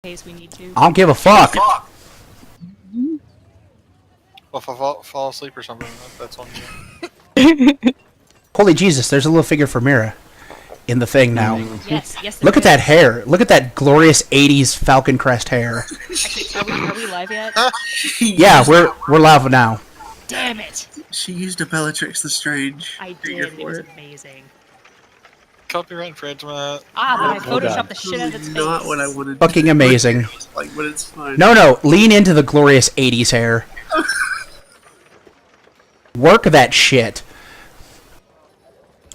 case we need to. I don't give a fuck. Well, if I fall asleep or something, that's on you. Holy Jesus, there's a little figure for Mira in the thing now. Yes. Look at that hair. Look at that glorious 80s Falcon Crest hair. Actually, are we live yet? Yeah, we're live now. Damn it! She used a Bellatrix Lestrange. I did. It was amazing. Copyright infringement. But I Oh, God. photoshopped the shit out of its face. Not what I wanted. Fucking amazing. Like, but it's fine. No, lean into the glorious 80s hair. Work that shit.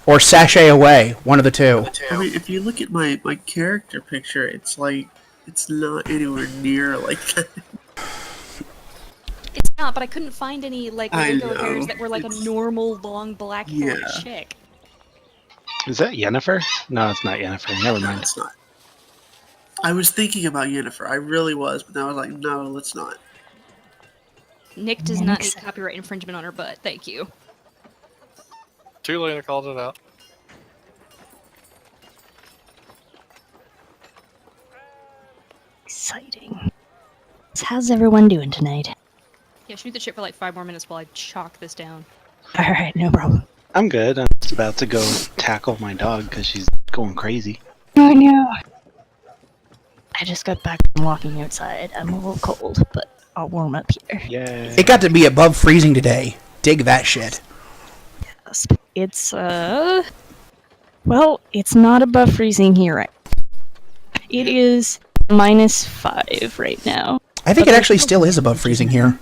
Or sashay away, one of the two. I mean, if you look at my character picture, it's like it's not anywhere near like that. It's not, but I couldn't find any like I window know. hairs that were like a normal long black hair Yeah. chick. Is that Yennefer? No, it's not Yennefer. Never mind. It's not. I was thinking about Yennefer. I really was, but then I was like, no, let's not. Nick does not need copyright infringement on her butt. Thank you. Too late, I called it out. Exciting. So how's everyone doing tonight? Yeah, shoot the shit for like 5 more minutes while I chalk this down. Alright, no problem. I'm good. I'm just about to go tackle my dog because she's going crazy. Oh no. I just got back from walking outside. I'm a little cold, but I'll warm up here. Yay. It got to be above freezing today. Dig that shit. Yes. It's, well, it's not above freezing here right It is -5 right now. I think it actually still is above freezing here.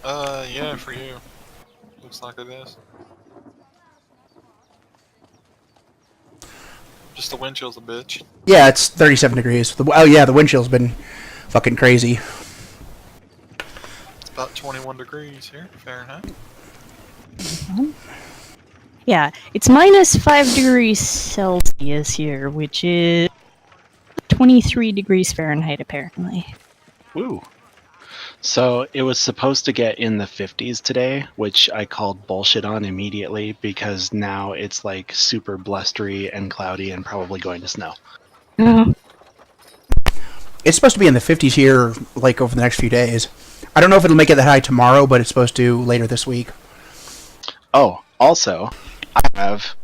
Yeah, for you. Looks like it is. Just the wind chill's a bitch. Yeah, it's 37 degrees. Oh yeah, the wind chill's been fucking crazy. It's about 21 degrees here, Fahrenheit. Yeah, it's -5 degrees Celsius here, which is 23 degrees Fahrenheit apparently. Woo. So it was supposed to get in the 50s today, which I called bullshit on immediately because now it's like super blustery and cloudy and probably going to snow. Oh. It's supposed to be in the 50s here, like, over the next few days. I don't know if it'll make it that high tomorrow, but it's supposed to later this week. Oh, also, I have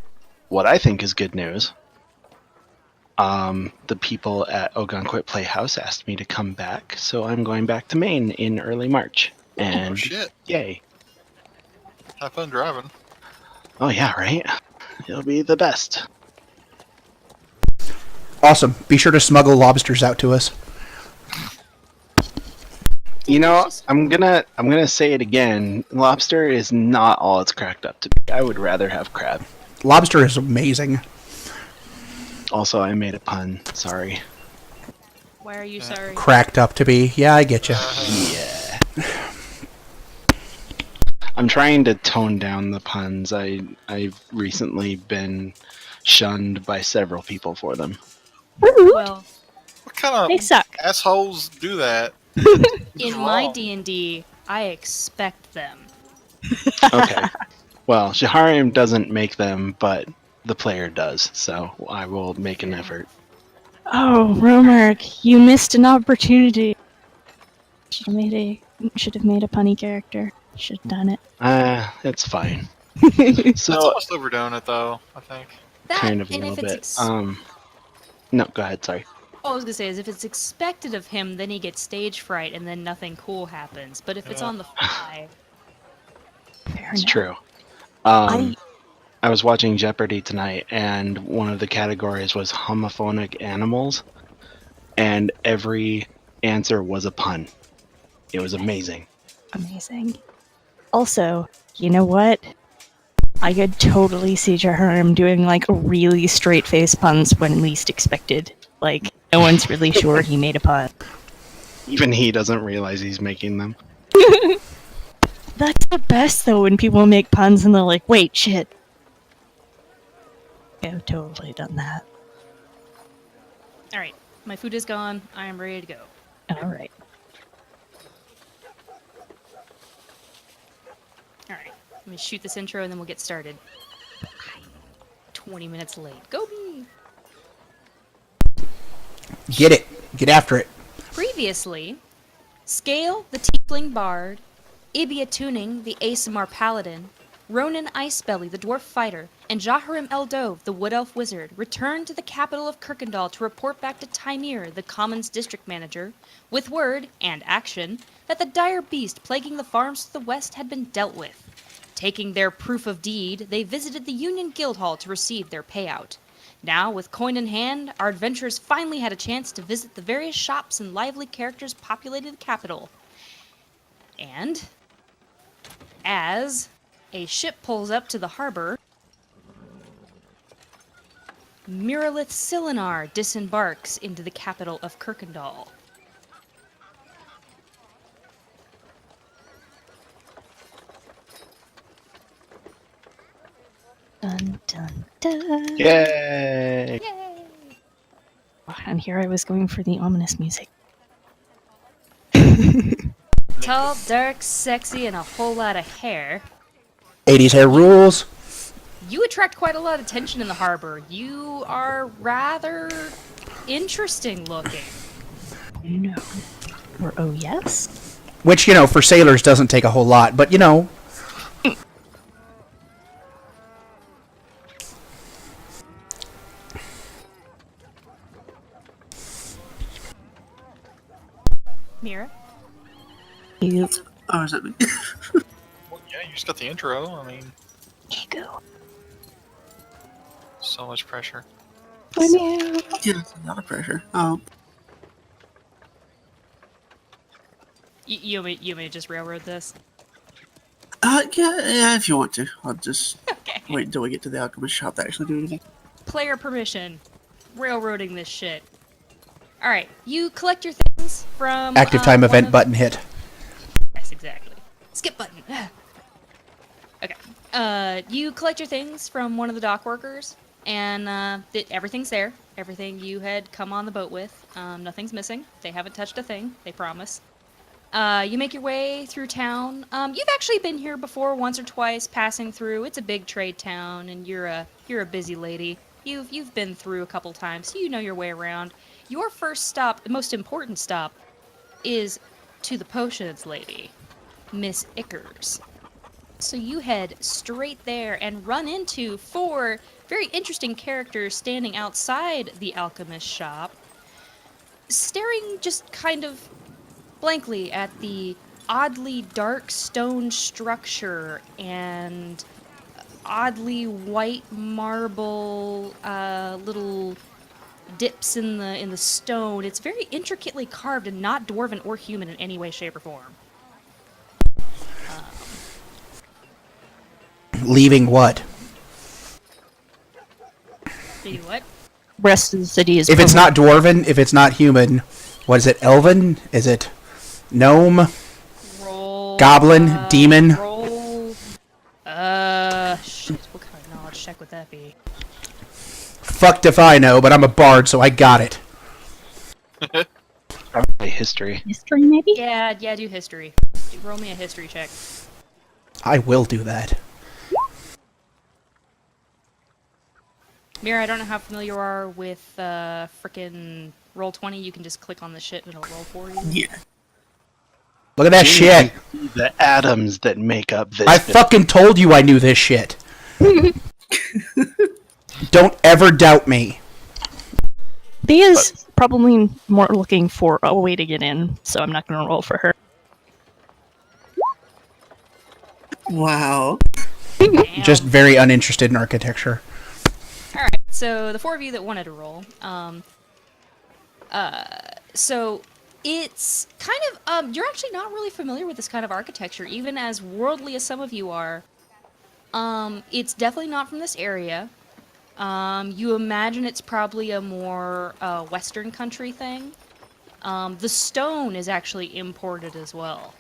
what I think is good news. The people at Ogunquit Playhouse asked me to come back, so I'm going back to Maine in early March. And Oh shit. yay. Have fun driving. Oh yeah, right? It'll be the best. Awesome. Be sure to smuggle lobsters out to us. You know, I'm gonna say it again. Lobster is not all it's cracked up to be. I would rather have crab. Lobster is amazing. Also, I made a pun. Sorry. Why are you sorry? Cracked up to be. Yeah, I get you. Yeah. I'm trying to tone down the puns. I've recently been shunned by several people for them. Well, What kind They of suck. assholes do that? in my D&D, I expect them. Okay. Well, Shaharium doesn't make them, but the player does, so I will make an effort. Oh, Romark, you missed an opportunity. Should have made a punny character. Should have done it. It's fine. That's So, almost overdoing it, though, I think. That, kind of a and little if it's bit. No, go ahead, sorry. all I was gonna say is if it's expected of him, then he gets stage fright, and then nothing cool happens. But if it's Yeah. on the fly, Fair It's enough. true. I was watching Jeopardy tonight, and one of the categories was homophonic animals, and every answer was a pun. It was amazing. Amazing. Also, you know what? I could totally see Jaharim doing like really straight face puns when least expected. Like, no one's really sure he made a pun. Even he doesn't realize he's making them. That's the best though when people make puns and they're like, wait, shit. I've totally done that. alright, my food is gone. I am ready to go. Alright. Alright, let me shoot this intro and then we'll get started. 20 minutes late. Go me! Get it. Get after it. Previously, Skail, the Tiefling Bard, Ibia Tuning, the Asimar Paladin, Ronan Icebelly, the Dwarf Fighter, and Jaharim Eldove, the Wood Elf Wizard, returned to the capital of Kuykendahl to report back to Tymir, the Commons District Manager, with word, and action, that the dire beast plaguing the farms to the west had been dealt with. Taking their proof of deed, they visited the Union Guild Hall to receive their payout. Now, with coin in hand, our adventurers finally had a chance to visit the various shops and lively characters populated the capital. And, as a ship pulls up to the harbor, Miralith Silinar disembarks into the capital of Kuykendahl. Dun dun dun. Yay! Yay! And here I was going for the ominous music. Tall, dark, sexy, and a whole lot of hair. 80s hair rules. You attract quite a lot of attention in the harbor. You are rather interesting looking. No. Or oh yes? Which, for sailors doesn't take a whole lot, but, Mira? You Oh, is that me? Well, yeah, you just got the intro. I mean, ego. so much pressure. Yeah, that's a lot of pressure. You want me to just railroad this? Yeah, if you want to. I'll just Okay. wait until we get to the alchemist shop to actually do anything. Player permission. Railroading this shit. Alright, you collect your things from... active time one event of- button hit. Yes, exactly. Skip button. Okay. You collect your things from one of the dock workers, and everything's there. Everything you had come on the boat with. Nothing's missing. They haven't touched a thing. They promise. You make your way through town. You've actually been here before, once or twice, passing through. It's a big trade town, and you're a busy lady. You've been through a couple times, so you know your way around. Your first stop, the most important stop, is to the potions lady, Miss Ickers. So you head straight there and run into 4 very interesting characters standing outside the alchemist shop, staring just kind of blankly at the oddly dark stone structure and oddly white marble little dips in the stone. It's very intricately carved and not dwarven or human in any way, shape, or form. Leaving what? See what? Rest of the city is If it's not dwarven, if it's not human, what is it? Elven? Is it gnome? Roll. Goblin? Demon? Roll. Shit. What kind of knowledge check would that be? Fucked if I know, but I'm a bard, so I got it. Probably history. history maybe? Yeah, do history. Roll me a history check. I will do that. Mira, I don't know how familiar you are with frickin' Roll20. You can just click on the shit and it'll roll for you. Yeah. Look at that shit. The atoms that make up this. I fucking told you I knew this shit. Don't ever doubt me. B is probably more looking for a way to get in, so I'm not going to roll for her. Wow. Damn. Just very uninterested in architecture. Alright, so the 4 of you that wanted to roll, so it's kind of, you're actually not really familiar with this kind of architecture, even as worldly as some of you are. It's definitely not from this area. You imagine it's probably a more, Western country thing. The stone is actually imported as well.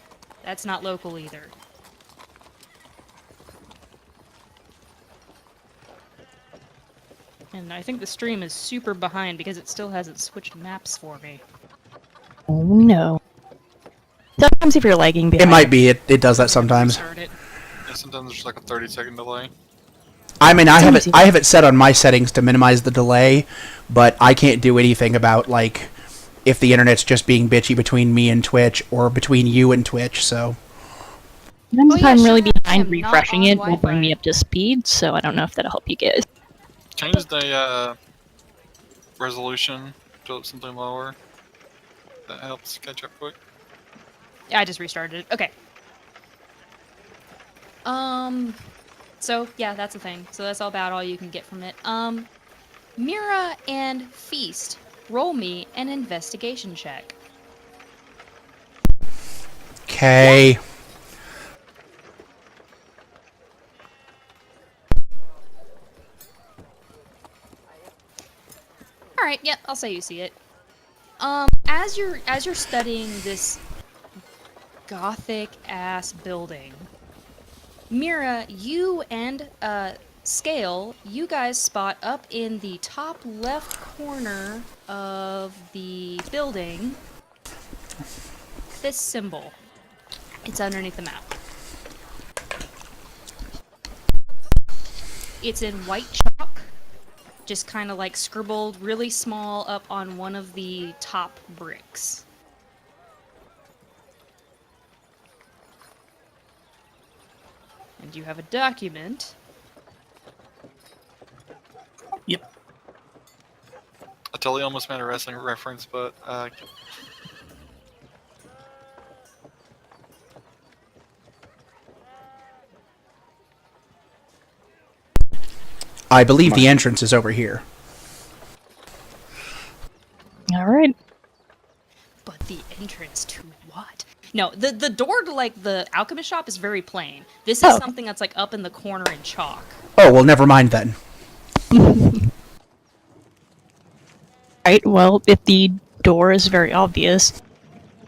That's not local either. And I think the stream is super behind because it still hasn't switched maps for me. Oh no. Sometimes if you're lagging behind. It might be. It does that sometimes. Start it. Yeah, sometimes there's like a 30-second delay. I mean, I have Sometimes it set on my settings to minimize the delay, but I can't do anything about, like, if the internet's just being bitchy between me and Twitch or between you and Twitch. So Sometimes Oh, if yeah, I'm really sure, I behind am not refreshing on it, will bring Wi-Fi. me up to speed. So I don't know if that'll help you guys. Change the resolution to something lower. That helps catch up quick. Yeah, I just restarted it. Okay. So yeah, that's the thing. So that's all about all you can get from it. Mira and Feast, roll me an investigation check. okay. All right, yep, I'll say you see it. As you're studying this gothic ass building, Mira, you and Scale, you guys spot up in the top left corner of the building this symbol. It's underneath the map. It's in white chalk, just kind of like scribbled really small up on one of the top bricks. And you have a document. Yep. I totally almost made a wrestling reference, but I believe the entrance is over here. All right. But the entrance to what? No, the door to like the alchemist shop is very plain. This is something that's like up in the corner in chalk. Oh, well, never mind then. Right. Well, if the door is very obvious,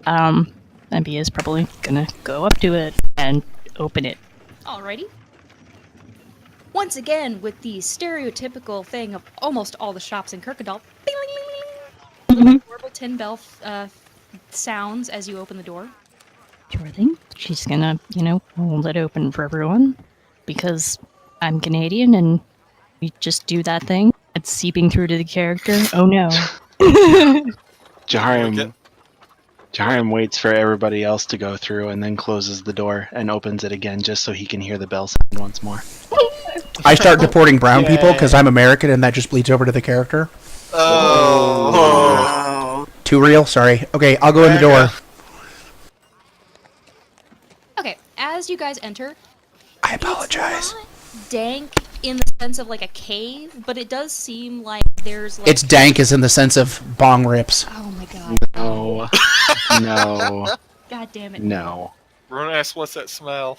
MB is probably gonna go up to it and open it. Alrighty. Once again, with the stereotypical thing of almost all the shops in Kuykendahl, bing, ling, ling, ling, little horrible tin bell sounds as you open the door. Sure thing. She's gonna, hold it open for everyone because I'm Canadian and we just do that thing. It's seeping through to the character. Oh no. Jaharim waits for everybody else to go through and then closes the door and opens it again just so he can hear the bell sound once more. I start deporting brown people because I'm American and that just bleeds over to the character. Oh. Too real? Sorry. Okay, I'll go in the door. Okay, as you guys enter, I apologize. it's not dank in the sense of like a cave, but it does seem like there's like... It's dank as in the sense of bong rips. Oh my god. No. No. God damn it. No. Rona asks, "What's that smell?"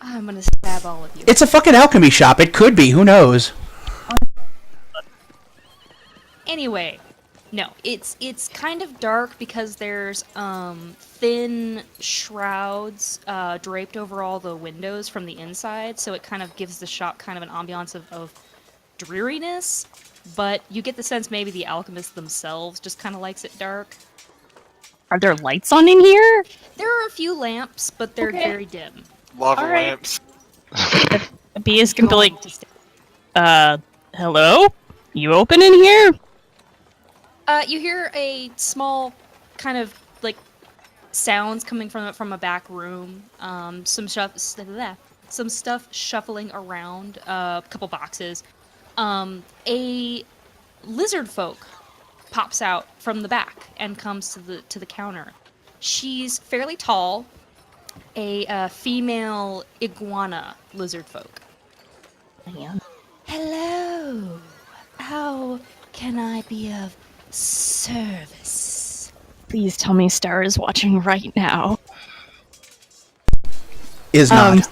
I'm gonna stab all of you. It's a fucking alchemy shop. It could be. Who knows? Anyway, no, it's kind of dark because there's thin shrouds draped over all the windows from the inside, so it kind of gives the shop kind of an ambiance of dreariness. But you get the sense maybe the alchemists themselves just kind of likes it dark. Are there lights on in here? There are a few lamps, but they're very dim. Lava All right. lamps. B is gonna be like, Going to stay. hello? You open in here? You hear a small kind of like sounds coming from a back room. Some stuff shuffling around. A couple boxes. A lizard folk pops out from the back and comes to the counter. She's fairly tall. A female iguana lizard folk. Yeah. Hello. How can I be of service? Please tell me Star is watching right now. Is not.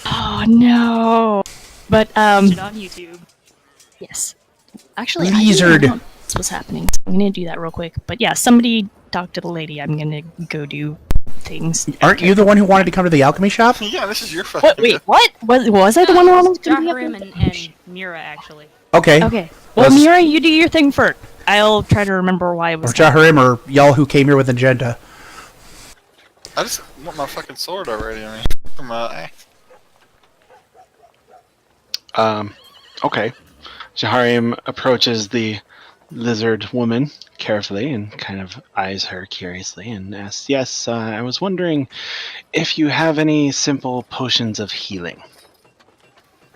Oh no. But Watch it on YouTube. yes. Actually, Lizard. I didn't know this was happening. So I'm gonna do that real quick. But yeah, somebody talk to the lady. I'm gonna go do things. Aren't you the one who wanted to come to the alchemy shop? Yeah, this is your fucking. What? Wait, what? Was I the one who wanted to do Jaharim that? and Mira, actually. Okay. Okay. Well, Let's- Mira, you do your thing first. I'll try to remember why it Or was. Jaharim, or y'all who came here with an agenda. I just want my fucking sword already. I mean, from my axe. Okay. Jaharim approaches the lizard woman carefully and kind of eyes her curiously and asks, "Yes, I was wondering if you have any simple potions of healing."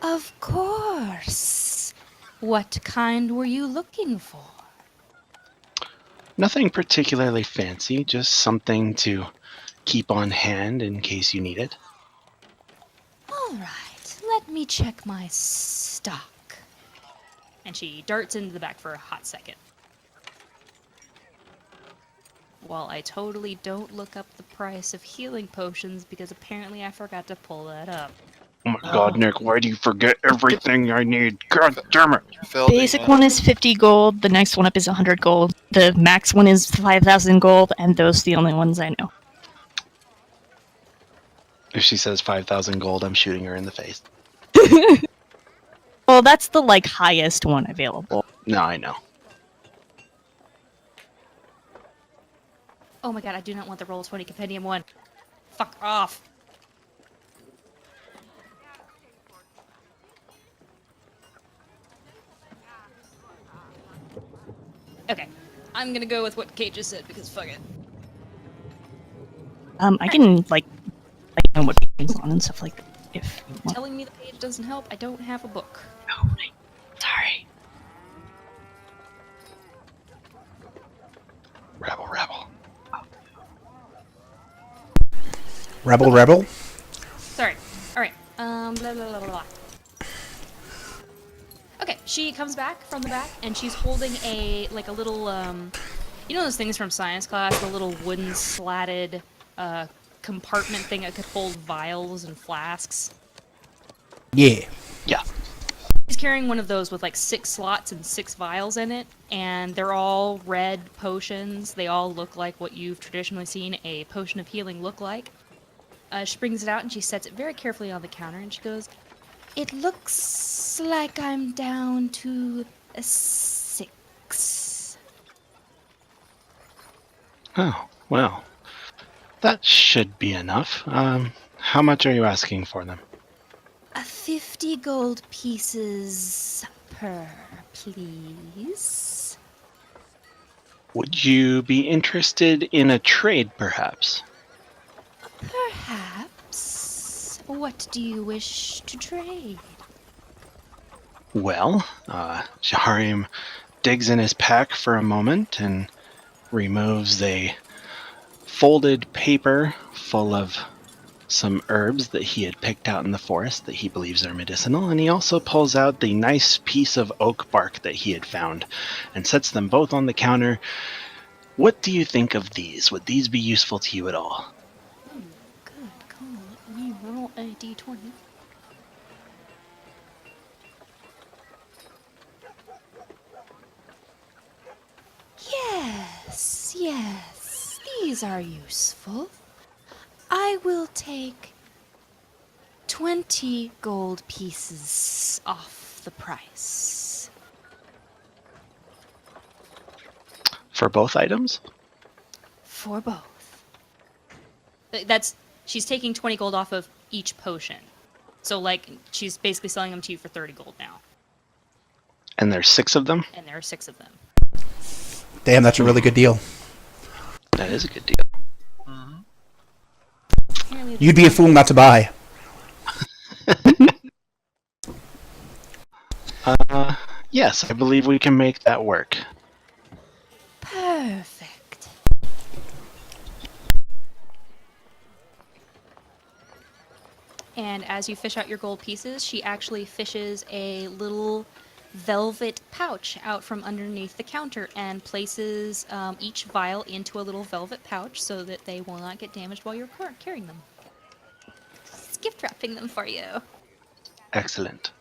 Of course. What kind were you looking for? Nothing particularly fancy, just something to keep on hand in case you need it. All right, let me check my stock. And she darts into the back for a hot second. While I totally don't look up the price of healing potions because apparently I forgot to pull that up. Oh my god, Nick, why do you forget everything I need? God damn it! Failed Basic again. one is 50 gold, the next one up is 100 gold, the max one is 5,000 gold, and those are the only ones I know. If she says 5,000 gold, I'm shooting her in the face. Well, that's the, like, highest one available. No, I know. Oh my god, I do not want the Roll20 Compendium one. Fuck off. Okay, I'm gonna go with what Kate just said because fuck it. I can, like know what things on and stuff like that, if you want. Telling me the page doesn't help, I don't have a book. Oh, sorry. Rabble, rabble. Rebel. Sorry. Alright, blah blah blah blah blah. Okay, she comes back from the back and she's holding a little you know those things from science class, the little wooden slatted compartment thing that could hold vials and flasks. Yeah. Yeah. She's carrying one of those with like 6 slots and 6 vials in it, and they're all red potions. They all look like what you've traditionally seen a potion of healing look like. She brings it out and she sets it very carefully on the counter and she goes, "It looks like I'm down to a 6. Oh, well. That should be enough. How much are you asking for them? 50 gold pieces per, please." Would you be interested in a trade, perhaps? Perhaps. What do you wish to trade? Well, Jaharim digs in his pack for a moment and removes a folded paper full of some herbs that he had picked out in the forest that he believes are medicinal, and he also pulls out the nice piece of oak bark that he had found and sets them both on the counter. What do you think of these? Would these be useful to you at all? Good call. Let me roll a d20. Yes, these are useful. I will take 20 gold pieces off the price. For both items? For both. She's taking 20 gold off of each potion. So, like, she's basically selling them to you for 30 gold now. And there's 6 of them? And there are 6 of them. Damn, that's a really good deal. That is a good deal. Apparently You'd be a fool not to buy. Yes, I believe we can make that work. Perfect. And as you fish out your gold pieces, she actually fishes a little velvet pouch out from underneath the counter and places each vial into a little velvet pouch so that they will not get damaged while you're carrying them. Just gift wrapping them for you. Excellent.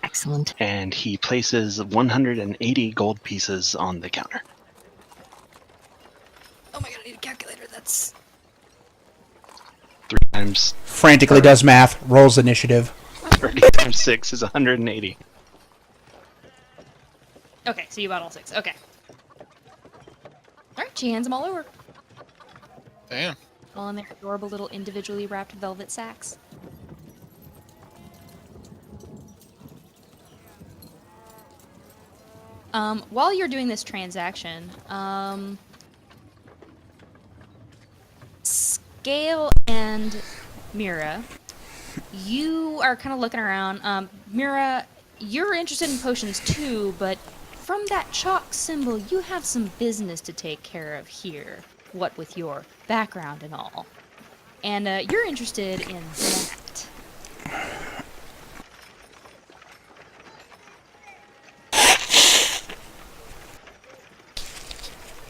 Excellent. And he places 180 gold pieces on the counter. Oh my god, I need a calculator. That's 3 times Frantically does math, rolls initiative. 30 times 6 is 180. okay. So you bought all 6. Okay. All right, she hands them all over. Damn. All in their adorable little individually wrapped velvet sacks. While you're doing this transaction, Scale and Mira, you are kind of looking around. Mira, you're interested in potions too, but from that chalk symbol, you have some business to take care of here. What with your background and all. And you're interested in that.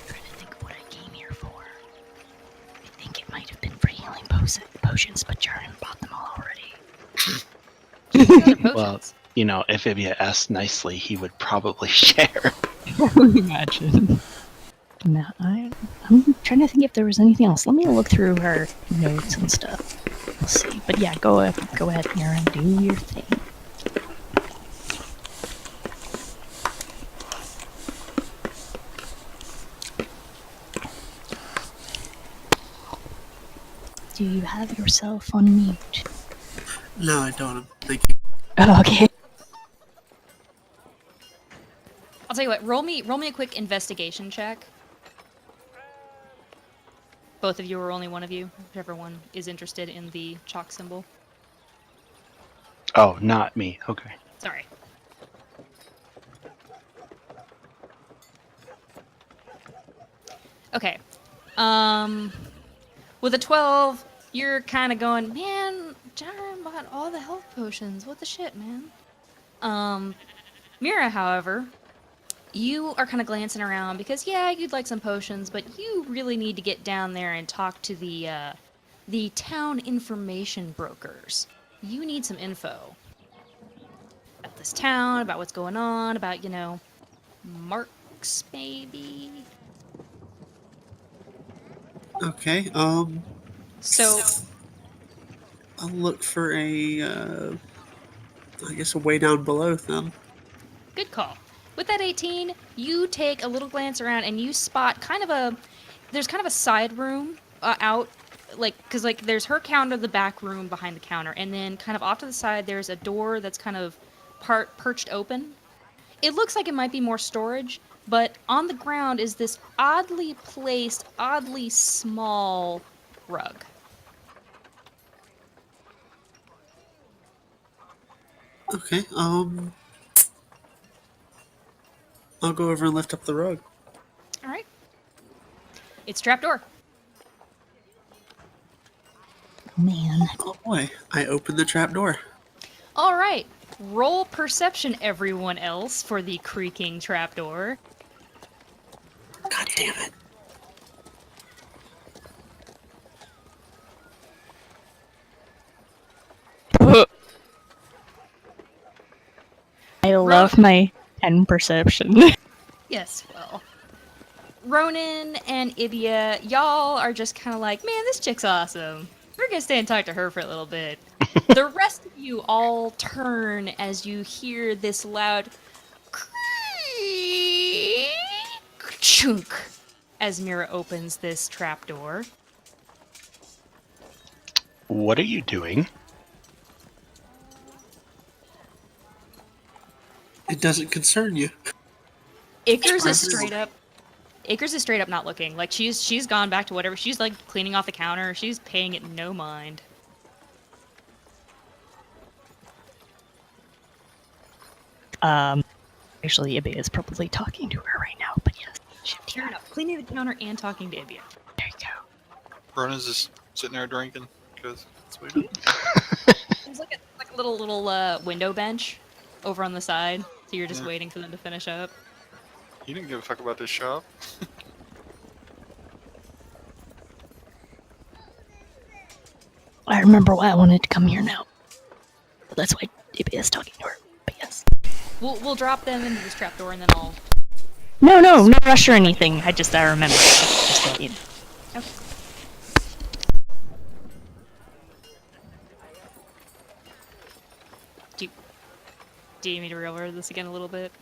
Trying to think of what I came here for. I think it might have been for healing potions, but Jaren bought them all already. Other potions. Well, you know, if Ibia asked nicely, he would probably share. Imagine. No, I'm trying to think if there was anything else. Let me look through her notes and stuff. We'll see. But yeah, go ahead, Mira, and do your thing. Do you have yourself on mute? No, I don't. Thank you. Oh, okay. I'll tell you what. Roll me a quick investigation check. Both of you or only one of you, whichever one is interested in the chalk symbol. Oh, not me. Okay. Sorry. Okay. With a 12, you're kind of going, man, Jaren bought all the health potions. What the shit, man? Mira, however, you are kind of glancing around because, yeah, you'd like some potions, but you really need to get down there and talk to the town information brokers. You need some info about this town, about what's going on, about, you know, marks, maybe? Okay, So, I'll look for I guess a way down below them. good call. With that 18, you take a little glance around and you spot there's kind of a side room out, because there's her counter, the back room behind the counter, and then kind of off to the side there's a door that's kind of perched open. It looks like it might be more storage, but on the ground is this oddly placed, oddly small rug. Okay, I'll go over and lift up the rug. All right. It's trapdoor. Man. Oh boy, I opened the trap door. All right. Roll perception, everyone else, for the creaking trapdoor. God damn it. I love my 10 perception. Yes, well. Ronan and Ibia, y'all are just kind of like, man, this chick's awesome. We're gonna stay and talk to her for a little bit. The rest of you all turn as you hear this loud chunk as Mira opens this trapdoor. What are you doing? It doesn't concern you. Acres is straight up not looking. Like she's gone back to whatever. She's like cleaning off the counter. She's paying it no mind. Actually, Ibia is probably talking to her right now, but yes. Fair enough. Cleaning the counter and talking to Ibia. There you go. Rona's just sitting there drinking because that's what he does. There's like a little window bench over on the side, so you're just Yeah. waiting for them to finish up. He didn't give a fuck about this shop. I remember why I wanted to come here now. That's why Ibia is talking to her. But yes. We'll drop them into this trapdoor and then I'll. No rush or anything. I remember. Just let you know. Okay. Do you need me to reorder this again a little bit?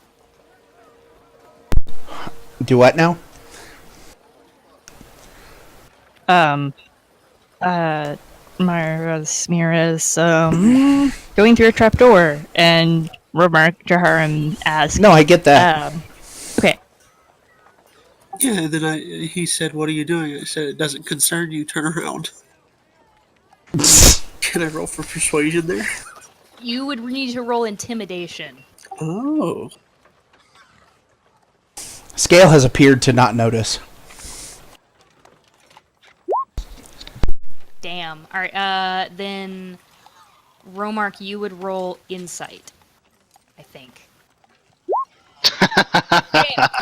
Do what now? Mira's going through a trapdoor and remark to her and ask, No, I get that. Yeah, and then he said, "What are you doing?" I said, "It doesn't concern you. Turn around." Can I roll for persuasion there? You would need to roll intimidation. Oh. Scale has appeared to not notice. Damn. All right. Then Romark, you would roll insight. I think.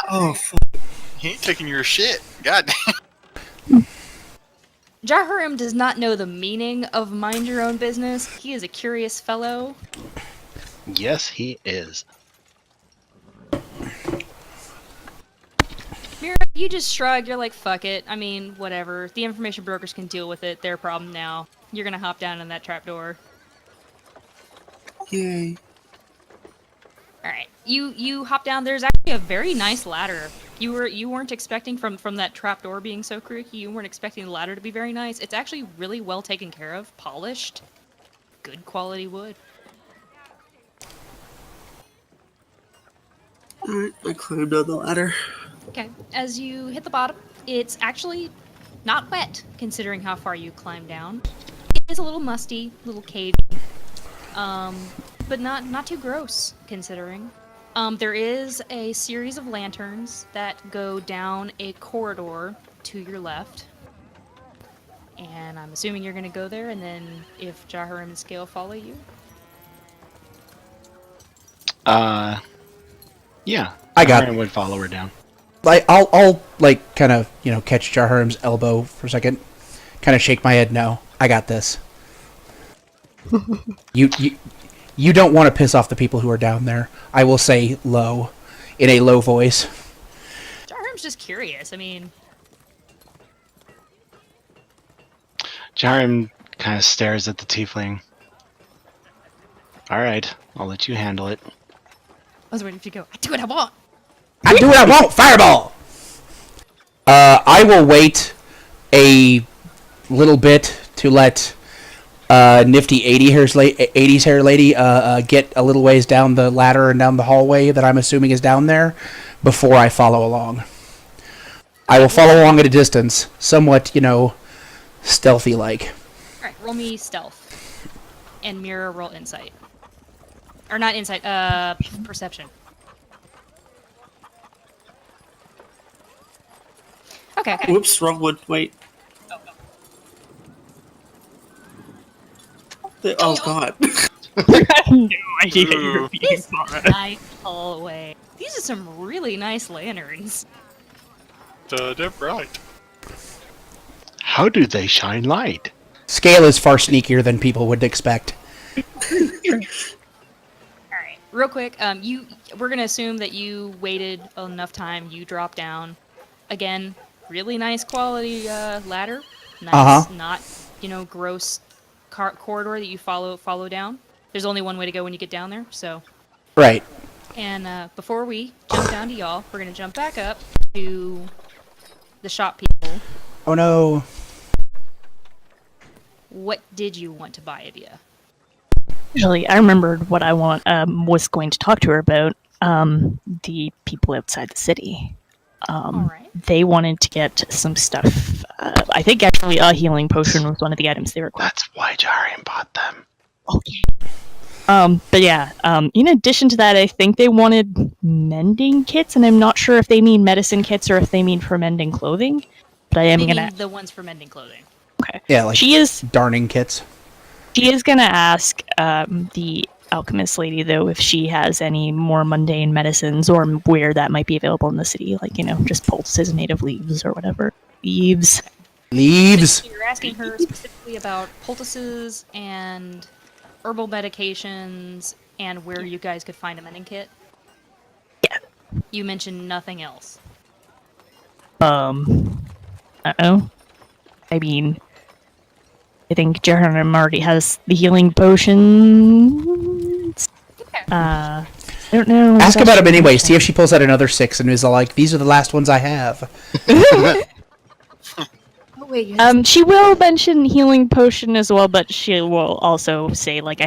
Oh, fuck. He ain't taking your shit. God damn. Jaharim does not know the meaning of mind your own business. He is a curious fellow. Yes, he is. Mira, you just shrug. You're like, fuck it. I mean, whatever. The information brokers can deal with it. Their problem now. You're gonna hop down in that trapdoor. Yay. Alright. You hop down. There's actually a very nice ladder. You weren't expecting from that trapdoor being so creaky, you weren't expecting the ladder to be very nice. It's actually really well taken care of, polished, good quality wood. Alright, I climbed on the ladder. Okay. As you hit the bottom, it's actually not wet, considering how far you climbed down. It is a little musty, a little cavey, but not too gross, considering. There is a series of lanterns that go down a corridor to your left. And I'm assuming you're going to go there, and then if Jaharim and Scale follow you. Yeah. I got Aaron would follow her down. I'll like kind of catch Jaharim's elbow for a second, kind of shake my head. No, I got this. You don't want to piss off the people who are down there. I will say low, in a low voice. Jaharim's just curious. I mean, Jarim kind of stares at the tiefling. Alright, I'll let you handle it. I was waiting for you to go, I do what I want. I do what I want. Fireball. I will wait a little bit to let nifty 80s hair lady get a little ways down the ladder and down the hallway that I'm assuming is down there before I follow along. I will follow along at a distance, somewhat, stealthy like. Alright, roll me stealth. And Mira roll insight. Or not insight, perception. Okay. Whoops, wrong one. Wait. Oh, God. I have no idea Ooh. you're being fun. Nice hallway. These are some really nice lanterns. Damn right. How do they shine light? Scale is far sneakier than people would expect. Alright, real quick, we're gonna assume that you waited enough time, you drop down. Again, really nice quality ladder. Nice, not, gross corridor that you follow down. There's only one way to go when you get down there, so. Right. And before we jump down to y'all, we're gonna jump back up to the shop people. Oh no. What did you want to buy of you? Actually, I remembered what I was going to talk to her about. The people outside the city. Alright. They wanted to get some stuff. I think actually a healing potion was one of the items they requested. That's why Jarian bought them. Okay. But yeah, in addition to that, I think they wanted mending kits, and I'm not sure if they mean medicine kits or if they mean for mending clothing. But I am They gonna. mean the ones for mending clothing. Okay. Yeah, like She is darning kits. gonna ask the alchemist lady though if she has any more mundane medicines or where that might be available in the city, like just poultices made of leaves or whatever. Leaves. Leaves. You're asking her specifically about poultices and herbal medications and where you guys could find a mending kit? Yeah. You mentioned nothing else. Uh-oh. I mean, I think Jeharnam already has the healing potions. I don't know. Ask about them anyway. See if she pulls out another 6 and is like, "These are the last ones I have." Oh wait, She will mention healing potion as well, but she will also say but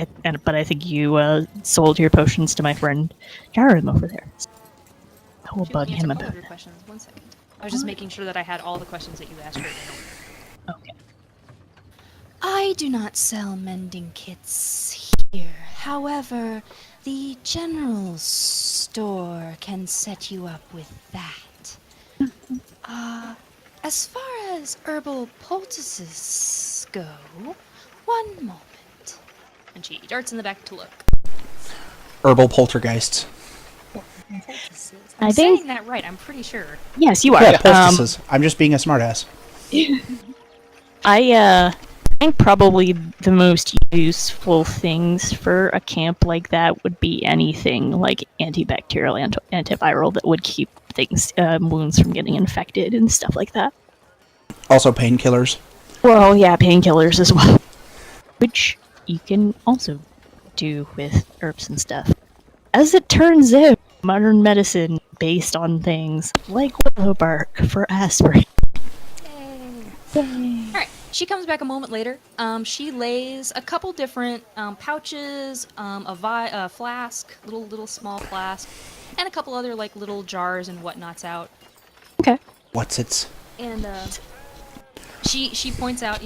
I think you sold your potions to my friend Jared over there. I will bug him about your questions. 1 second. I was just making sure that I had all the questions that you asked right now. Okay. I do not sell mending kits here. However, the general store can set you up with that. As far as herbal poultices go, one moment. And she darts in the back to look. Herbal poltergeists. I'm I think- saying that right, I'm pretty sure. Yes, you are. Yeah, poultices. I'm just being a smartass. I think probably the most useful things for a camp like that would be anything like antibacterial, antiviral that would keep things, wounds from getting infected and stuff like that. Also painkillers. Well, yeah, painkillers as well, which you can also do with herbs and stuff. As it turns out, modern medicine based on things like willow bark for aspirin. Yay. Alright, she comes back a moment later. She lays a couple different pouches, a flask, little small flask, and a couple other like little jars and whatnots out. Okay. What's its? And she points out,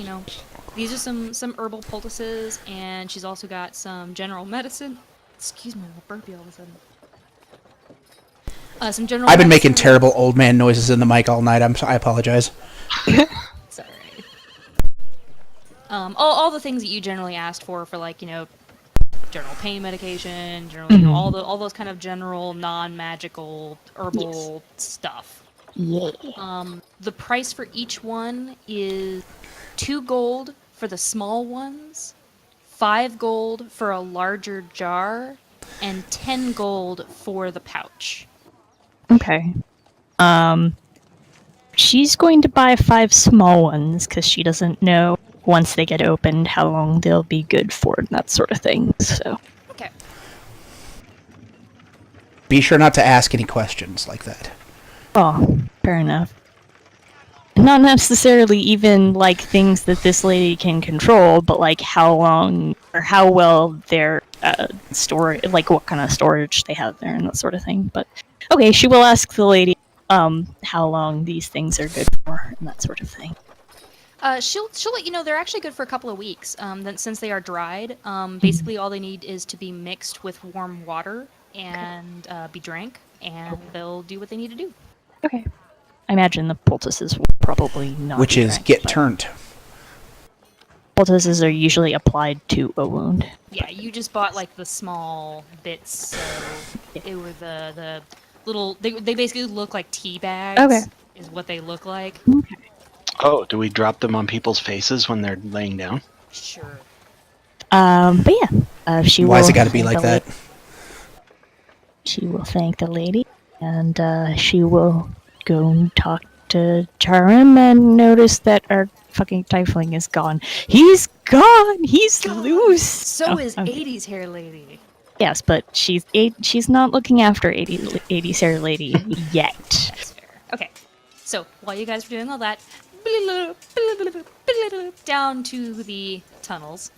these are some herbal poultices, and she's also got some general medicine. Excuse me, I'm burpy all of a sudden. Some general. I've been making medicine. terrible old man noises in the mic all night. I apologize. It's alright. All the things that you generally asked for like, general pain medication, general, all those kind of general non-magical herbal stuff. Yeah. The price for each one is 2 gold for the small ones, 5 gold for a larger jar, and 10 gold for the pouch. Okay. She's going to buy 5 small ones because she doesn't know once they get opened how long they'll be good for and that sort of thing. So. Okay. Be sure not to ask any questions like that. Oh, fair enough. Not necessarily even like things that this lady can control, but like how long or how well their storage, like what kind of storage they have there and that sort of thing. But okay, she will ask the lady how long these things are good for and that sort of thing. She'll let you know they're actually good for a couple of weeks. Then since they are dried, basically all they need is to be mixed with warm water and be drank, and they'll do what they need to do. Okay. I imagine the poultices will probably not. Which be is drank, get but turned. Poultices are usually applied to a wound. Yeah, you just bought like the small bits, so it were the little. They basically look like tea bags. Okay. Is what they look like. Oh, do we drop them on people's faces when they're laying down? Sure. But yeah, she Why will. has it got to be thank like the that? She will thank the lady, and she will go and talk to Charim and notice that our fucking tiefling is gone. He's gone! He's loose! So Oh, is okay. 80s hair lady. Yes, but she's not looking after 80's hair lady yet. That's fair. Okay. So while you guys were doing all that, down to the tunnels.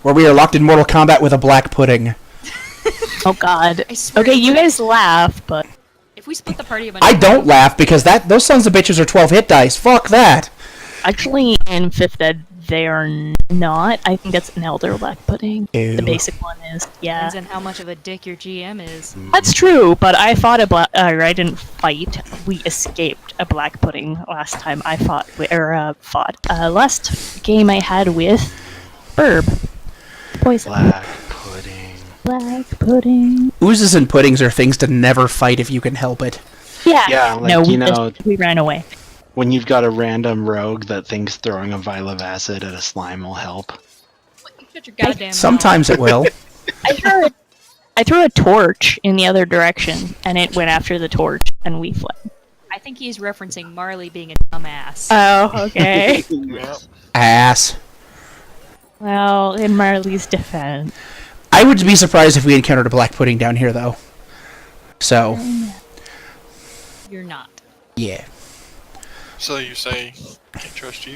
Where we are locked in mortal combat with a black pudding. Oh god. I swear Okay, to you God, guys laugh, but If we split the party a bunch I of don't laugh because those sons of bitches are 12 hit dice. Fuck that. actually in 5th ed they are not. I think that's an elder black pudding. Ew. The basic one is. Yeah. depends on how much of a dick your GM is. That's true, but I fought I didn't fight. We escaped a black pudding last time I fought. Last game I had with Burb. Poison. Black pudding. Black pudding. Oozes and puddings are things to never fight if you can help it. Yeah. Yeah, like, no, you we ran away. When you've got a random rogue that thinks throwing a vial of acid at a slime will help. Shut your goddamn mouth. Sometimes it will. I threw a torch in the other direction, and it went after the torch, and we fled. I think he's referencing Marley being a dumbass. Oh, okay. Yep. Ass. Well, in Marley's defense. I would be surprised if we encountered a black pudding down here, though. So, You're not. yeah. So you say can't trust you?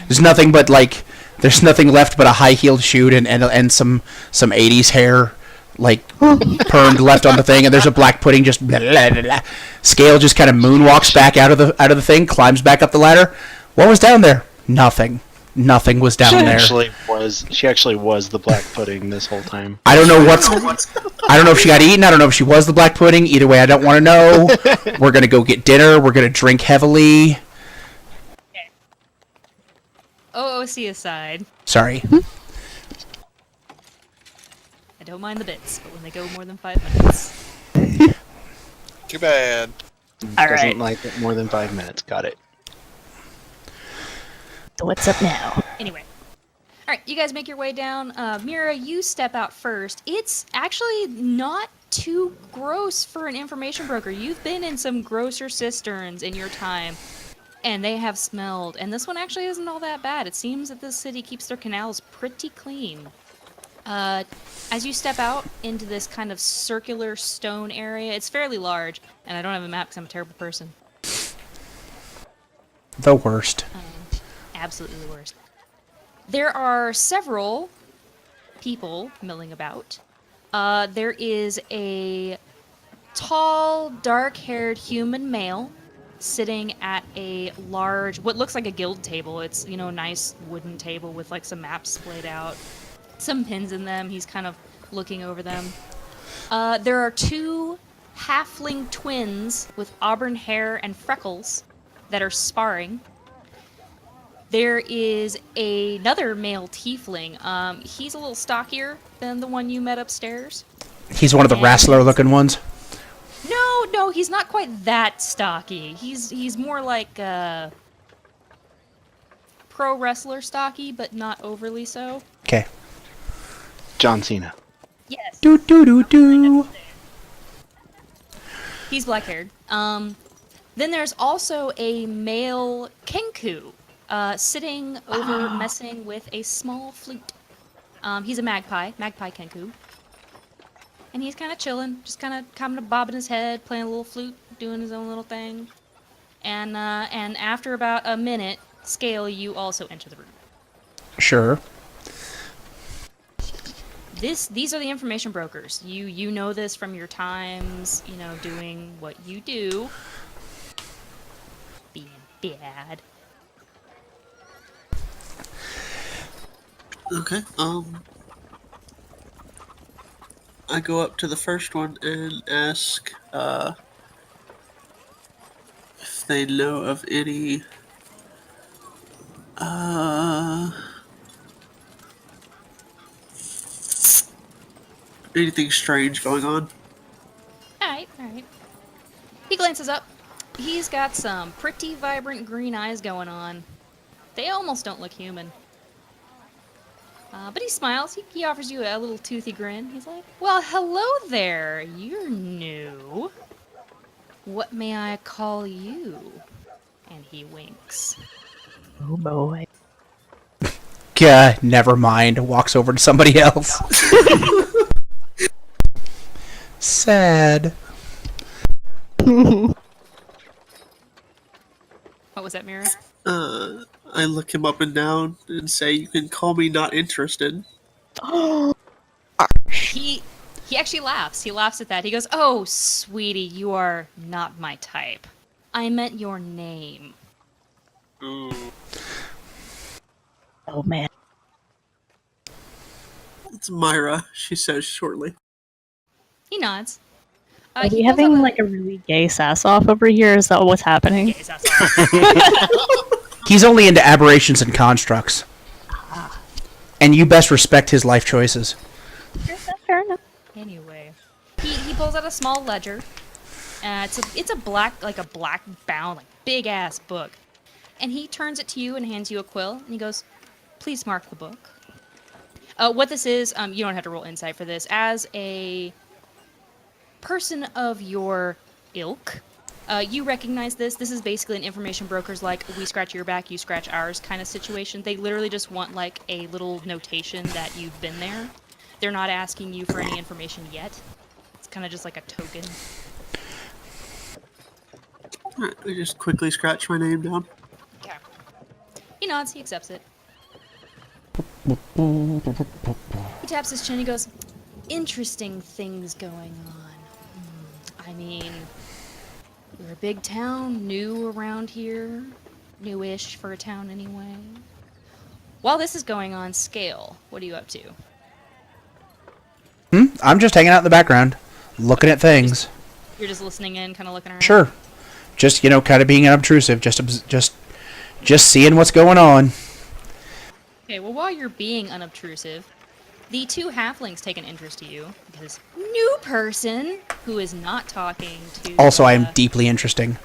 There's nothing but, like, there's nothing left but a high-heeled shoe and some 80s hair, like permed left on the thing, and there's a black pudding just blah, blah, blah, blah. Scale just kind of moonwalks back out of the thing, climbs back up the ladder. What was down there? Nothing. Nothing was down there. She actually was the black pudding this whole time. I don't know I don't know if she got eaten. I don't know if she was the black pudding. Either way, I don't want to know. We're gonna go get dinner. We're gonna drink heavily. OOC aside, Sorry. I don't mind the bits, but when they go more than 5 minutes. Too bad. Doesn't like it more than 5 minutes. Got it. So what's up now? Anyway. Alright, you guys make your way down. Mira, you step out first. It's actually not too gross for an information broker. You've been in some grosser cisterns in your time, and they have smelled. And this one actually isn't all that bad. It seems that this city keeps their canals pretty clean. As you step out into this kind of circular stone area, it's fairly large, and I don't have a map because I'm a terrible person. The worst. Absolutely the worst. There are several people milling about. There is a tall, dark-haired human male sitting at a large, what looks like a guild table. It's, you know, a nice wooden table with like some maps laid out, some pins in them. He's kind of looking over them. There are two halfling twins with auburn hair and freckles that are sparring. There is another male tiefling. He's a little stockier than the one you met upstairs. He's one of the wrestler-looking ones. No, he's not quite that stocky. He's more like pro wrestler stocky, but not overly so. Okay. John Cena. Yes. Do do do do. He's black-haired. Then there's also a male kenku. Sitting over messing with a small flute. He's a magpie kenku. And he's kind of chilling, just kind of bobbing his head, playing a little flute, doing his own little thing. And after about a minute, Skail, you also enter the room. Sure. These are the information brokers. You know this from your times, you know, doing what you do. Being bad. Okay, I go up to the first one and ask, if they know of any, anything strange going on. Alright. He glances up. He's got some pretty vibrant green eyes going on. They almost don't look human. But he smiles. He offers you a little toothy grin. He's like, well, hello there. You're new. What may I call you? And he winks. Oh boy. Yeah, never mind. Walks over to somebody else. Sad. What was that, Mira? I look him up and down and say, you can call me not interested. He actually laughs. He laughs at that. He goes, oh, sweetie, you are not my type. I meant your name. Ooh. Oh man. It's Myra, she says shortly. He nods. Are we he pulls having out a- like a really gay sass-off over here? Is that what's happening? Okay, so that's all. He's only into aberrations and constructs. And you best respect his life choices. Fair enough. Anyway, he pulls out a small ledger. It's a black bound, like big ass book, and he turns it to you and hands you a quill, and he goes, "Please mark the book." What this is, you don't have to roll insight for this. As a person of your ilk, you recognize this. This is basically an information broker's like, we scratch your back, you scratch ours kind of situation. They literally just want like a little notation that you've been there. They're not asking you for any information yet. It's kind of just like a token. Alright, I just quickly scratch my name down. Okay. He nods, he accepts it. He taps his chin, he goes, interesting things going on. I mean, we're a big town, new around here. Newish for a town anyway. While this is going on, Scale, what are you up to? I'm just hanging out in the background, looking at things. You're just listening in, kind of looking around? Sure. Just, kind of being unobtrusive, just seeing what's going on. Okay, well, while you're being unobtrusive, the two halflings take an interest to you, because new person who is not talking to... Also, I am deeply interesting.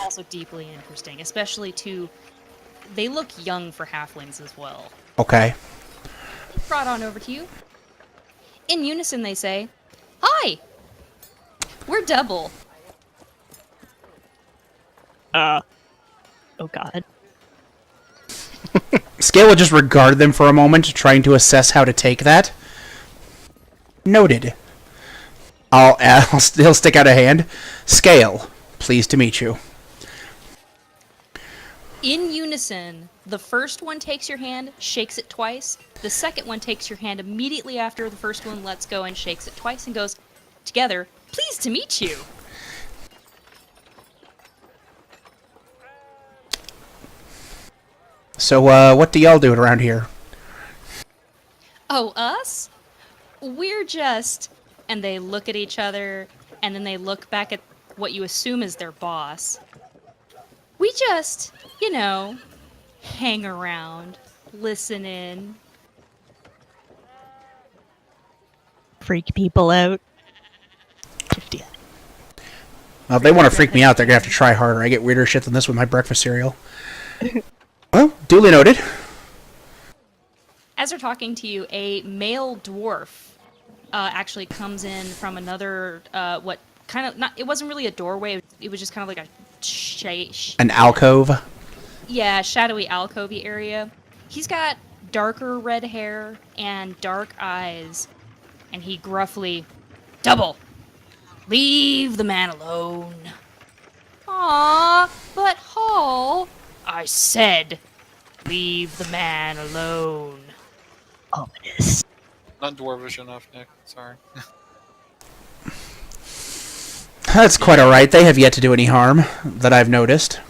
Also deeply interesting, especially to... They look young for halflings as well. Okay. Brought on over to you. In unison, they say, "Hi! We're double." Oh god. Scale will just regard them for a moment, trying to assess how to take that. Noted. He'll stick out a hand. Scale, pleased to meet you. In unison, the first one takes your hand, shakes it twice. The second one takes your hand immediately after the first one lets go and shakes it twice and goes, together, "Pleased to meet you." So, what do y'all do around here? Oh, us? We're just... And they look at each other, and then they look back at what you assume is their boss. We just, hang around, listen in. Freak people out. 50. Well, if they want to freak me out, they're going to have to try harder. I get weirder shit than this with my breakfast cereal. Well, duly noted. As they're talking to you, a male dwarf actually comes in from another, it wasn't really a doorway, it was just kind of like a An alcove? Yeah, shadowy alcovey area. He's got darker red hair and dark eyes, and he gruffly, "Double! Leave the man alone." "Aw, but Hall," I said, "leave the man alone." Ominous. Not dwarvish enough, Nick. Sorry. That's quite alright. They have yet to do any harm, that I've noticed.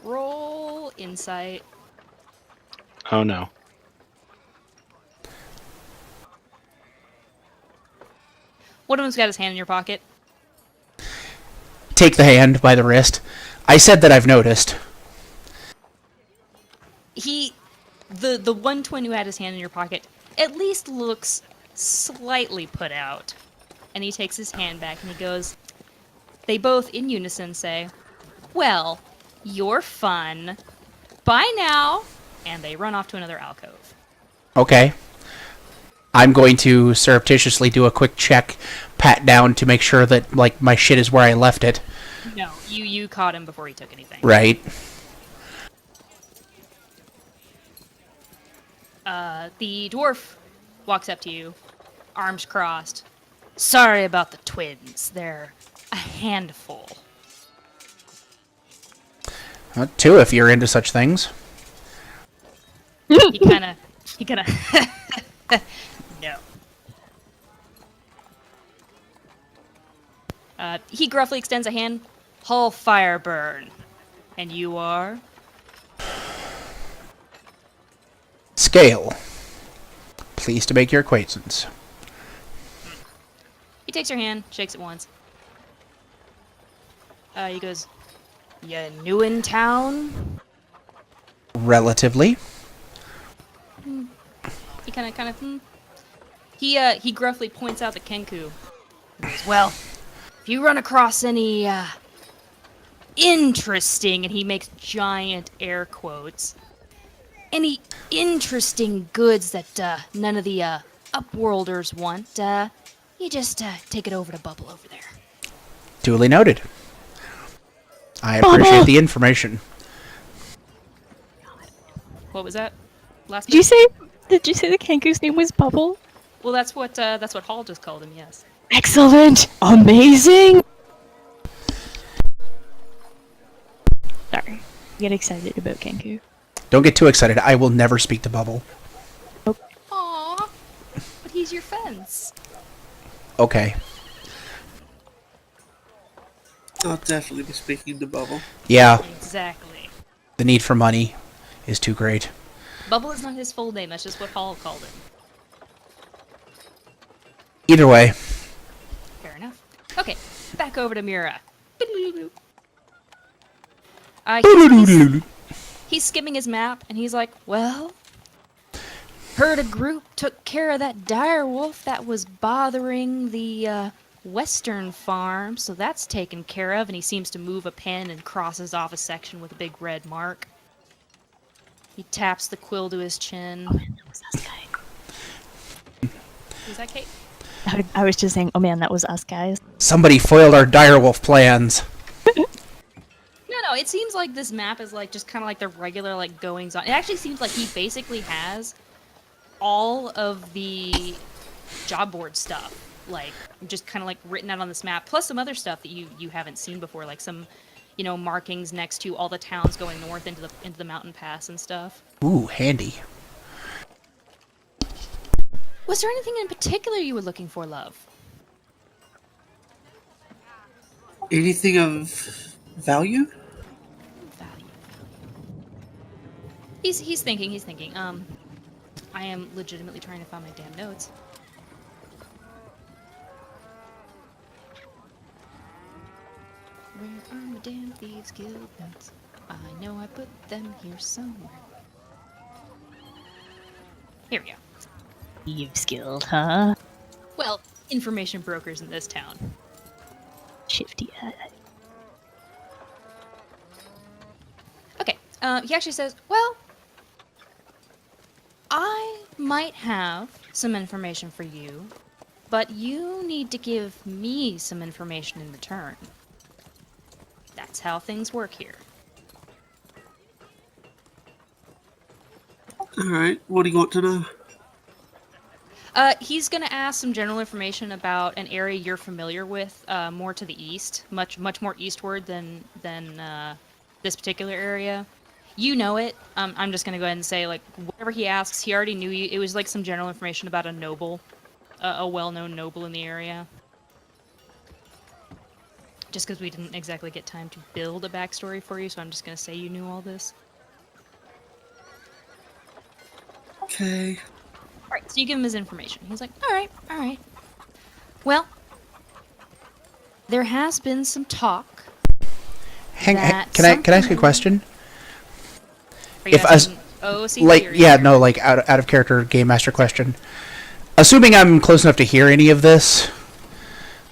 Roll insight. Oh no. One of them's got his hand in your pocket. Take the hand by the wrist. I said that I've noticed. The one twin who had his hand in your pocket at least looks slightly put out. And he takes his hand back and he goes, they both in unison say, "Well, you're fun. Bye now." And they run off to another alcove. Okay. I'm going to surreptitiously do a quick check, pat down to make sure that, my shit is where I left it. No, you caught him before he took anything. Right. The dwarf walks up to you, arms crossed. "Sorry about the twins. They're a handful." Two, if you're into such things. He kind of, no. He gruffly extends a hand. "Hull Fireburn. And you are?" Scale. Pleased to make your acquaintance. He takes your hand, shakes it once. He goes, "Ya new in town?" Relatively. He He gruffly points out the Kenku. He goes, "Well, if you run across any, interesting," and he makes giant air quotes, "any interesting goods that, none of the, upworlders want, you just, take it over to Bubble over there." Duly noted. I appreciate the information. What was that? Last Did you say the Kenku's name was Bubble? Well, that's what Hall just called him, yes. Excellent! Amazing! Sorry. Get excited about Kenku. Don't get too excited. I will never speak to Bubble. Aww. But He's your fence. Okay. I'll definitely be speaking to Bubble. Yeah, Exactly. the need for money is too great. Bubble is not his full name. That's just what Hall called him. Either way. Fair enough. Okay, back over to Mira. He's skimming his map, and he's like, well, heard a group took care of that dire wolf that was bothering the western farm, so that's taken care of, and he seems to move a pen and crosses off a section with a big red mark. He taps the quill to his chin. Oh man, that was us, guys. Is that Kate? I was just saying, oh man, that was us, guys. Somebody foiled our direwolf plans. No, it seems like this map is like just kind of like the regular like goings on. It actually seems like he basically has all of the job board stuff, like just kind of like written out on this map, plus some other stuff that you haven't seen before, like some, you know, markings next to all the towns going north into the mountain pass and stuff. Ooh, handy. Was there anything in particular you were looking for, love? Anything of value? Value. He's thinking. I am legitimately trying to find my damn notes. Where are my damn thieves guild notes? I know I put them here somewhere. Here we go. You've skilled, huh? Well, information brokers in this town. Shifty eye. Okay, he actually says, well, I might have some information for you, but you need to give me some information in return. That's how things work here. Alright, what do you want to know? He's gonna ask some general information about an area you're familiar with, more to the east, much more eastward than this particular area. You know it. I'm just gonna go ahead and say, like, whatever he asks, he already knew you. It was like some general information about a noble, a well-known noble in the area. Just because we didn't exactly get time to build a backstory for you, so I'm just gonna say you knew all this. Okay. Alright, so you give him his information. He's like, alright. Well, there has been some talk. Can I ask a something- question? Are you If us- asking OOC Like, or yeah, you- no, like out of character game master question. Assuming I'm close enough to hear any of this,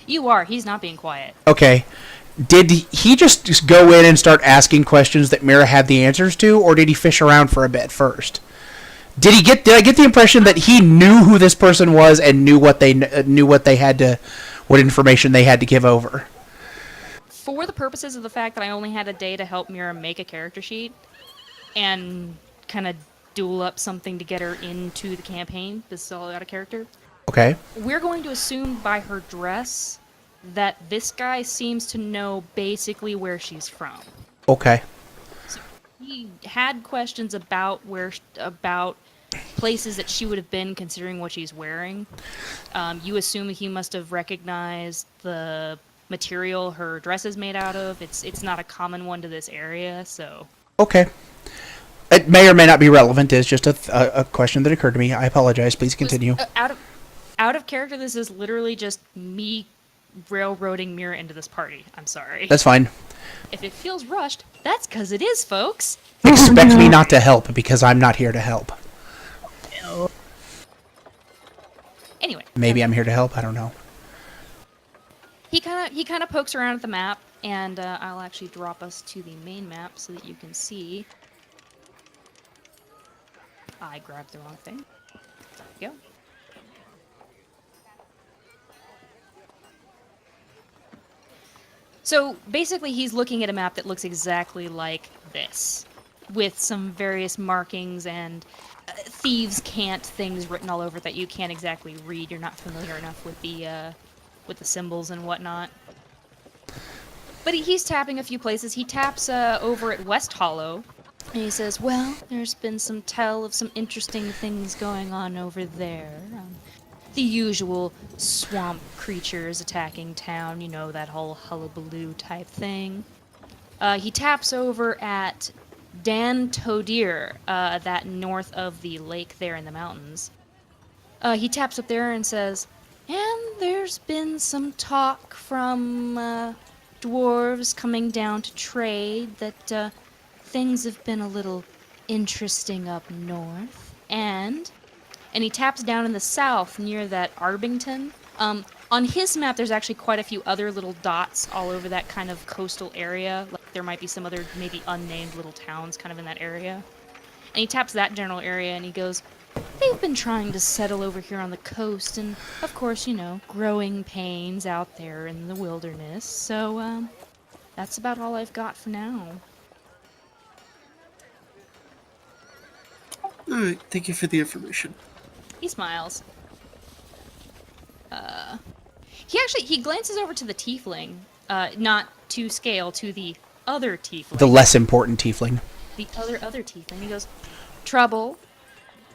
You are. He's not being quiet. okay. Did he just go in and start asking questions that Mira had the answers to, or did he fish around for a bit first? Did I get the impression that he knew who this person was and knew what what information they had to give over? For the purposes of the fact that I only had a day to help Mira make a character sheet and kind of duel up something to get her into the campaign, this is all out of character, Okay. we're going to assume by her dress that this guy seems to know basically where she's from. Okay. He had questions about about places that she would have been considering what she's wearing. You assume he must have recognized the material her dress is made out of. It's not a common one to this area, so... Okay. It may or may not be relevant. It's just a question that occurred to me. I apologize. Please continue. Out of character, this is literally just me railroading Mira into this party. I'm sorry. That's fine. If it feels rushed, that's because it is, folks. Expect me not to help because I'm not here to help. Anyway. Maybe I'm here to help. I don't know. He kind of pokes around at the map, and I'll actually drop us to the main map so that you can see. I grabbed the wrong thing. There we go. So basically, he's looking at a map that looks exactly like this, with some various markings and thieves' cant things written all over that you can't exactly read. You're not familiar enough with the symbols and whatnot. But he's tapping a few places. He taps over at West Hollow, and he says, well, there's been some tell of some interesting things going on over there. the usual swamp creatures attacking town, you know, that whole hullabaloo type thing. He taps over at Dan Todir, that north of the lake there in the mountains. He taps up there and says, and there's been some talk from dwarves coming down to trade that things have been a little interesting up north. And he taps down in the south near that Arbington. On his map, there's actually quite a few other little dots all over that kind of coastal area. Like there might be some other maybe unnamed little towns kind of in that area. And he taps that general area and he goes, they've been trying to settle over here on the coast, and of course, you know, growing pains out there in the wilderness. So, that's about all I've got for now. Alright, thank you for the information. He smiles. He glances over to the tiefling, not to Scale, to the other tiefling. The less important tiefling. The other tiefling. He goes, Trouble,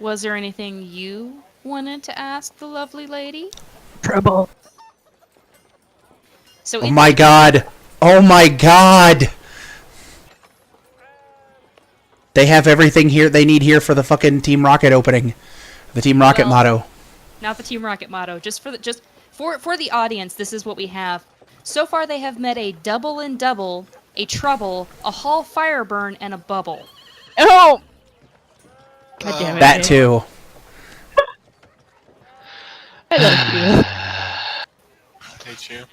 was there anything you wanted to ask the lovely lady? Trouble. So Oh my god! Oh my god! They have everything here they need here for the fucking Team Rocket opening. The Team Rocket motto. Not the Team Rocket motto. Just for the audience, this is what we have. So far, they have met a double and double, a trouble, a hall fire burn, and a bubble. Oh! God damn it. That too. I love you. I hate you.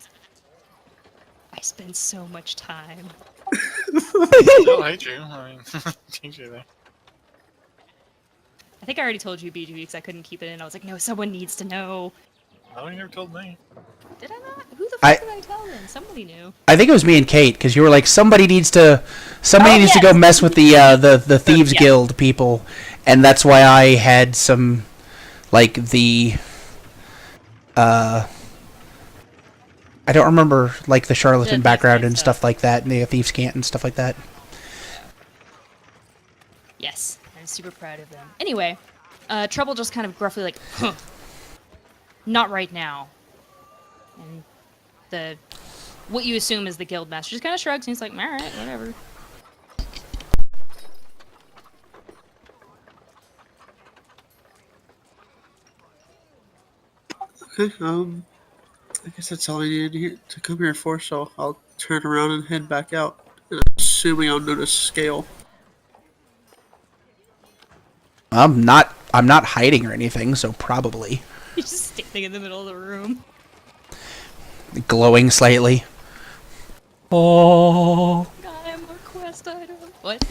I spend so much time. I don't hate you. I mean, hate you there. I think I already told you, BG, because I couldn't keep it in. I was like, no, someone needs to know. Oh, you never told me. Did I not? Who the fuck did I tell them? Somebody knew. I think it was me and Kate, because you were like, somebody needs to go mess with the Thieves Guild people, and that's why I had some, like, I don't remember, like, the charlatan The background Thieves' and stuff like that, and the Thieves' Cant and stuff like that. Yes, I'm super proud of them. Anyway, Trouble just kind of gruffly like, huh. Not right now. And what you assume is the guild master just kind of shrugs and he's like, alright, whatever. Okay, I guess that's all I needed to come here for, so I'll turn around and head back out. And I'm assuming I'll notice Scale. I'm not hiding or anything, so probably. He's just standing in the middle of the room. Glowing slightly. Oh. I am a quest item. What?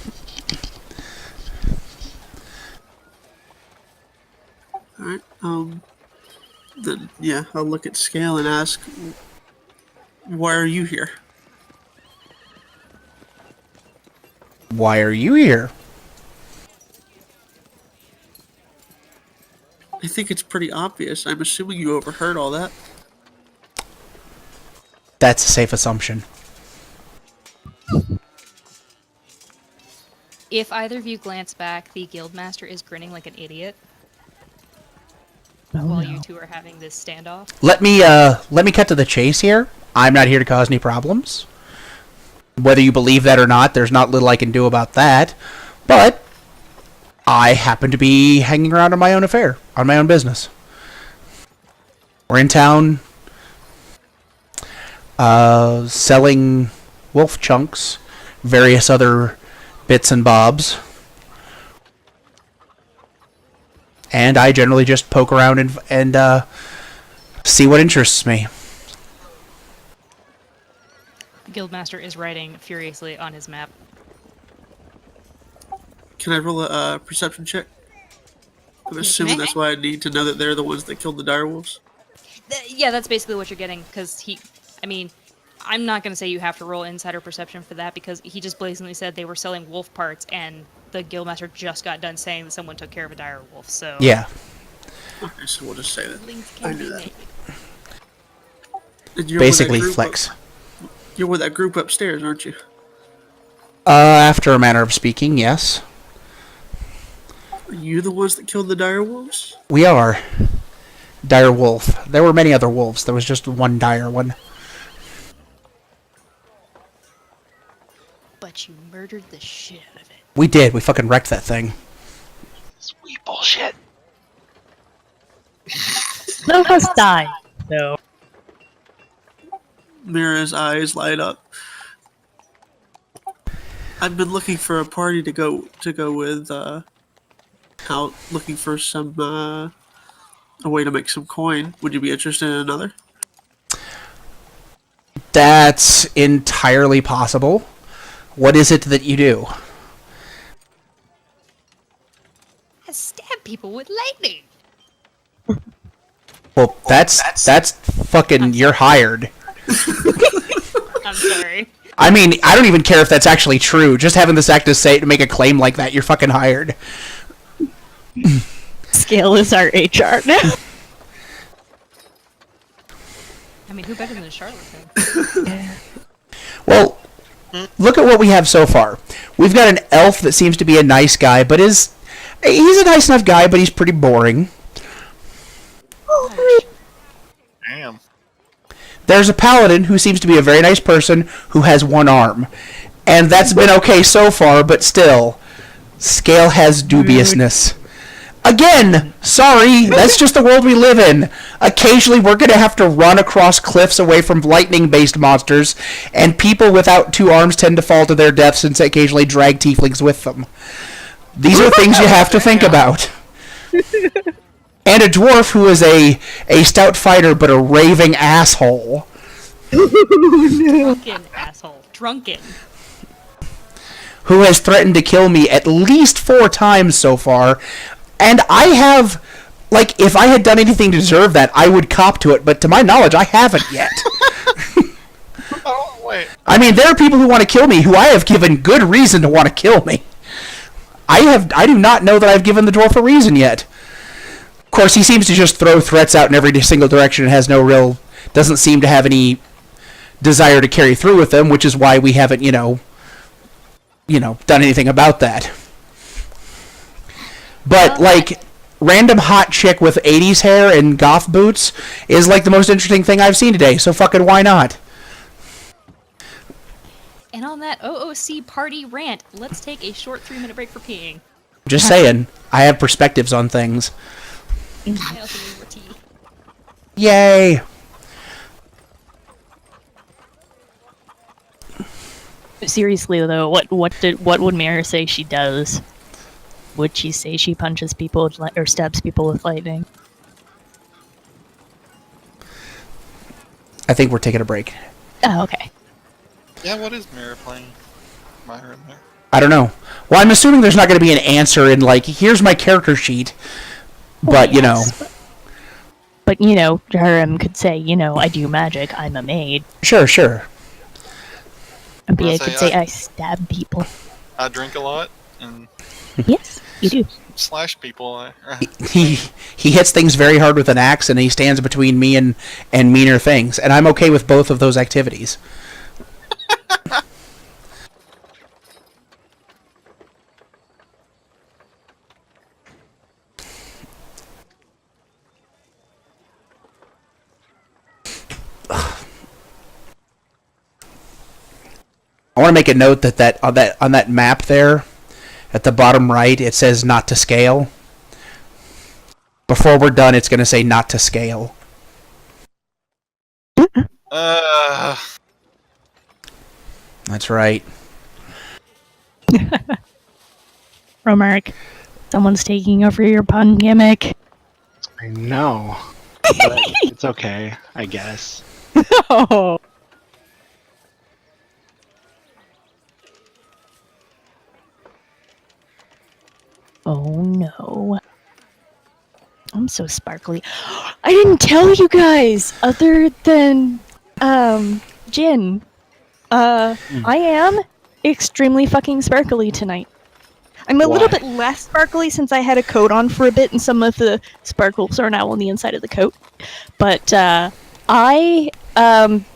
Alright, then, yeah, I'll look at Scale and ask, why are you here? Why are you here? I think it's pretty obvious. I'm assuming you overheard all that. That's a safe assumption. If either of you glance back, the guildmaster is grinning like an idiot while you two are having this standoff. Let me cut to the chase here. I'm not here to cause any problems. Whether you believe that or not, there's not little I can do about that. But I happen to be hanging around on my own affair, on my own business. We're in town, selling wolf chunks, various other bits and bobs. And I generally just poke around and see what interests me. The guildmaster is writing furiously on his map. Can I roll a perception check? I'm assuming that's why I need to know that they're the ones that killed the direwolves. Yeah, that's basically what you're getting, because I'm not going to say you have to roll insider perception for that, because he just blatantly said they were selling wolf parts, and the guildmaster just got done saying that someone took care of a dire wolf, so... Yeah. Okay, so we'll just say that. Links I can knew be that. made. And you're Basically with that group flex. You're with that group upstairs, aren't you? After a manner of speaking, yes. Are you the ones that killed the direwolves? We are. dire wolf. There were many other wolves. There was just one dire one. But you murdered the shit out of it. We did. We fucking wrecked that thing. Sweet bullshit. None of us died, so. Mira's eyes light up. I've been looking for a party to go with. Out looking for some a way to make some coin. Would you be interested in another? That's entirely possible. What is it that you do? I stab people with lightning. Well, that's fucking. You're hired. I'm sorry. I mean, I don't even care if that's actually true. Just having this act to make a claim like that, you're fucking hired. Scale is our HR now. I mean, who better than a charlatan? Well, look at what we have so far. We've got an elf that seems to be a nice guy, but he's a nice enough guy, but he's pretty boring. Damn. There's a paladin who seems to be a very nice person who has one arm. And that's been okay so far, but still, Scale has dubiousness. Again, sorry, that's just the world we live in. Occasionally we're going to have to run across cliffs away from lightning-based monsters, and people without two arms tend to fall to their deaths and occasionally drag tieflings with them. These are things you have to think about. And a dwarf who is a stout fighter but a raving asshole. Drunken asshole. Drunken. Who has threatened to kill me at least 4 times so far. And I have, like, if I had done anything to deserve that, I would cop to it, but to my knowledge, I haven't yet. Oh, wait. I mean, there are people who want to kill me who I have given good reason to want to kill me. I do not know that I've given the dwarf a reason yet. Of course, he seems to just throw threats out in every single direction and has doesn't seem to have any desire to carry through with them, which is why we haven't, done anything about that. But, like, random hot chick with 80s hair and goth boots is, like, the most interesting thing I've seen today, so fucking why not? And on that OOC party rant, let's take a short 3-minute break for peeing. Just saying, I have perspectives on things. I also need more tea. Yay! Seriously though, what would Mira say she does? Would she say she punches people with or stabs people with lightning? I think we're taking a break. Oh, okay. Yeah, what is Mira playing? Myra in there. I don't know. Well, I'm assuming there's not going to be an answer in, like, here's my character sheet. But, But, Jerem could say, I do magic, I'm a maid. Sure. And Bia I'll could say say, I stab people. I drink a lot and Yes, you do. slash people. He hits things very hard with an axe, and he stands between me and meaner things. And I'm okay with both of those activities. I want to make a note that on that map there, at the bottom right, it says not to scale. Before we're done, it's going to say not to scale. That's right. Romark, someone's taking over your pun gimmick. I know. But it's okay, I guess. Oh. Oh no. I'm so sparkly. I didn't tell you guys, other than Jin. I am extremely fucking sparkly tonight. I'm a little Why? bit less sparkly since I had a coat on for a bit and some of the sparkles are now on the inside of the coat. But I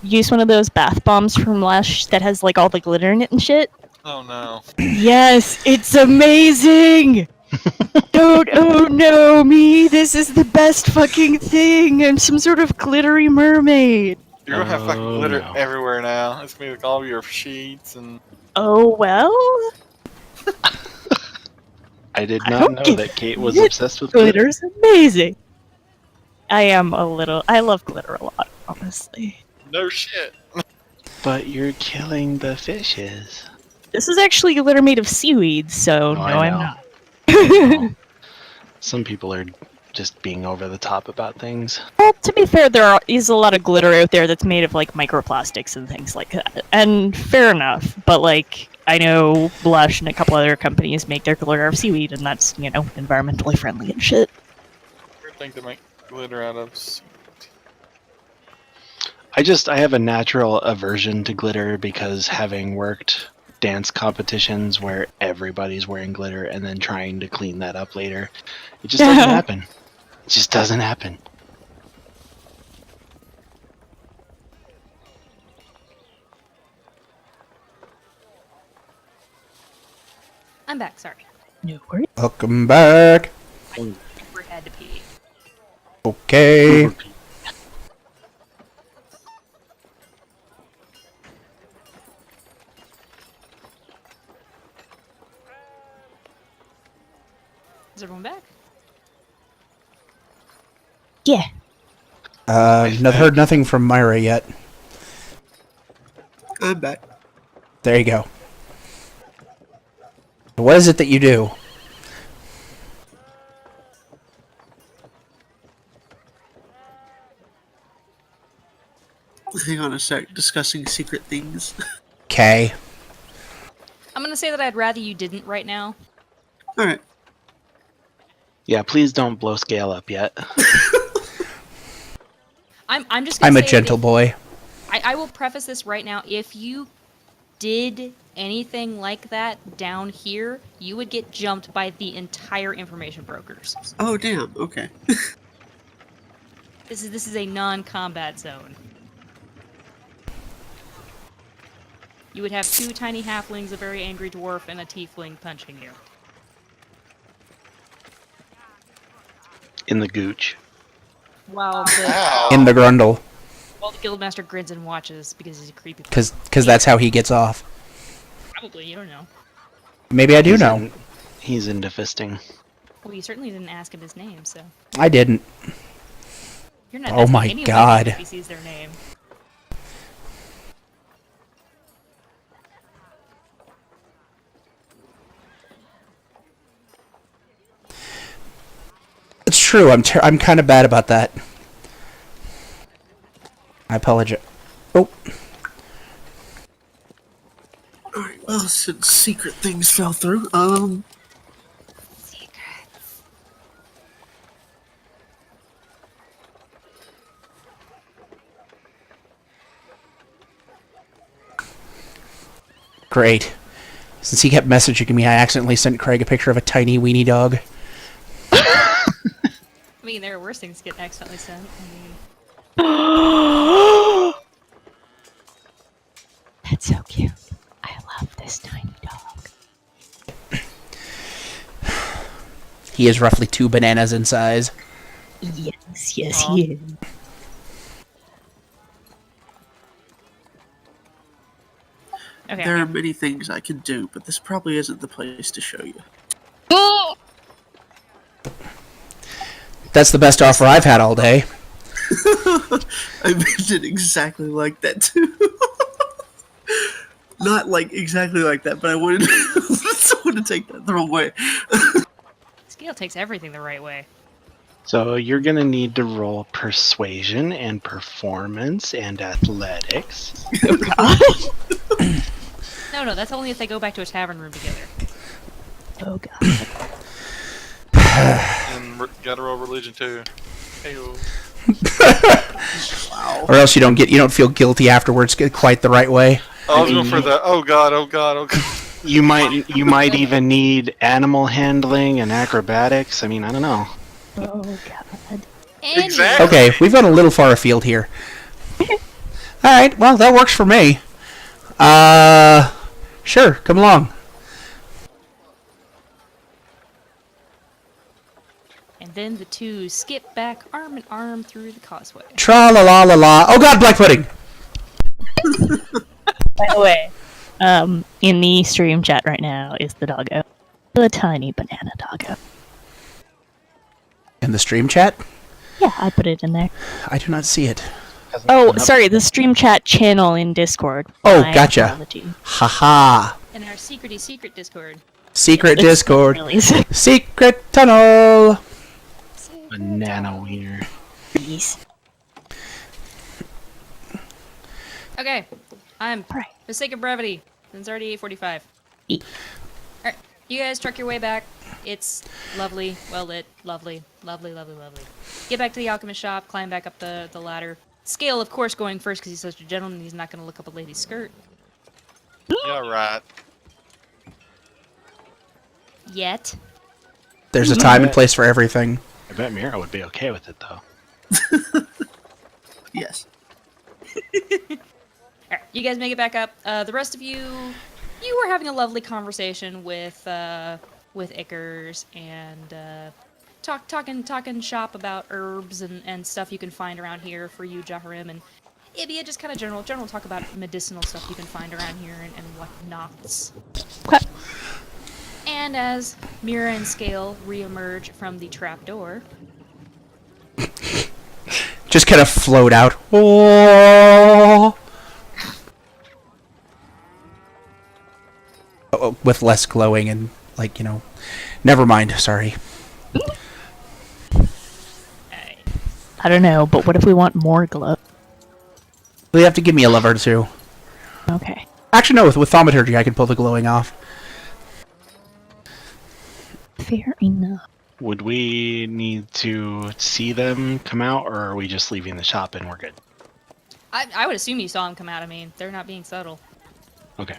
used one of those bath bombs from Lush that has like all the glitter in it and shit. Oh no. Yes, it's amazing! Don't oh no me! This is the best fucking thing! I'm some sort of glittery mermaid! You're gonna have fucking Oh, glitter no. everywhere now. It's gonna be like all your sheets and. Oh well? I did I not don't know get that Kate was it. obsessed with glitter. Glitter's amazing! I am a little. I love glitter a lot, honestly. No shit. But you're killing the fishes. This is actually glitter made of seaweed, so no, I I'm know. not. Well, some people are just being over the top about things. Well, to be fair, is a lot of glitter out there that's made of like microplastics and things like that. And fair enough, but like I know Blush and a couple other companies make their glitter out of seaweed, and that's environmentally friendly and shit. Weird thing to make glitter out of. I have a natural aversion to glitter because having worked dance competitions where everybody's wearing glitter and then trying to clean that up later, it just doesn't happen. It just doesn't happen. I'm back. Sorry. No worries. Welcome back. We had to pee. Okay. Is everyone back? Yeah. Heard nothing from Myra yet. I'm back. There you go. What is it that you do? Hang on a sec. Discussing secret things. Okay. I'm gonna say that I'd rather you didn't right now. All right. Yeah, please don't blow Scale up yet. I'm just. Gonna I'm a say that gentle if- boy. I will preface this right now. If you did anything like that down here, you would get jumped by the entire information brokers. Oh damn. Okay. This is a non-combat zone. You would have two tiny halflings, a very angry dwarf, and a tiefling punching you. In the gooch. While the, Ow. In the grundle. while the guildmaster grins and watches because he's a creepy. Because that's how he gets off. Probably, you don't know. Maybe I do know. He's into fisting. Well, you certainly didn't ask him his name, so I didn't. you're not. Oh asking my anyone God. if he sees their name. It's true. I'm kind of bad about that. I apologize. Oh, All right. Well, since secret things fell through, Secrets. great. Since he kept messaging me, I accidentally sent Craig a picture of a tiny weenie dog. I mean, there are worse things to get accidentally sent. I mean, That's so cute. I love this tiny dog. He is roughly 2 bananas in size. Yes, yes, Aw. he is. okay. there are many things I can do, but this probably isn't the place to show you. That's the best offer I've had all day. I meant it exactly like that too. Not like exactly like that, but I wanted someone to take that the wrong way. Scale takes everything the right way. So you're gonna need to roll persuasion and performance and athletics. No, that's only if they go back to a tavern room together. Oh god. And gotta roll religion too. Hey-o. Or else you don't feel guilty afterwards quite the right way. I was going for the oh god, oh god, oh god. You might even need animal handling and acrobatics. I mean, I don't know. Oh god. Exactly. Okay, we've gone a little far afield here. Alright, well, that works for me. Sure, come along. And then the two skip back arm in arm through the causeway. Tra la la la la. Oh god, black pudding. By the way, in the stream chat right now is the doggo. The tiny banana doggo. In the stream chat? Yeah, I put it in there. I do not see it. Oh, sorry, the stream chat channel in Discord. Oh, My gotcha. apology. Haha. In our secret Discord. Secret It's Discord. really Secret tunnel. Banana wiener. please. Okay, I'm Right. for the sake of brevity. It's already 8:45. E- Alright, you guys truck your way back. It's lovely, well lit, lovely. Get back to the alchemist shop, climb back up the ladder. Scale, of course, going first because he's such a gentleman. He's not going to look up a lady's skirt Yeah, right. yet. There's a time and place for everything. I bet Mira would be okay with it though. Yes. Alright, you guys make it back up. The rest of you were having a lovely conversation with Ickers and talking shop about herbs and stuff you can find around here for you, Jaharim, and Ibia, just kind of general talk about medicinal stuff you can find around here and whatnots. Okay. And as Mira and Scale reemerge from the trapdoor, Just kind of float out. Oh. Oh, with less glowing and, like, you know. Never mind, sorry. I don't know, but what if we want more glow? You have to give me a lever or two. Okay. Actually, no, with thaumaturgy I can pull the glowing off. Fair enough. Would we need to see them come out, or are we just leaving the shop and we're good? I would assume you saw them come out. I mean, they're not being subtle. Okay.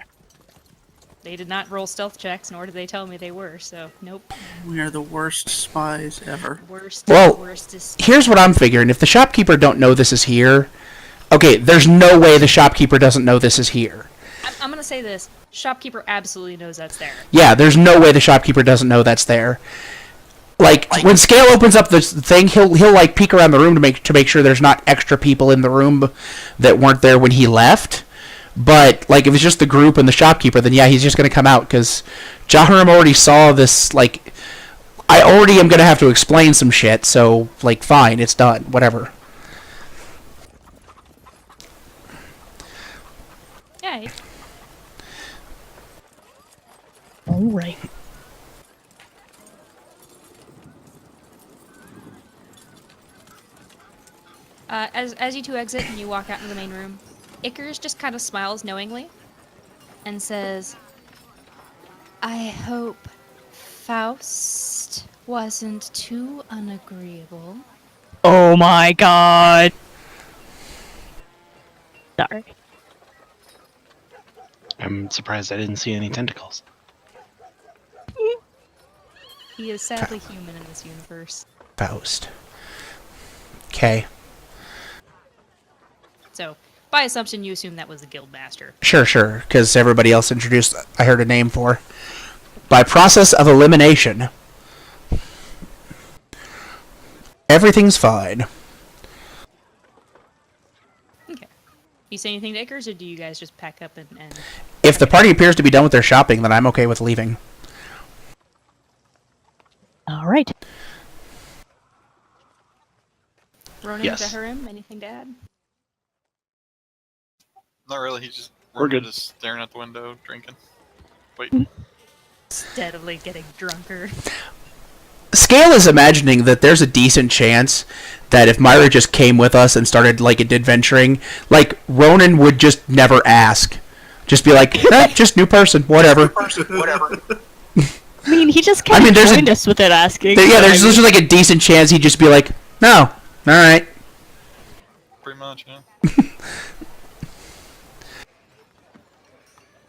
They did not roll stealth checks, nor did they tell me they were, so nope. We are the worst spies ever. Worstest. Here's what I'm figuring. If the shopkeeper don't know this is here... Okay, there's no way the shopkeeper doesn't know this is here. I'm gonna say this. Shopkeeper absolutely knows that's there. Yeah, there's no way the shopkeeper doesn't know that's there. Like when Scale opens up this thing, he'll like peek around the room to make sure there's not extra people in the room that weren't there when he left. But like if it's just the group and the shopkeeper, then yeah, he's just gonna come out because Jaharim already saw this. Like I already am gonna have to explain some shit. So like, fine, it's done. Whatever. Yeah. Alright. As you two exit and you walk out into the main room, Ickers just kind of smiles knowingly and says, "I hope Faust wasn't too unagreeable." Oh my god. Sorry. I'm surprised I didn't see any tentacles. He is sadly human in this universe. Faust. Okay. So, by assumption, you assume that was the guild master. Sure. Because everybody else introduced, I heard a name for. By process of elimination. Everything's fine. Okay. You say anything to Ickers, or do you guys just pack up and... If the party appears to be done with their shopping, then I'm okay with leaving. Alright. Ronan, Yes. Jaharim, anything to add? Not really. He's just We're good. just staring at the window, drinking. Wait. Steadily getting drunker. Scale is imagining that there's a decent chance that if Myra just came with us and started like adventuring, like Ronan would just never ask. Just be like, just new person, whatever. I mean, he just kind of there's joined us without asking. There's just like a decent chance he'd just be like, no, alright. Pretty much, yeah.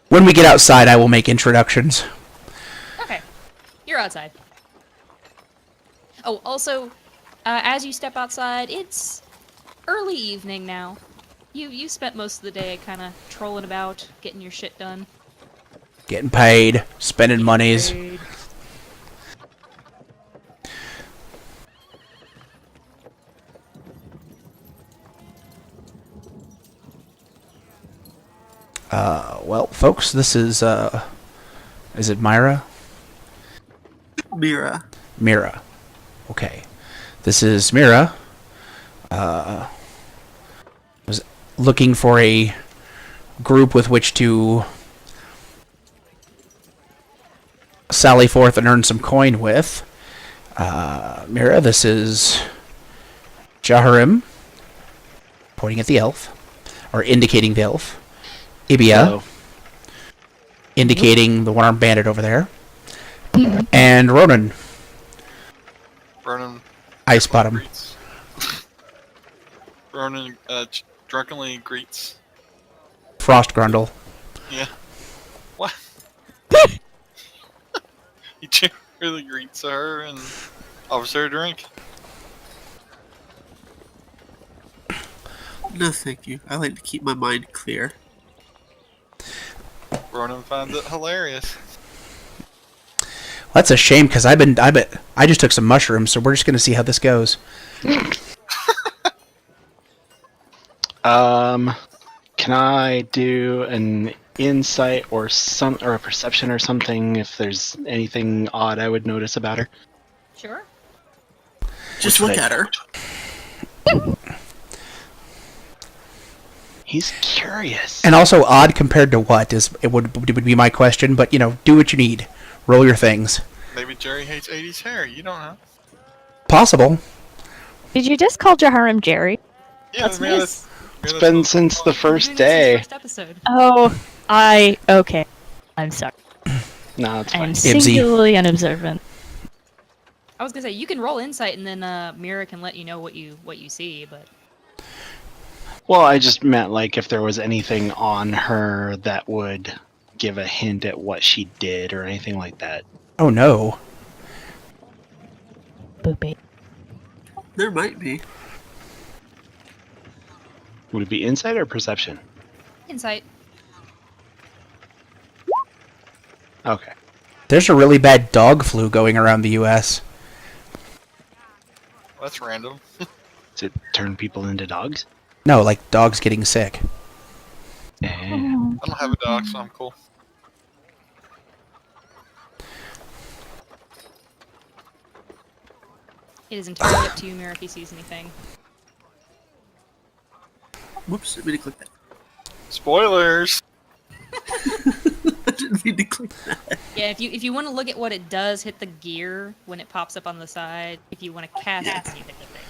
When we get outside, I will make introductions. Okay. You're outside. Oh, also, as you step outside, it's early evening now. You spent most of the day kind of trolling about, getting your shit done. Getting paid, spending monies. Well, folks, this is it Myra? Mira. Mira. Okay. This is Mira. Was looking for a group with which to sally forth and earn some coin with. Mira, this is Jaharim, pointing at the elf, or indicating the elf. Ibia, Hello. indicating the one-armed bandit over there. And Ronan, Ronan I spot him. greets. Ronan drunkenly greets. Frost Grundle. Yeah. What? He really greets her and offers her a drink. No, thank you. I like to keep my mind clear. Ronan finds it hilarious. That's a shame because I just took some mushrooms, so we're just gonna see how this goes. Can I do an insight or a perception or something if there's anything odd I would notice about her? Sure. Just Which look way? at her. He's curious. And also odd compared to what would be my question, but do what you need. Roll your things. Maybe Jerry hates 80s hair. You don't know. Possible. Did you just call Jaharim Jerry? Yeah, That's maybe nice. It's been since the We're first doing this in the day. first episode. Oh, okay. I'm sorry. No, it's I'm fine. singularly unobservant. I was gonna say you can roll insight and then Mira can let you know what you see, but Well, I just meant like if there was anything on her that would give a hint at what she did or anything like that. Oh no. Boopy. There might be. Would it be insight or perception? insight. Okay. There's a really bad dog flu going around the U.S. That's random. Does it turn people into dogs? No, like dogs getting sick. Eh. I don't have a dog, so I'm cool. It is entirely up to you, Mira, if he sees anything. Whoops, I didn't mean to click that. Spoilers! I didn't mean to click that. Yeah, if you want to look at what it does, hit the gear when it pops up on the side. If you want to cast it, then you hit the thing.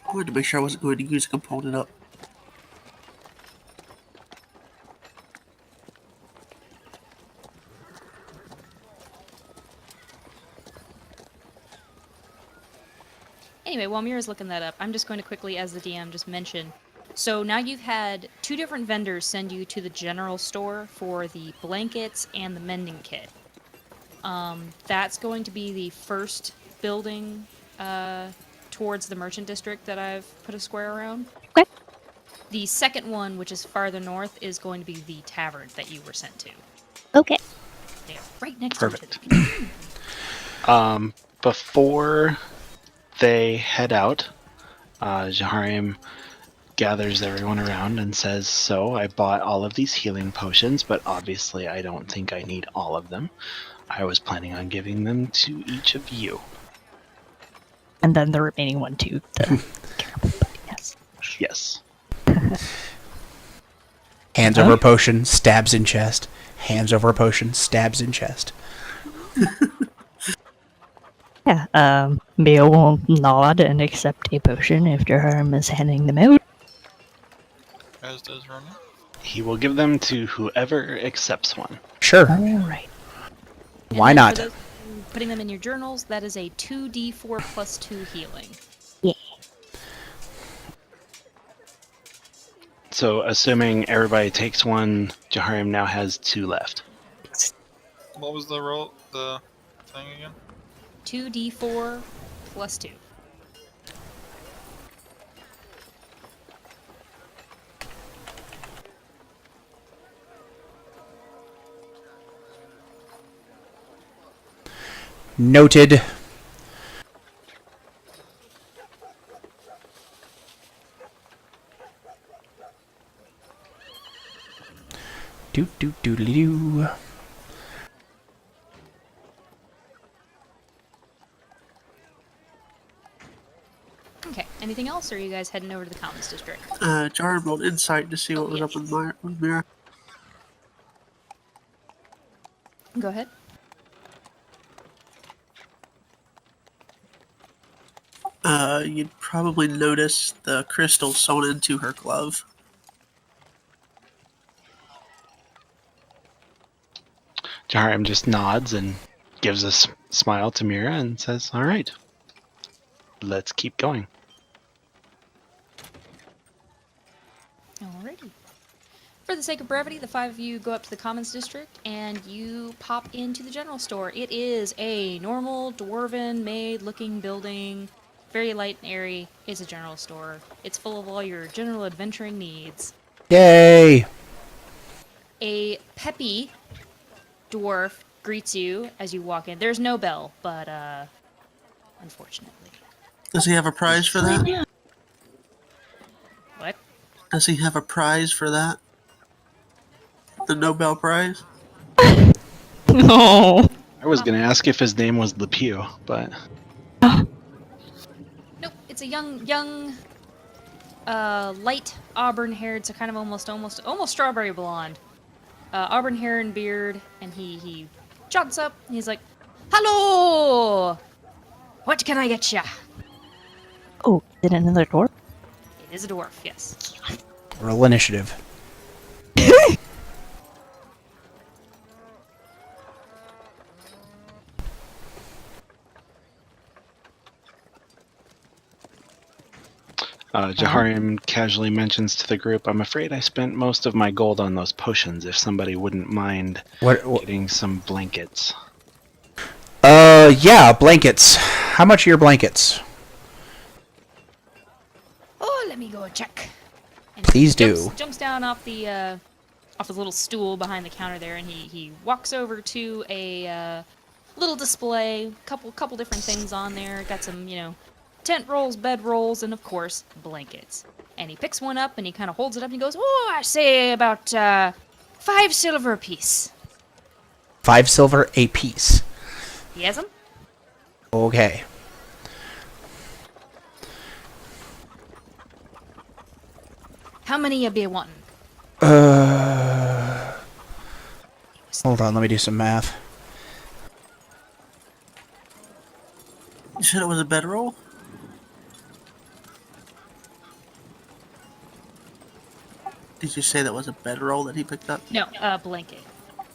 I wanted to make sure I wasn't going to use a component up. Anyway, while Mira's looking that up, I'm just going to quickly, as the DM just mentioned, so now you've had 2 different vendors send you to the general store for the blankets and the mending kit. That's going to be the first building towards the merchant district that I've put a square around. Okay. The second one, which is farther north, is going to be the tavern that you were sent to. Okay. They are right next Perfect. to each other. Before they head out, Jahariam gathers everyone around and says, "So I bought all of these healing potions, but obviously I don't think I need all of them. I was planning on giving them to each of you." And then the remaining one to the caribou, but yes. Yes. Hands over a potion, stabs in chest. Hands over a potion, stabs in chest. Yeah, Mia will nod and accept a potion if Jaharim is handing them out. As does Ronan. He will give them to whoever accepts one. Sure. Alright. Why And then not? for those of you putting them in your journals, that is a 2d4 plus 2 healing. Yeah. So, assuming everybody takes one, Jahariam now has 2 left. What was the roll? The thing again? 2d4 plus 2. Noted. Okay. Anything else, or are you guys heading over to the Commons District? Jar rolled insight to see what was yeah. up with Mira. Go ahead. You'd probably notice the crystal sewn into her glove. Jahariam just nods and gives a smile to Mira and says, "All right, let's keep going." Alrighty. For the sake of brevity, the 5 of you go up to the Commons District and you pop into the general store. It is a normal dwarven-made looking building, very light and airy. It's a general store. It's full of all your general adventuring needs. Yay! A peppy dwarf greets you as you walk in. There's no bell, but unfortunately. Does he have a prize for that? What? Does he have a prize for that? The Nobel Prize? No. I was going to ask if his name was Lepew, but Nope, it's a young, light auburn-haired, so kind of almost strawberry blonde. Auburn hair and beard, and he jogs up, and he's like, "Hello! What can I get ya?" Oh, is it another door? It is a dwarf, yes. Roll initiative. Jahariam casually mentions to the group, "I'm afraid I spent most of my gold on those potions. If somebody wouldn't mind What? getting some blankets." Yeah, blankets. How much are your blankets? Oh, let me go check. And Please he do. jumps down off his little stool behind the counter there, and he walks over to a little display, couple different things on there. Got some, tent rolls, bed rolls, and of course, blankets. And he picks one up and he kind of holds it up and he goes, "Oh, I say about 5 silver apiece." 5 silver a piece. He has them? Okay. How many you be wanting? Hold on, let me do some math. You said it was a bedroll? Did you say that was a bedroll that he picked up? No, blanket.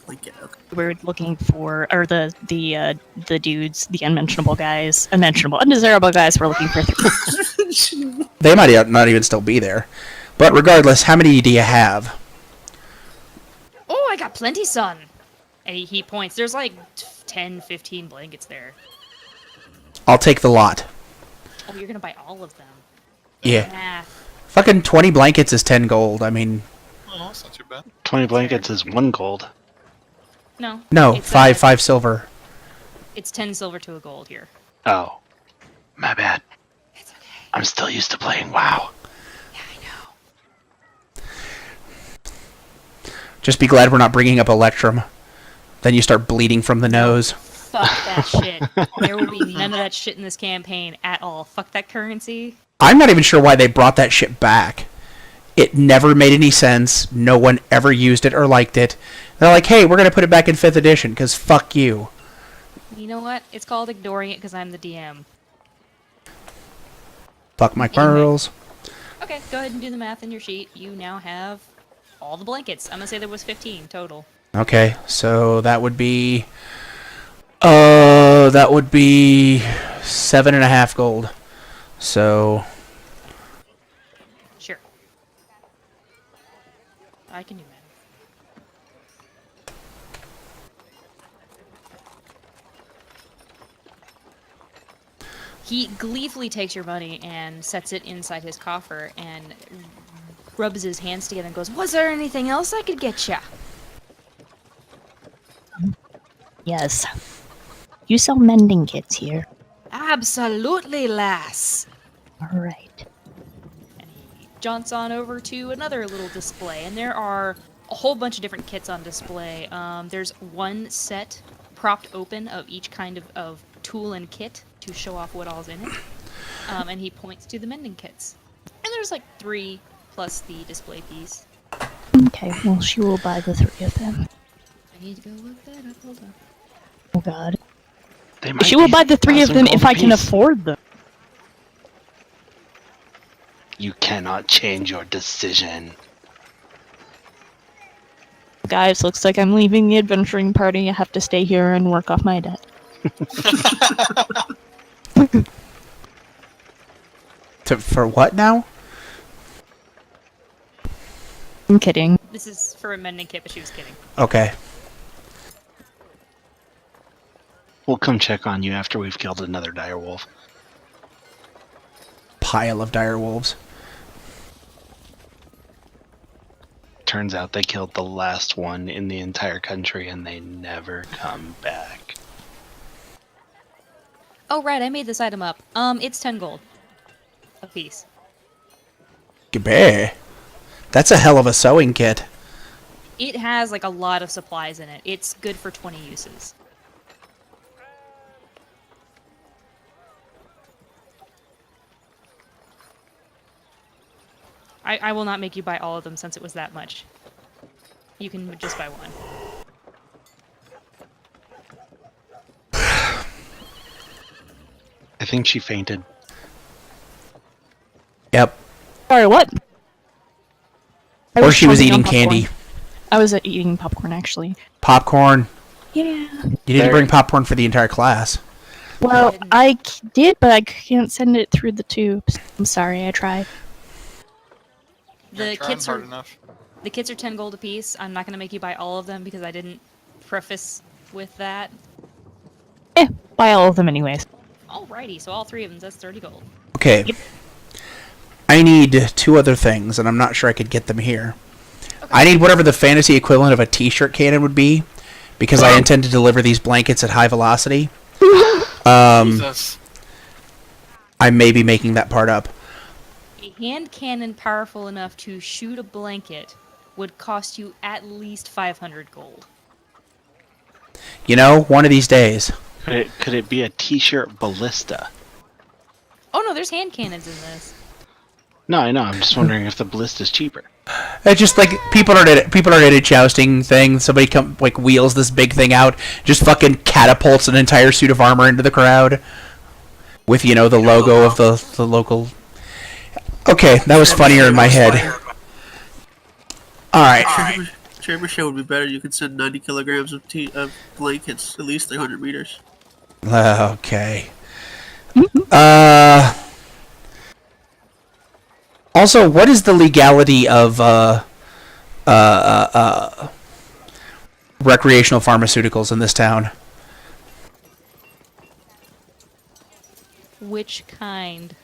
Blanket, okay. We're looking for, or the dudes, the undesirable guys. We're looking for 3. They might not even still be there. But regardless, how many do you have? Oh, I got plenty, son. And he points. There's like 10, 15 blankets there. I'll take the lot. Oh, you're gonna buy all of them. Yeah. Nah. Fucking 20 blankets is 10 gold. I mean, Oh, that's not too bad. 20 blankets is 1 gold. No. no, It's, 5 silver. It's 10 silver to a gold here. Oh, my bad. It's okay. I'm still used to playing WoW. Yeah, I know. Just be glad we're not bringing up Electrum. Then you start bleeding from the nose. Fuck that shit. There will be none of that shit in this campaign at all. Fuck that currency. I'm not even sure why they brought that shit back. It never made any sense. No one ever used it or liked it. They're like, hey, we're going to put it back in 5th edition, because fuck you. You know what? It's called ignoring it because I'm the DM. Fuck my Anyway. pearls. Okay, go ahead and do the math in your sheet. You now have all the blankets. I'm gonna say there was 15 total. Okay, so that would be... that would be 7.5 gold. So... Sure. I can do math. He gleefully takes your money and sets it inside his coffer and rubs his hands together and goes, "Was there anything else I could get ya?" Yes. You sell mending kits here. "Absolutely, lass." All right. And he jaunts on over to another little display, and there are a whole bunch of different kits on display. There's one set propped open of each kind of tool and kit to show off what all's in it. And he points to the mending kits. And there's like 3 plus the display piece. Okay, well, she will buy the 3 of them. I need to go look that up. Hold on. Oh god. They might She will be buy the 3 of 1,000 them gold if I can apiece. afford them. You cannot change your decision. Guys, looks like I'm leaving the adventuring party. I have to stay here and work off my debt. For what now? I'm kidding. This is for a mending kit, but she was kidding. Okay. We'll come check on you after we've killed another direwolf. Pile of dire wolves. Turns out they killed the last one in the entire country and they never come back. Oh, right, I made this item up. It's 10 gold. A piece. G'bay. That's a hell of a sewing kit. It has, like, a lot of supplies in it. It's good for 20 uses. I will not make you buy all of them since it was that much. You can just buy one. I think she fainted. Yep. Sorry, what? I Or she was chomping on eating popcorn. candy. I was eating popcorn, actually. Popcorn. Yeah. You didn't bring popcorn for the entire class. Well, I did, but I can't send it through the tubes. I'm sorry, I tried. You're The trying kits hard are enough. the kits are 10 gold a piece. I'm not gonna make you buy all of them because I didn't preface with that. Buy all of them anyways. Alrighty, so all 3 of them, that's 30 gold. Okay. Yep. I need 2 other things, and I'm not sure I could get them here. I need whatever the fantasy equivalent of a t-shirt cannon would be, because I intend to deliver these blankets at high velocity. Jesus. I may be making that part up. A hand cannon powerful enough to shoot a blanket would cost you at least 500 gold. You know, one of these days. Could it be a t-shirt ballista? Oh no, there's hand cannons in this. No, I know. I'm just wondering if the ballista's cheaper. It's just like people are at a jousting thing. Somebody wheels this big thing out, just fucking catapults an entire suit of armor into the crowd, with the logo of the local. Okay, that was funnier in my head. All right. Trebuchet would be better. You could send 90 kilograms of blankets, at least 300 meters. Okay. Also, what is the legality of recreational pharmaceuticals in this town? Which kind?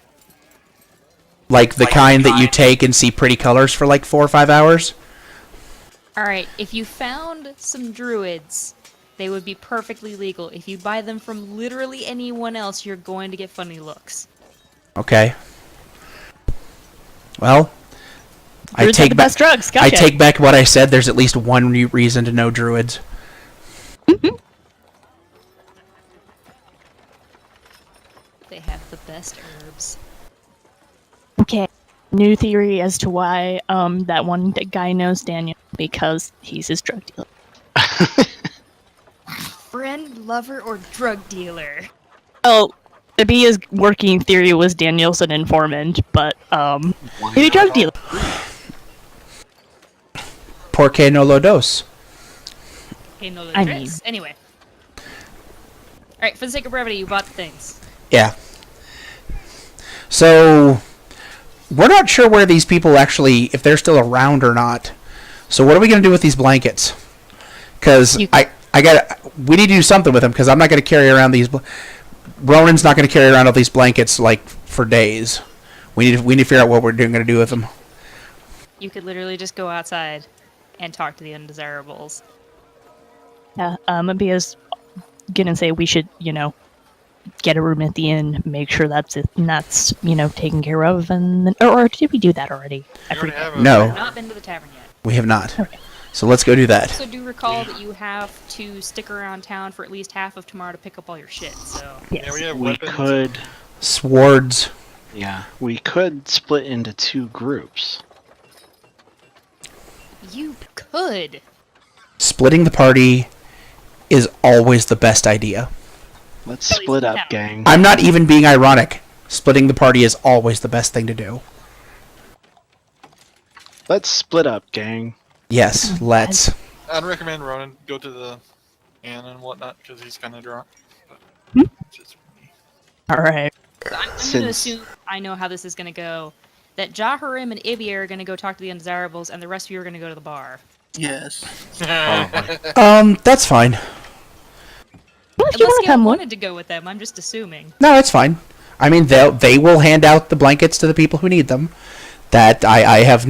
Like the kind that you take and see pretty colors for like 4 or 5 hours? Alright, if you found some druids, they would be perfectly legal. If you buy them from literally anyone else, you're going to get funny looks. Okay. Well, Druids are the best drugs. Gotcha. I take back what I said. There's at least one reason to know druids. They have the best herbs. Okay. New theory as to why that one guy knows Daniel, because he's his drug dealer. Friend, lover, or drug dealer? Oh, the Bia's working theory was Daniel's an informant, but he's a drug dealer. Porque no lo dos. Okay, no, I mean- Anyway. Alright, for the sake of brevity, you bought the things. Yeah. So, we're not sure where these people actually, if they're still around or not. So what are we going to do with these blankets? Because we need to do something with them, because I'm not going to carry around these. Ronan's not going to carry around all these blankets like for days. We need to figure out what we're going to do with them. You could literally just go outside and talk to the undesirables. Yeah, Bia's gonna say we should, get a room at the inn, make sure that's taken care of, and then, or did we do that already? You already have a No, Not been to the tavern yet. we have not. Okay. So let's go do that. So do recall that you have to stick around town for at least half of tomorrow to pick up all your shit, so... Yeah, Yes. we have We weapons. could Swords. Yeah, we could split into 2 groups. You could. Splitting the party is always the best idea. Let's split up, no. gang. I'm not even being ironic. Splitting the party is always the best thing to do. Let's split up, gang. Yes, let's. I'd recommend Ronan go to the inn and whatnot because he's kind of drunk. But it's just me. Alright. I'm going to Since- assume I know how this is going to go. That Jaharim and Ibia are going to go talk to the Undesirables, and the rest of you are going to go to the bar. Yes. Probably. That's fine. Well, if you Unless want to Skail come with. wanted to go with them, I'm just assuming. No, it's fine. I mean, they will hand out the blankets to the people who need them. That I have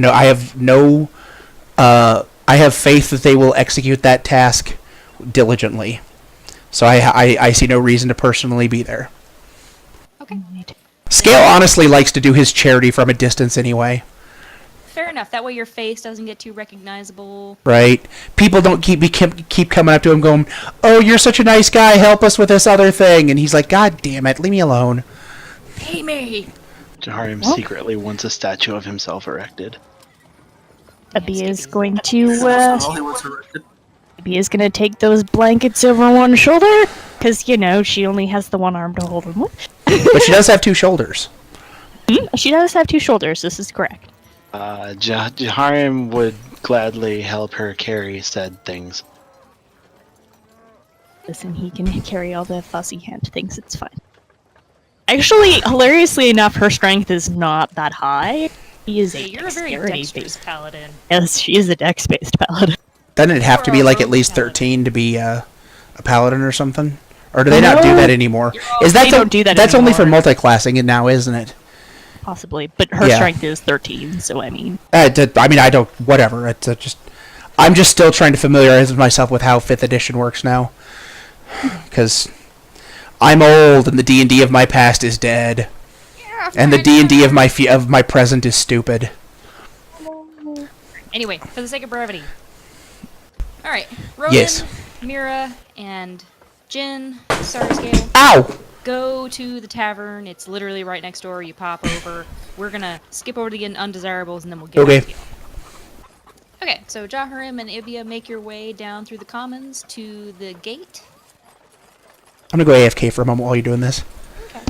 faith that they will execute that task diligently. So I see no reason to personally be there. Okay. Scale honestly likes to do his charity from a distance anyway, Fair enough. That way your face doesn't get too recognizable. right? People don't keep coming up to him going, "Oh, you're such a nice guy. Help us with this other thing." And he's like, "God damn it, leave me alone." Pay me! Jaharim Well- secretly wants a statue of himself erected. Abby is going to All he wants erected. Abby is gonna take those blankets over one shoulder, because she only has the one arm to hold them with. But she does have 2 shoulders. She does have 2 shoulders. This is correct. Jaharim would gladly help her carry said things. Listen, he can carry all the fuzzy hand things. It's fine. Actually, hilariously enough, her strength is not that high. He is Hey, a you're a very dexterity-based. dexterous paladin. Yes, she is a dex-based paladin. Doesn't it have to be You're a like at rogue least paladin. 13 to be a paladin or something? Or do they not do No. that anymore? You're Is that They don't do that That's only for anymore. multi-classing and now, isn't it? Possibly, but her Yeah. strength is 13, so I mean... I don't. Whatever. It's I'm just still trying to familiarize myself with how 5th edition works now, because I'm old and the D&D of my past is dead, and the D&D of my present is stupid. Anyway, for the sake of brevity. Alright, Ronan, Yes. Mira, and Jin, sorry Scale, Ow! go to the tavern. It's literally right next door. You pop over. We're gonna skip over to the Undesirables, and then we'll get Okay. with you. Okay, so Jaharim and Ibia make your way down through the commons to the gate. I'm gonna go AFK for a moment while you're doing this. Okay.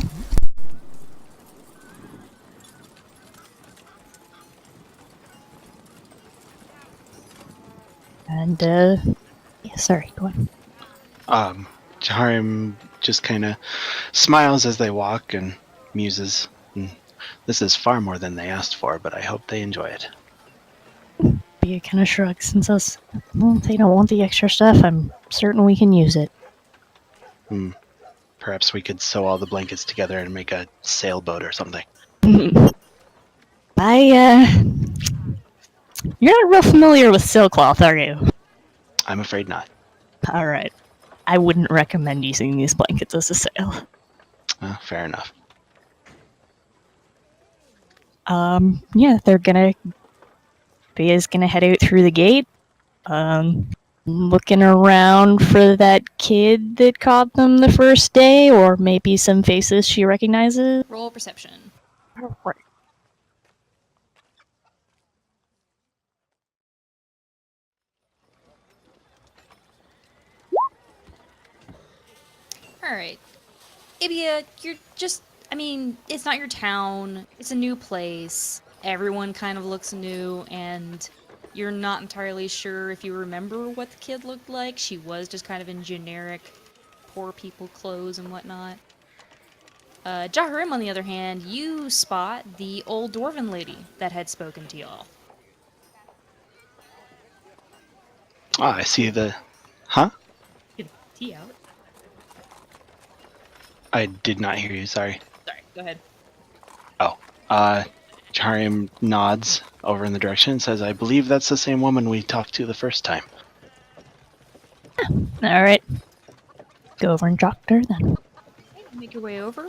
And, yeah, sorry, go on. Jaharim just kind of smiles as they walk and muses. This is far more than they asked for, but I hope they enjoy it. Bia kind of shrugs and says, well, if they don't want the extra stuff, I'm certain we can use it. Perhaps we could sew all the blankets together and make a sailboat or something. You're not real familiar with sailcloth, are you? I'm afraid not. Alright. I wouldn't recommend using these blankets as a sail. Fair enough. Yeah, Bia's gonna head out through the gate. Looking around for that kid that caught them the first day, or maybe some faces she recognizes. Roll perception. Alright. Alright. Ibia, you're just... it's not your town. It's a new place. Everyone kind of looks new, and you're not entirely sure if you remember what the kid looked like. She was just kind of in generic poor people clothes and whatnot. Jaharim, on the other hand, you spot the old dwarven lady that had spoken to y'all. I see the... Huh? Get the tea out. I did not hear you, sorry. Sorry, go ahead. Jaharim nods over in the direction and says, I believe that's the same woman we talked to the first time. Alright. Go over and talk to her then. Make your way over.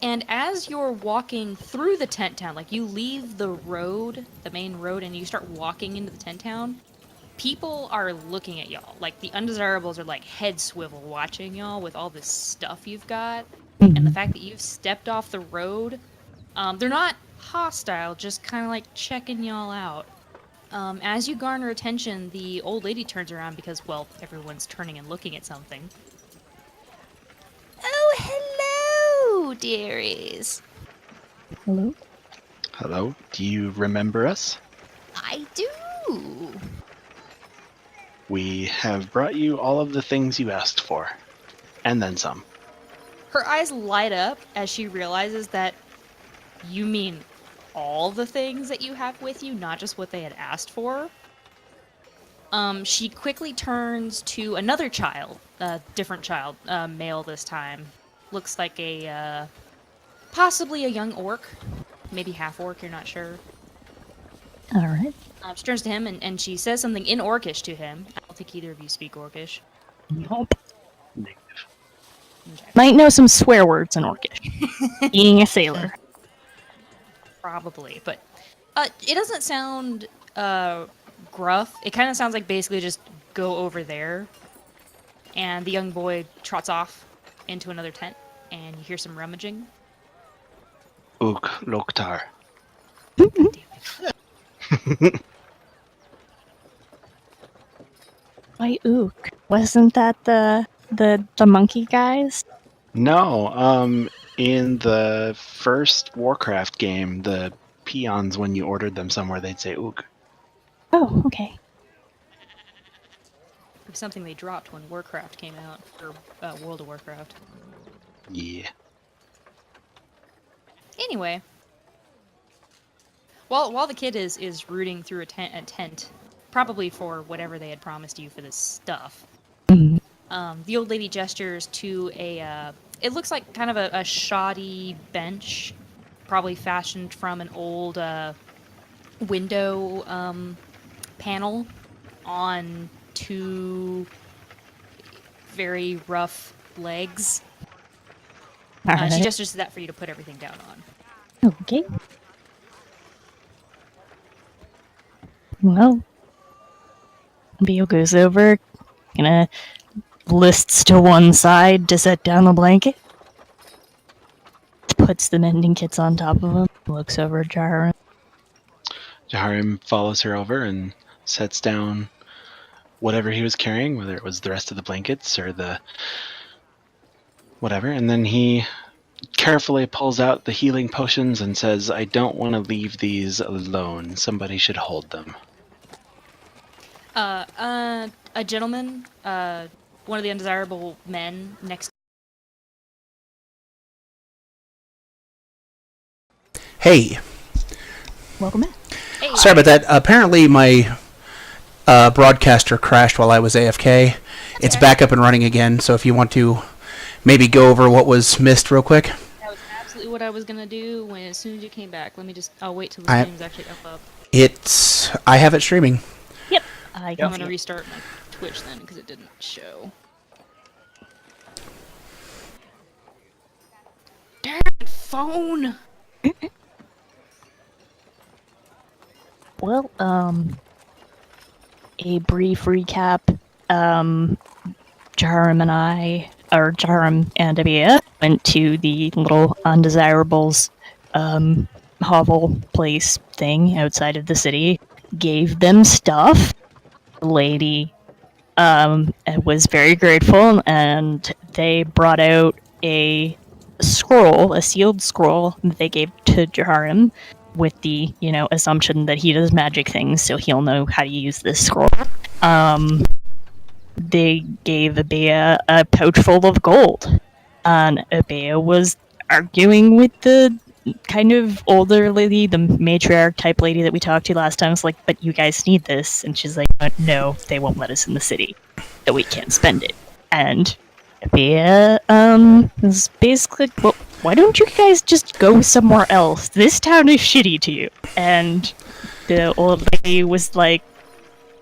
And as you're walking through the tent town, like you leave the road, the main road, and you start walking into the tent town, people are looking at y'all. Like, the undesirables are like head swivel watching y'all with all this stuff you've got. And the fact that you've stepped off the road, they're not hostile, just kind of like checking y'all out. As you garner attention, the old lady turns around because, well, everyone's turning and looking at something. Oh, hello, dearies. Hello? Hello? Do you remember us? I do. We have brought you all of the things you asked for. And then some. Her eyes light up as she realizes that you mean all the things that you have with you, not just what they had asked for. She quickly turns to another child, a different child, male this time. Looks like a, possibly a young orc. Maybe half orc, you're not sure. Alright. She turns to him and she says something in Orcish to him. I don't think either of you speak Orcish. Nope. Negative. Okay. Might know some swear words in Orcish. Being a sailor. Probably, but it doesn't sound gruff. It kind of sounds like basically just go over there. And the young boy trots off into another tent, and you hear some rummaging. Ook Loktar. Why ook? Wasn't that the monkey guys? No, in the first Warcraft game, the peons, when you ordered them somewhere, they'd say ook. Oh, okay. It was something they dropped when Warcraft came out, or World of Warcraft. Yeah. Anyway, while the kid is rooting through a tent, probably for whatever they had promised you for this stuff, the old lady gestures to a, it looks like kind of a shoddy bench, probably fashioned from an old window panel on two very rough legs. She Alright. gestures to that for you to put everything down on. Okay. Well, Beal goes over, kinda lists to one side to set down the blanket, puts the mending kits on top of him, looks over at Jara. Jaharim follows her over and sets down whatever he was carrying, whether it was the rest of the blankets or the whatever, and then he carefully pulls out the healing potions and says, I don't want to leave these alone. Somebody should hold them. A gentleman, one of the undesirable men next. Hey, Welcome in. Hey, sorry about that. Apparently, my broadcaster crashed while I was AFK. It's okay. back up and running again. So if you want to maybe go over what was missed real quick. that was absolutely what I was gonna do when as soon as you came back. Let me just. I'll wait till the stream's actually up. I have it streaming. Yep. I I'm can gonna see it. restart my Twitch then because it didn't show. Damn it, phone! Well, a brief recap. Jaharim and Abia went to the little undesirables hovel place thing outside of the city, gave them stuff. The lady was very grateful, and they brought out a scroll, a sealed scroll that they gave to Jaharim with the, assumption that he does magic things, so he'll know how to use this scroll. They gave Abea a pouch full of gold, and Abea was arguing with the kind of older lady, the matriarch type lady that we talked to last time. It's like, but you guys need this, and she's like, no, they won't let us in the city, so we can't spend it. And Abea was basically, well, why don't you guys just go somewhere else? This town is shitty to you. And the old lady was like,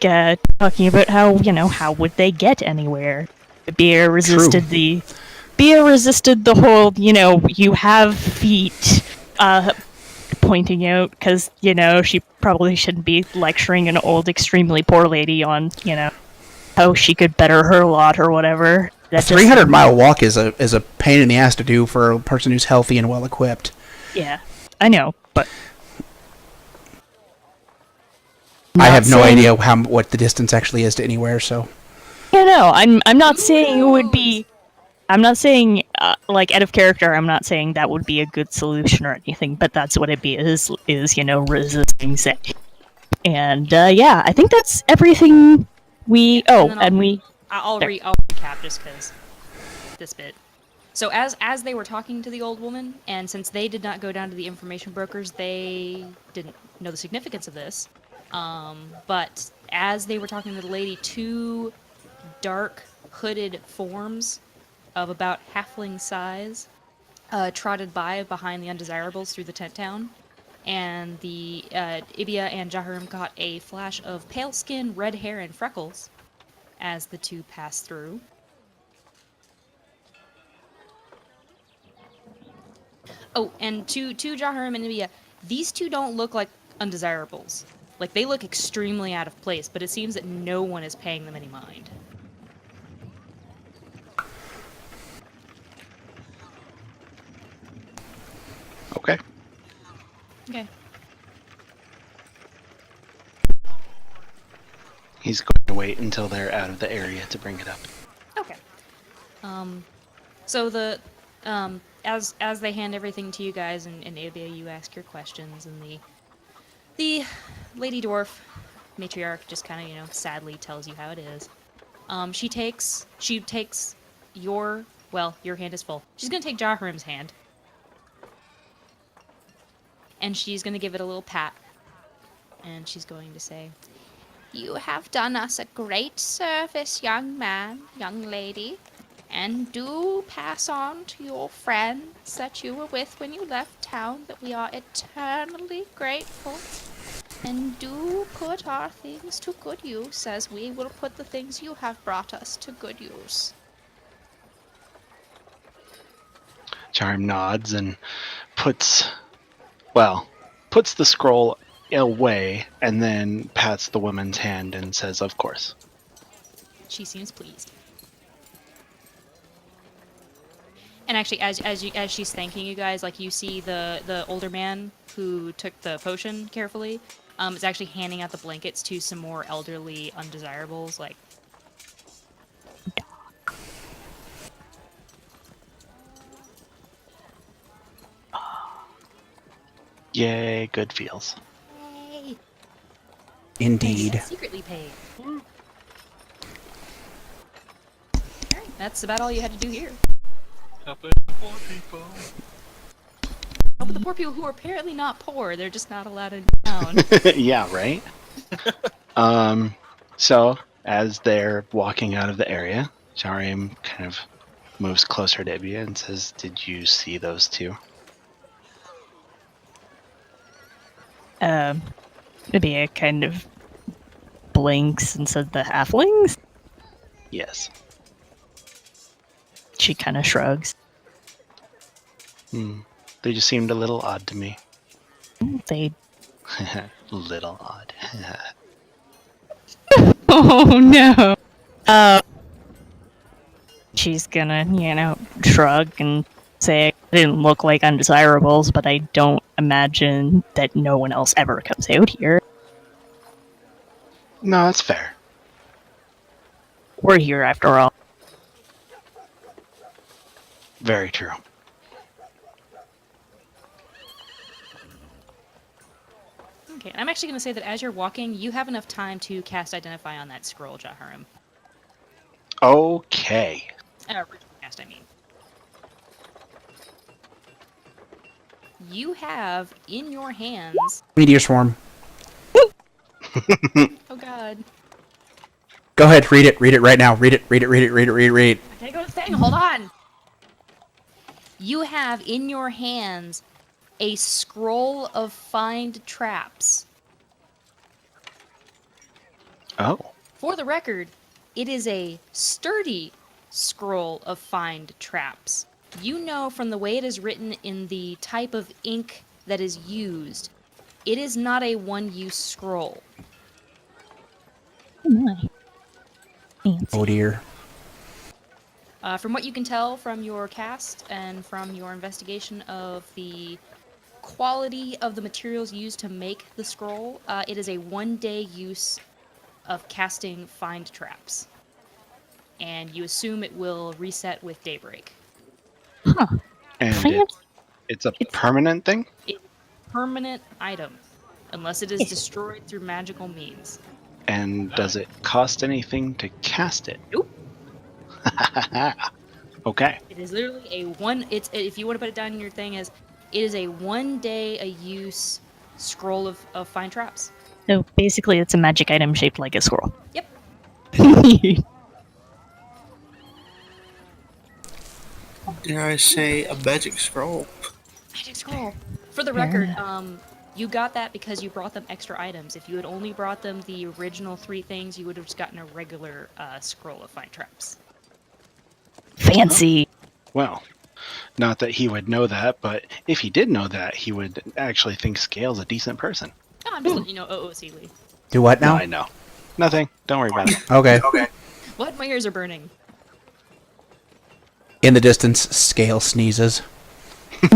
talking about how would they get anywhere? Beer resisted the whole, you have feet, pointing out, because, she probably shouldn't be lecturing an old, extremely poor lady on, how she could better her lot or whatever. A 300-mile walk is a pain in the ass to do for a person who's healthy and well equipped. Yeah, I know, but I have no idea what the distance actually is to anywhere. So. I'm not saying it would be. I'm not saying like out of character. I'm not saying that would be a good solution or anything. But that's what it is resisting sick. And yeah, I think that's everything. I'll recap just because this bit. So as they were talking to the old woman, and since they did not go down to the information brokers, they didn't know the significance of this. But as they were talking to the lady, two dark hooded forms of about halfling size trotted by behind the undesirables through the tent town. And the Ibia and Jaharim got a flash of pale skin, red hair, and freckles as the two passed through. Oh, and to Jaharim and Ibia, these two don't look like undesirables. Like, they look extremely out of place, but it seems that no one is paying them any mind. Okay. Okay. He's going to wait until they're out of the area to bring it up. Okay. So the as they hand everything to you guys, and Ibia, you ask your questions, and the lady dwarf matriarch just kind of sadly tells you how it is. She takes your hand is full. She's gonna take Jaharim's hand, and she's gonna give it a little pat, and she's going to say, "You have done us a great service, young man, young lady, and do pass on to your friends that you were with when you left town that we are eternally grateful. And do put our things to good use, as we will put the things you have brought us to good use." Charm nods and puts the scroll away and then pats the woman's hand and says, "Of course." She seems pleased. And actually, as she's thanking you guys, like, you see the older man who took the potion carefully, is actually handing out the blankets to some more elderly undesirables, like. Yay, good feels. Yay! Indeed. Secretly paid. Alright, that's about all you had to do here. Helping the poor people. Oh, but the poor people who are apparently not poor, they're just not allowed in town. Yeah, right? So, as they're walking out of the area, Jariam kind of moves closer to Ibia and says, "Did you see those two?" Ibia kind of blinks and said, "The halflings?" Yes. She kind of shrugs. They just seemed a little odd to me. They... Little odd. Oh no! She's gonna, shrug and say, "They didn't look like undesirables, but I don't imagine that no one else ever comes out here. No, that's fair. We're here after all." Very true. Okay, I'm actually going to say that as you're walking, you have enough time to cast Identify on that scroll, Jaharim. Okay. Cast, I mean. You have in your hands... Meteor swarm. Oh god. Go ahead, read it right now. Read it. I gotta go to the thing, hold on! You have in your hands a scroll of find traps. Oh. For the record, it is a sturdy scroll of find traps. You know from the way it is written in the type of ink that is used, it is not a one-use scroll. Oh my. Fancy. Oh dear. From what you can tell from your cast and from your investigation of the quality of the materials used to make the scroll, it is a one-day use of casting find traps. And you assume it will reset with daybreak. Huh. And Fancy. it's a permanent thing? It's a permanent item, unless it is destroyed through magical means. And does it cost anything to cast it? Nope. Okay. It is literally a one. It's if you want to put it down in your thing as, it is a one-day a use scroll of find traps. So basically, it's a magic item shaped like a squirrel. Yep. Dare I say a magic scroll? Magic scroll. For the record, you got that because you brought them extra items. If you had only brought them the original 3 things, you would have just gotten a regular scroll of find traps. Fancy. Well, not that he would know that, but if he did know that, he would actually think Scale's a decent person. Oh, I'm just letting you know, OOC Lee. Do what No, now? I know. Nothing. Don't worry about it. Okay. What? My ears are burning. In the distance, Scale sneezes. A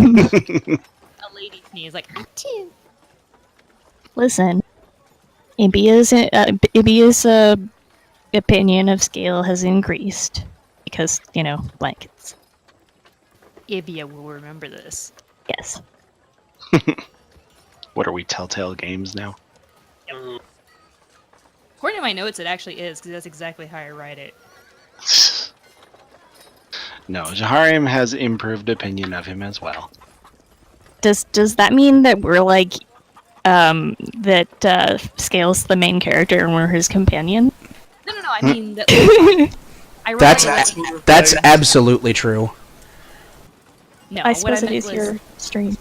lady sneeze like, achoo. Listen, Ibia's opinion of Scale has increased because, blankets. Ibia will remember this. Yes. What are we, Telltale Games now? Ooh, According to my notes, it actually is, because that's exactly how I write it. No, Jahariam has improved opinion of him as well. Does that mean that we're like that Scale's the main character and we're his companion? No, I mean that. I wrote That's it- that's absolutely true. no. I what suppose it meant is was, your stream.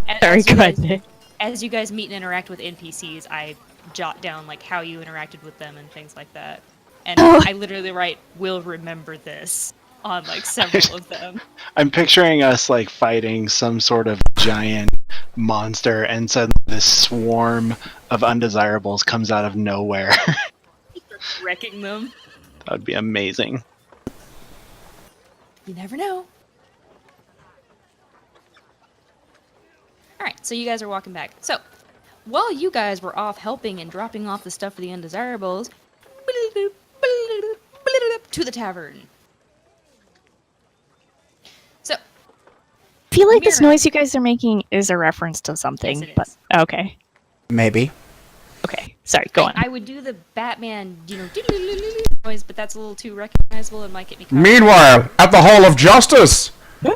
as Sorry, you go guys- ahead. As you guys meet and interact with NPCs, I jot down like how you interacted with them and things like that. And I literally write, "Will remember this" on like several of them. I'm picturing us like fighting some sort of giant monster, and suddenly this swarm of undesirables comes out of nowhere. Wrecking them. That would be amazing. You never know. Alright, so you guys are walking back. So, while you guys were off helping and dropping off the stuff for the undesirables, to the tavern. So, I feel like this Mira. noise you guys are making is a reference to something, Yes, it but is. okay. Maybe. Okay. Sorry, go on. I would do the Batman, noise, but that's a little too recognizable and might get me caught. Meanwhile, at the Hall of Justice.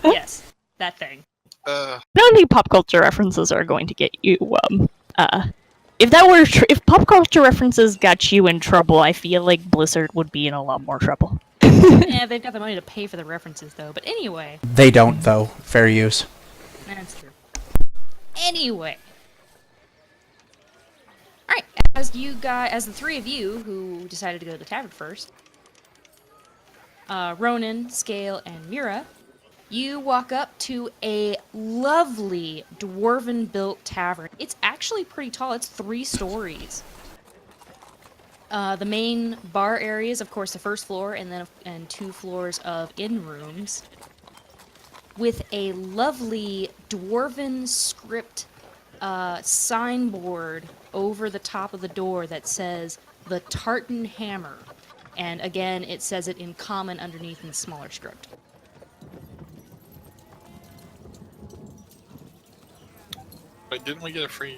Yes, that thing. None of the pop culture references are going to get you. If that were if pop culture references got you in trouble, I feel like Blizzard would be in a lot more trouble. Yeah, they've got the money to pay for the references, though. But anyway, They don't, though. Fair use. that's true. Anyway. Alright, as the 3 of you who decided to go to the tavern first, Ronan, Scale, and Mira, you walk up to a lovely dwarven-built tavern. It's actually pretty tall. It's 3 stories. The main bar area is, of course, the first floor, and 2 floors of inn rooms, with a lovely dwarven script signboard over the top of the door that says "The Tartan Hammer," and again, it says it in common underneath in smaller script. Wait, didn't we get a free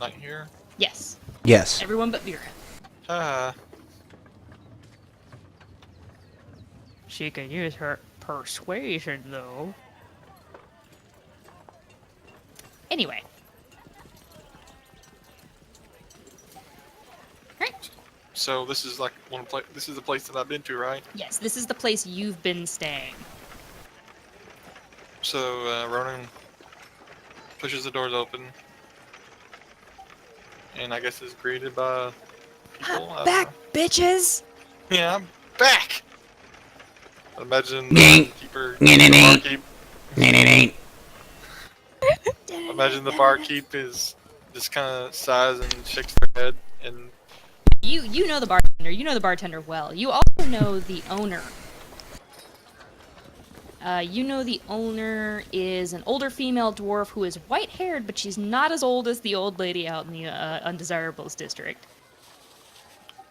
night here? Yes, Yes. everyone but Mira. She can use her persuasion, though. Anyway. Right. So this is like this is the place that I've been to, right? Yes, this is the place you've been staying. So Ronan pushes the doors open, and I guess is greeted by people. I don't Back, know. bitches! Yeah, I'm back. I imagine Nyeh. the keeper. Nyeh, nyeh, nyeh. barkeep- Ain't. I imagine the barkeep is just kind of sighs and shakes their head, and You know the bartender. You know the bartender well. You also know the owner. You know the owner is an older female dwarf who is white-haired, but she's not as old as the old lady out in the undesirables district.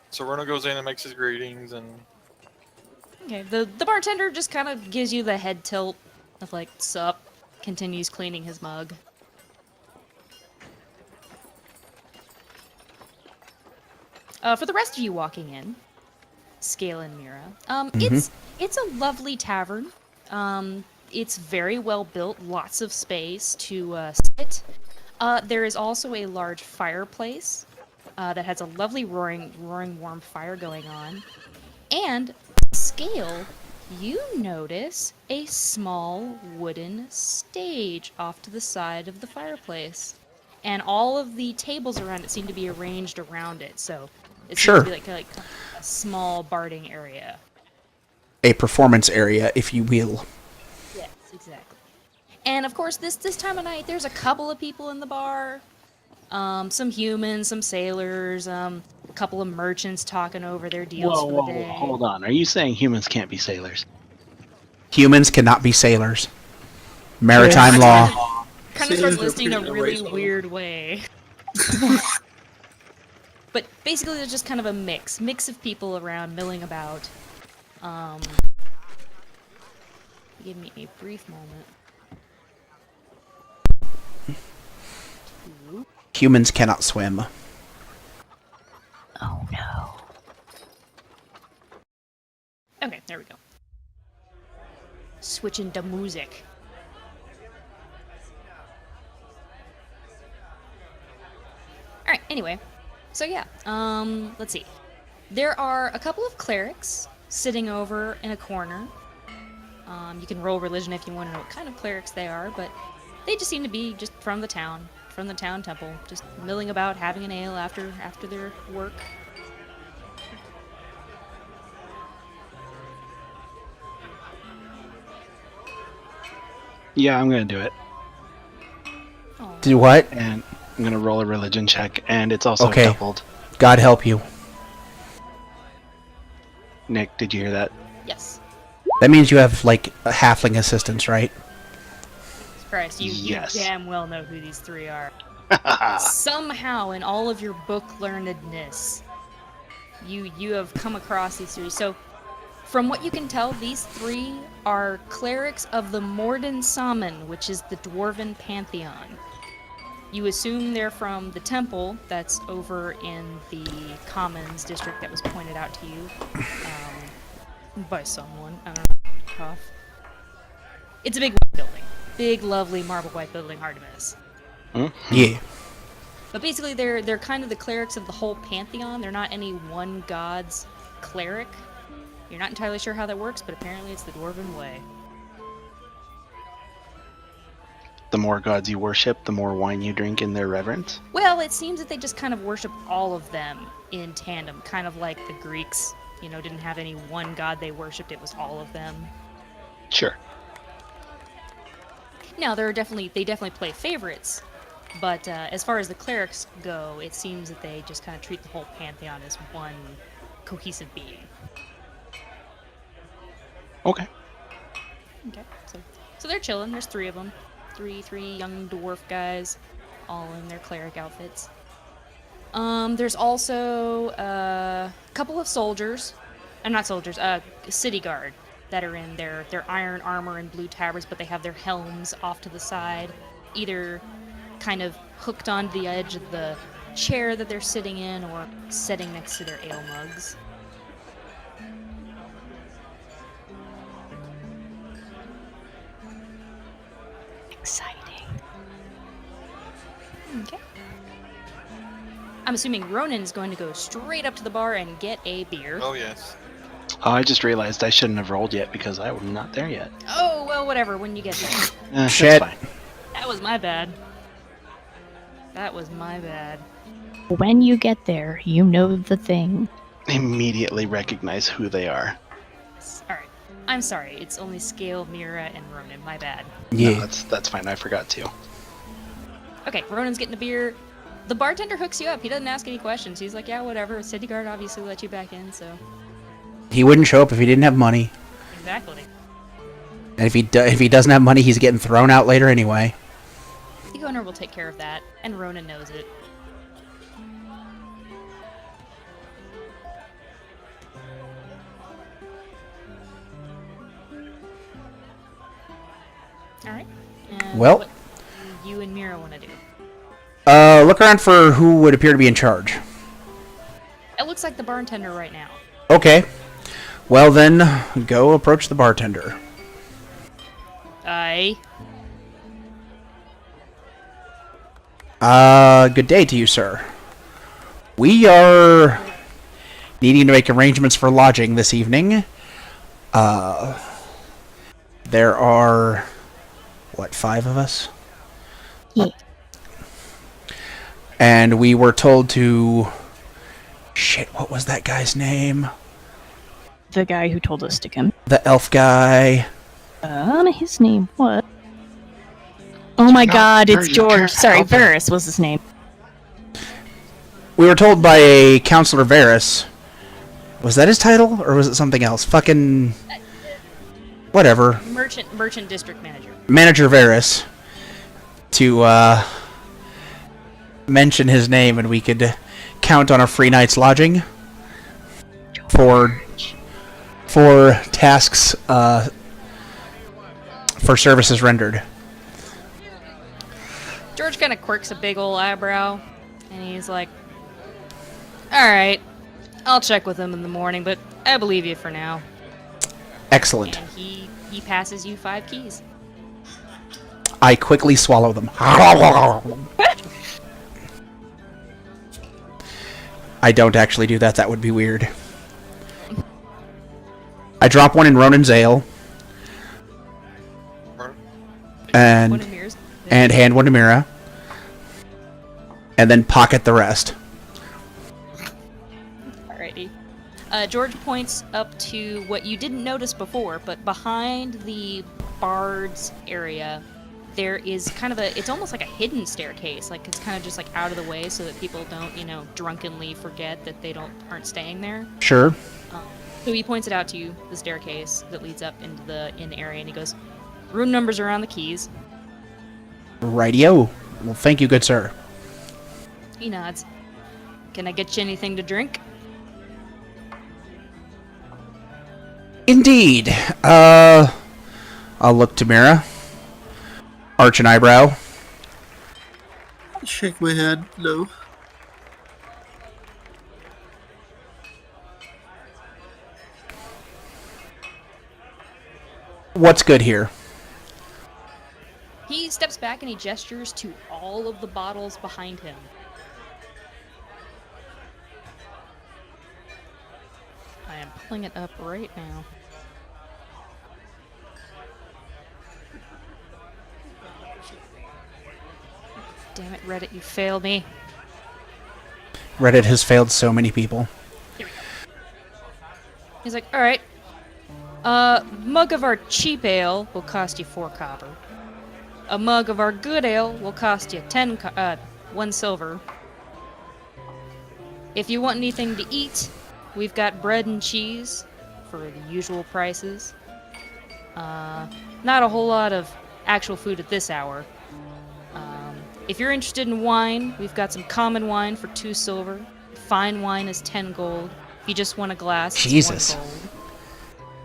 so Rona goes in and makes his greetings, and Okay, the bartender just kind of gives you the head tilt of like, sup, continues cleaning his mug. For the rest of you walking in, Skail and Mira, it's a lovely tavern. It's very well built, lots of space to sit. There is also a large fireplace that has a lovely roaring warm fire going on. And Skail, you notice a small wooden stage off to the side of the fireplace. And all of the tables around it seem to be arranged around it, so it seems to be like a small barding area. A performance area, if you will. Yes, exactly. And of course, this time of night, there's a couple of people in the bar. Some humans, some sailors, a couple of merchants talking over their deals for the day. Hold on. Are you saying humans can't be sailors? Humans cannot be sailors. Maritime law. Kind of starts listing in a really weird way. But basically, there's just kind of a mix of people around milling about. Give me a brief moment. Humans cannot swim. Oh no. Okay, there we go. Switching to music. Alright, anyway. So yeah, let's see. There are a couple of clerics sitting over in a corner. You can roll religion if you want to know what kind of clerics they are, but they just seem to be just from the town temple, just milling about, having an ale after their work. Yeah, I'm gonna do it. Oh. Do what? And I'm gonna roll a religion check, and it's also Okay. doubled. God help you. Nick, did you hear that? Yes. That means you have, like, a halfling assistants, right? Christ, you Yes. damn well know who these three are. Somehow, in all of your book learnedness, you have come across these three. So, from what you can tell, these three are clerics of the Morden Saman, which is the dwarven pantheon. You assume they're from the temple that's over in the Commons district that was pointed out to you by someone. I don't know. Cough. It's a big white building. Big, lovely marble white building, hard to miss. Yeah. But basically, they're kind of the clerics of the whole pantheon. They're not any one god's cleric. You're not entirely sure how that works, but apparently it's the dwarven way. The more gods you worship, the more wine you drink in their reverence. Well, it seems that they just kind of worship all of them in tandem, kind of like the Greeks, didn't have any one god they worshipped, it was all of them. Sure. Now, they definitely play favorites, but as far as the clerics go, it seems that they just kind of treat the whole pantheon as one cohesive being. Okay. Okay, so they're chilling. There's three of them, three young dwarf guys, all in their cleric outfits. There's also a couple of soldiers, city guard that are in their iron armor and blue tabards, but they have their helms off to the side, either kind of hooked onto the edge of the chair that they're sitting in or sitting next to their ale mugs. Exciting. Okay. I'm assuming Ronan is going to go straight up to the bar and get a beer. oh yes. Oh, I just realized I shouldn't have rolled yet because I'm not there yet. Oh, well, whatever, when you get there. Shit. That's fine. That was my bad. That was my bad. When you get there, you know the thing. Immediately recognize who they are. Alright. I'm sorry, it's only Skail, Mira, and Ronan. My bad. Yeah. No, that's fine. I forgot to. Okay, Ronan's getting a beer. The bartender hooks you up. He doesn't ask any questions. He's like, yeah, whatever. City guard obviously let you back in, so. He wouldn't show up if he didn't have money. Exactly. And if he doesn't have money, he's getting thrown out later anyway. The owner will take care of that, and Ronan knows it. Alright. Well. What do you and Mira want to do? Look around for who would appear to be in charge. It looks like the bartender right now. Okay. Well then, go approach the bartender. Aye. Good day to you, sir. We are needing to make arrangements for lodging this evening. There are, what, 5 of us? Yeah. And we were told to... Shit, what was that guy's name? The guy who told us to come. The elf guy. His name what? Oh my not god, it's very George. apparent. Sorry, Okay. Varus was his name. We were told by a Counselor Varus. Was that his title? Or was it something else? Fucking... Whatever. Merchant district manager. Manager Varus. To, mention his name and we could count on a free night's lodging. For tasks, for services rendered. George kind of quirks a big ol' eyebrow, and he's like, alright, I'll check with him in the morning, but I believe you for now. Excellent. And he passes you 5 keys. I quickly swallow them. I don't actually do that. That would be weird. I drop one in Ronan's ale. One And of Mira's. hand one to Mira. And then pocket the rest. Alrighty. George points up to what you didn't notice before, but behind the bard's area, there is kind of it's almost like a hidden staircase. Like, it's kind of just like out of the way so that people don't, drunkenly forget that they aren't staying there. Sure. So he points it out to you, the staircase that leads up into the inn area, and he goes, room numbers are on the keys. Rightio. Well, thank you, good sir. He nods. Can I get you anything to drink? Indeed. I'll look to Mira. Arch an eyebrow. Shake my head. No. What's good here? He steps back and he gestures to all of the bottles behind him. I am pulling it up right now. Damn it, Reddit, you failed me. Reddit has failed so many people. He's like, alright. Mug of our cheap ale will cost you 4 copper. A mug of our good ale will cost you 1 silver. If you want anything to eat, we've got bread and cheese for the usual prices. Not a whole lot of actual food at this hour. If you're interested in wine, we've got some common wine for 2 silver. Fine wine is 10 gold. If you just want a glass, Jesus. it's 1 gold.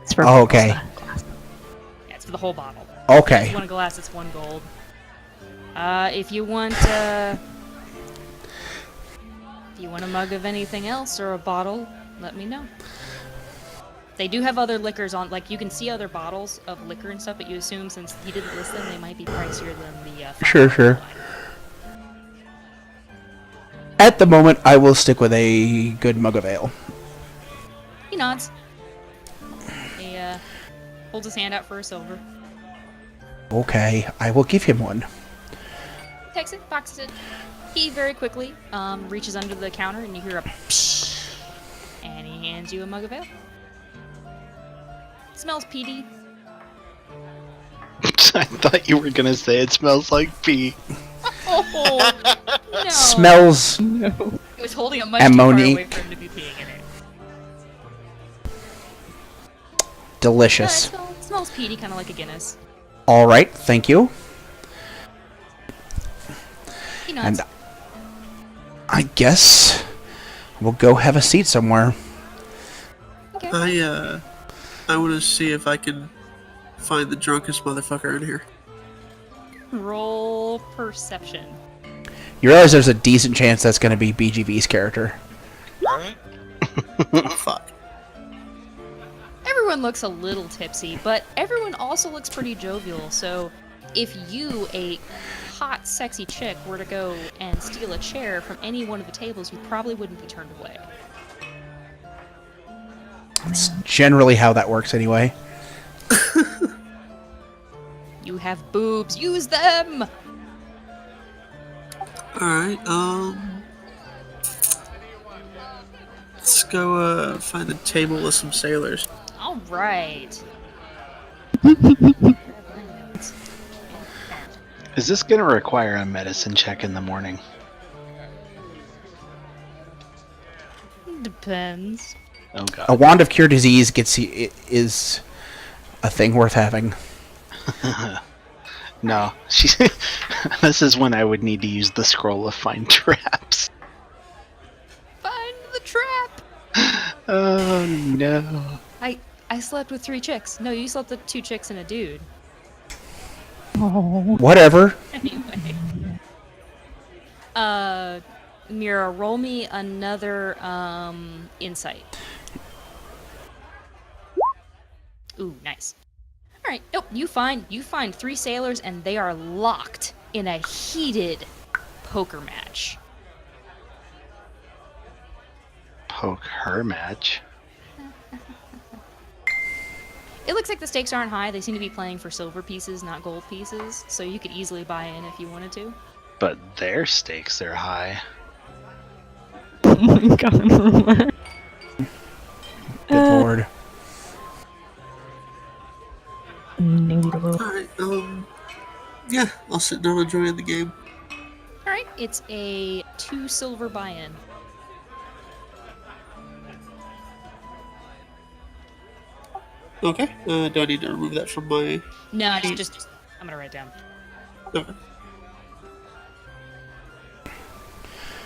It's for Oh, okay. Yeah, it's for the whole bottle. If Okay. you want a glass, it's 1 gold. If you want a mug of anything else or a bottle, let me know. They do have other liquors on, like, you can see other bottles of liquor and stuff, but you assume since he didn't list them, they might be pricier than the Sure, sure. At the moment, I will stick with a good mug of ale. He nods. He holds his hand out for a silver. Okay, I will give him one. Takes it, boxes it. He very quickly reaches under the counter and you hear a psh, and he hands you a mug of ale. It smells peaty. I thought you were gonna say it smells like pee. No. Smells No. He was holding it much too far away ammonique. for him to be peeing in it. delicious. Yeah, it smells peaty, kind of like a Guinness. All right, thank you. You know, And I guess we'll go have a seat somewhere. okay. I want to see if I can find the drunkest motherfucker in here. Roll perception. You realize there's a decent chance that's going to be BGV's character. Right? Oh, fuck. Everyone looks a little tipsy, but everyone also looks pretty jovial, so if you, a hot, sexy chick, were to go and steal a chair from any one of the tables, you probably wouldn't be turned away. That's generally how that works anyway. You have boobs, use them! Alright, let's go, find a table with some sailors. Alright. Is this going to require a medicine check in the morning? Depends. Oh god. A wand of cure disease is a thing worth having. No, she's. This is when I would need to use the scroll of find traps. Find the trap! Oh no. I slept with 3 chicks. No, you slept with 2 chicks and a dude. Oh. Whatever. Anyway. Mira, roll me another, insight. Ooh, nice. Alright, nope, you find 3 sailors and they are locked in a heated poker match. Poke her match. It looks like the stakes aren't high. They seem to be playing for silver pieces, not gold pieces, so you could easily buy in if you wanted to. But their stakes are high. Oh my god. Good lord. Noodle. Alright, yeah, I'll sit down enjoying the game. Alright, it's a 2 silver buy-in. Okay, do I need to remove that from my... No, just I'm gonna write it down. Okay.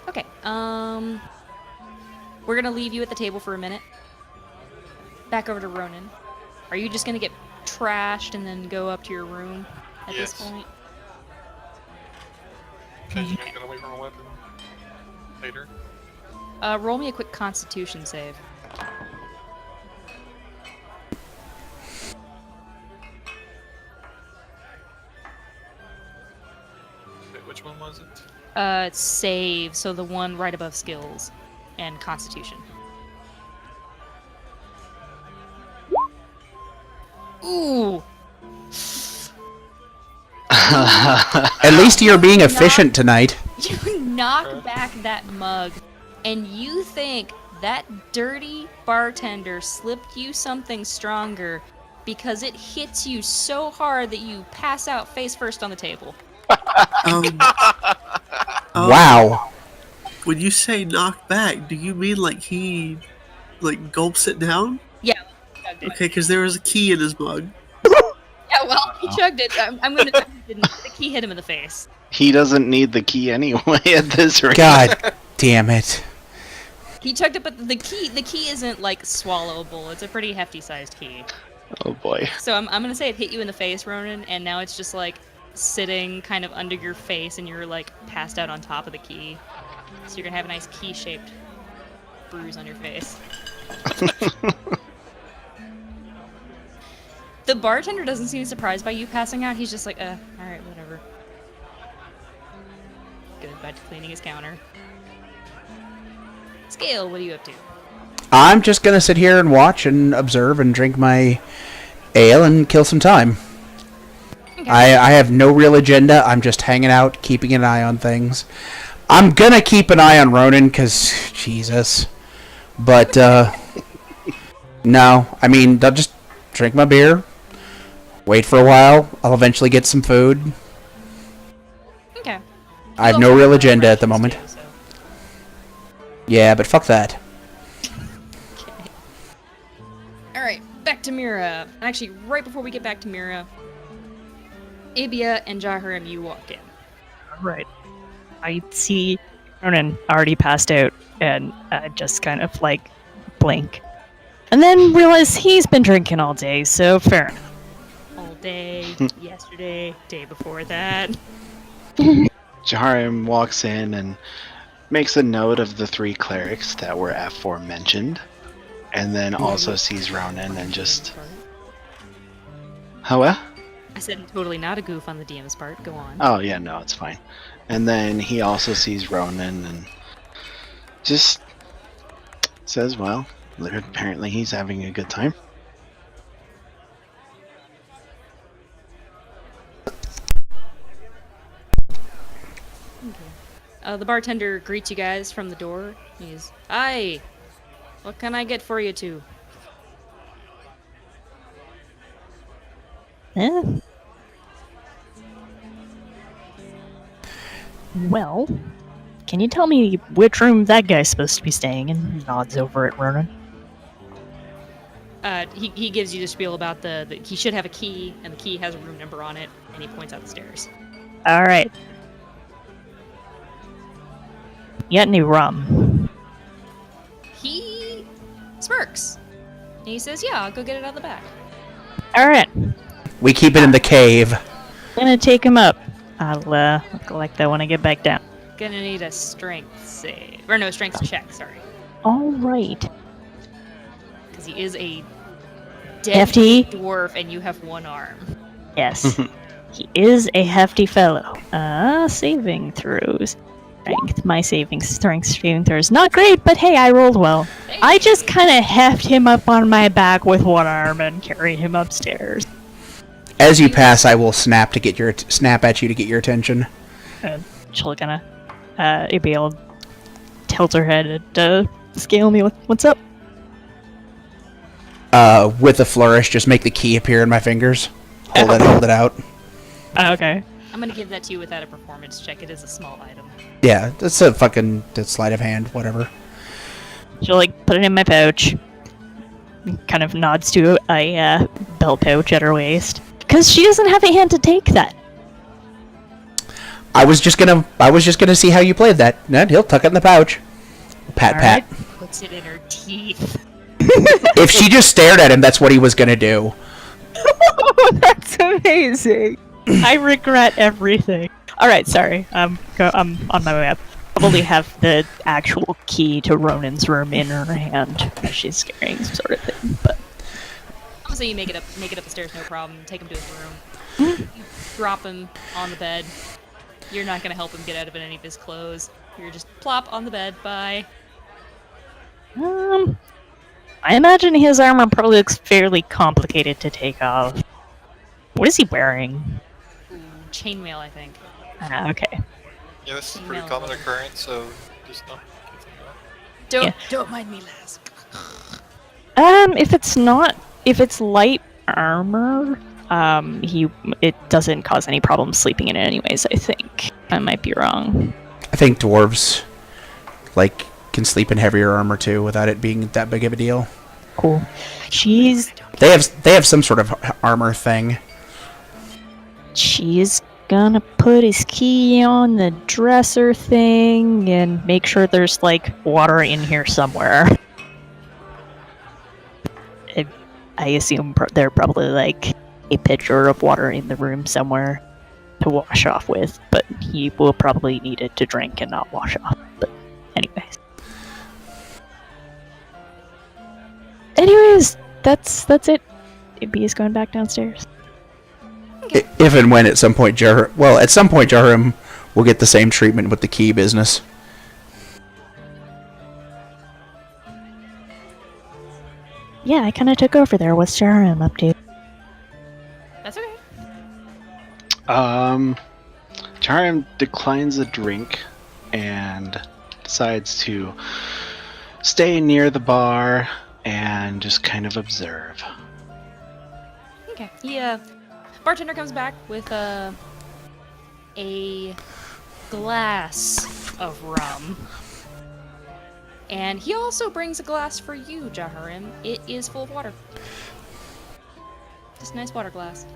Okay, we're gonna leave you at the table for a minute. Back over to Ronan. Are you just gonna get trashed and then go up to your room at this Yes. point? Occasionally get away from a weapon. Later. Roll me a quick Constitution save. Wait, which one was it? Save, so the one right above skills and Constitution. Ooh! At least you're being efficient tonight. You knock back that mug, and you think that dirty bartender slipped you something stronger because it hits you so hard that you pass out face first on the table. Wow. When you say knock back, do you mean like he, like, gulps it down? Yeah, he chugged it. Okay, because there was a key in his mug. Yeah, well, he chugged it. I'm gonna. The key hit him in the face. He doesn't need the key anyway at this rate. God damn it. He chugged it, but the key isn't like swallowable. It's a pretty hefty sized key. Oh boy. So I'm gonna say it hit you in the face, Ronan, and now it's just like sitting kind of under your face, and you're like passed out on top of the key. So you're gonna have a nice key-shaped bruise on your face. The bartender doesn't seem surprised by you passing out. He's just like, alright, whatever. Goes back to cleaning his counter. Scale, what are you up to? I'm just gonna sit here and watch and observe and drink my ale and kill some time. Okay. I have no real agenda. I'm just hanging out, keeping an eye on things. I'm gonna keep an eye on Ronan, because, Jesus. But, no. I mean, I'll just drink my beer, wait for a while. I'll eventually get some food. Okay. I have You no also real have agenda at the rations moment. too, so. Yeah, but fuck that. Okay. Alright, back to Mira. Actually, right before we get back to Mira, Ibia and Jaharim, you walk in. Right. I see Ronan already passed out and just kind of like blink. And then realize he's been drinking all day, so fair enough. All day, yesterday, day before that. Jaharim walks in and makes a note of the 3 clerics that were aforementioned, and then also sees Ronan and just... Huh, what? I said totally not a goof on the DM's part. Go on. Oh, yeah, no, it's fine. And then he also sees Ronan and just says, well, apparently he's having a good time. The bartender greets you guys from the door. He's, "Hi, what can I get for you two?" Eh? Well, can you tell me which room that guy's supposed to be staying in? Nods over at Ronan. He gives you the spiel about the he should have a key, and the key has a room number on it, and he points out the stairs. Alright. You got any rum? He smirks. And he says, "Yeah, I'll go get it out the back." Alright. We keep it in the cave. I'm gonna take him up. I'll collect that when I get back down. Gonna need a strength save. Or no, strength check, sorry. Alright. Because he is a dead Hefty? dwarf, and you have one arm. Yes. He is a hefty fellow. Saving throws. Strength. My strength saving throws. Not great, but hey, I rolled well. I just kind of heft him up on my back with one arm and carry him upstairs. As you pass, I will snap at you to get your attention. She'll gonna, Abiel tilt her head and scale me. What's up? With a flourish, just make the key appear in my fingers. Hold it out. Okay. I'm gonna give that to you without a performance check. It is a small item. Yeah, that's a fucking sleight of hand, whatever. She'll put it in my pouch. Kind of nods to a belt pouch at her waist because she doesn't have a hand to take that. I was just gonna see how you played that. And he'll tuck it in the pouch. Pat, All pat. right. Puts it in her teeth. If she just stared at him, that's what he was gonna do. That's amazing. I regret everything. All right, sorry. I'm on my way up. Probably have the actual key to Ronan's room in her hand as she's carrying, sort of thing. But So you make it up the stairs, no problem. Take him to his room. You drop him on the bed. You're not gonna help him get out of any of his clothes. You're just plop on the bed. Bye. I imagine his armor probably looks fairly complicated to take off. What is he wearing? Ooh, chainmail, I think. Okay. Yeah, this is a pretty Email. common occurrence, so just don't get them out. Don't mind me, lass. If it's light armor, it doesn't cause any problems sleeping in it anyways, I think. I might be wrong. I think dwarves, can sleep in heavier armor too, without it being that big of a deal. Cool. They have some sort of armor thing. She's gonna put his key on the dresser thing and make sure there's water in here somewhere. I assume there probably a pitcher of water in the room somewhere to wash off with, but he will probably need it to drink and not wash off. But anyways. Anyways, that's it. B is going back downstairs. If and when at some point Jaharim will get the same treatment with the key business. Yeah, I kind of took over there. What's Jaharim up to? That's okay. Jaharim declines a drink and decides to stay near the bar and just kind of observe. Okay. Bartender comes back with a glass of rum. And he also brings a glass for you, Jaharim. It is full of water. Just a nice water glass.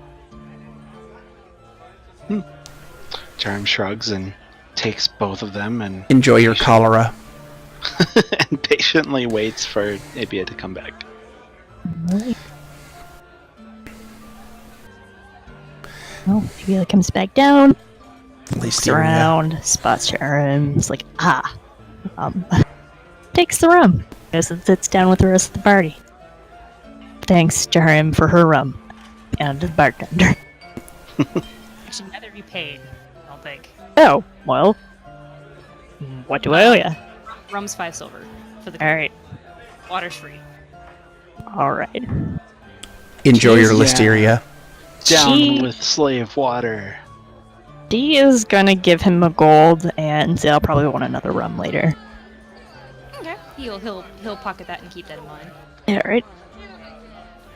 Charm shrugs and takes both of them and Enjoy your cholera. and patiently waits for Ibia to come back. Alright. Well, Ibia comes back down, looks around, spots Jaharim. It's like, takes the rum. Goes and sits down with the rest of the party. Thanks, Jaharim, for her rum. And the bartender. Actually, neither of you paid, I don't think. Oh, well. What do I owe ya? Rum's 5 silver for the Alright. water's free. Alright. Enjoy your Yeah. listeria. Down with slave water. She is gonna give him a gold, and they'll probably want another rum later. Okay. He'll pocket that and keep that in mind. Alright.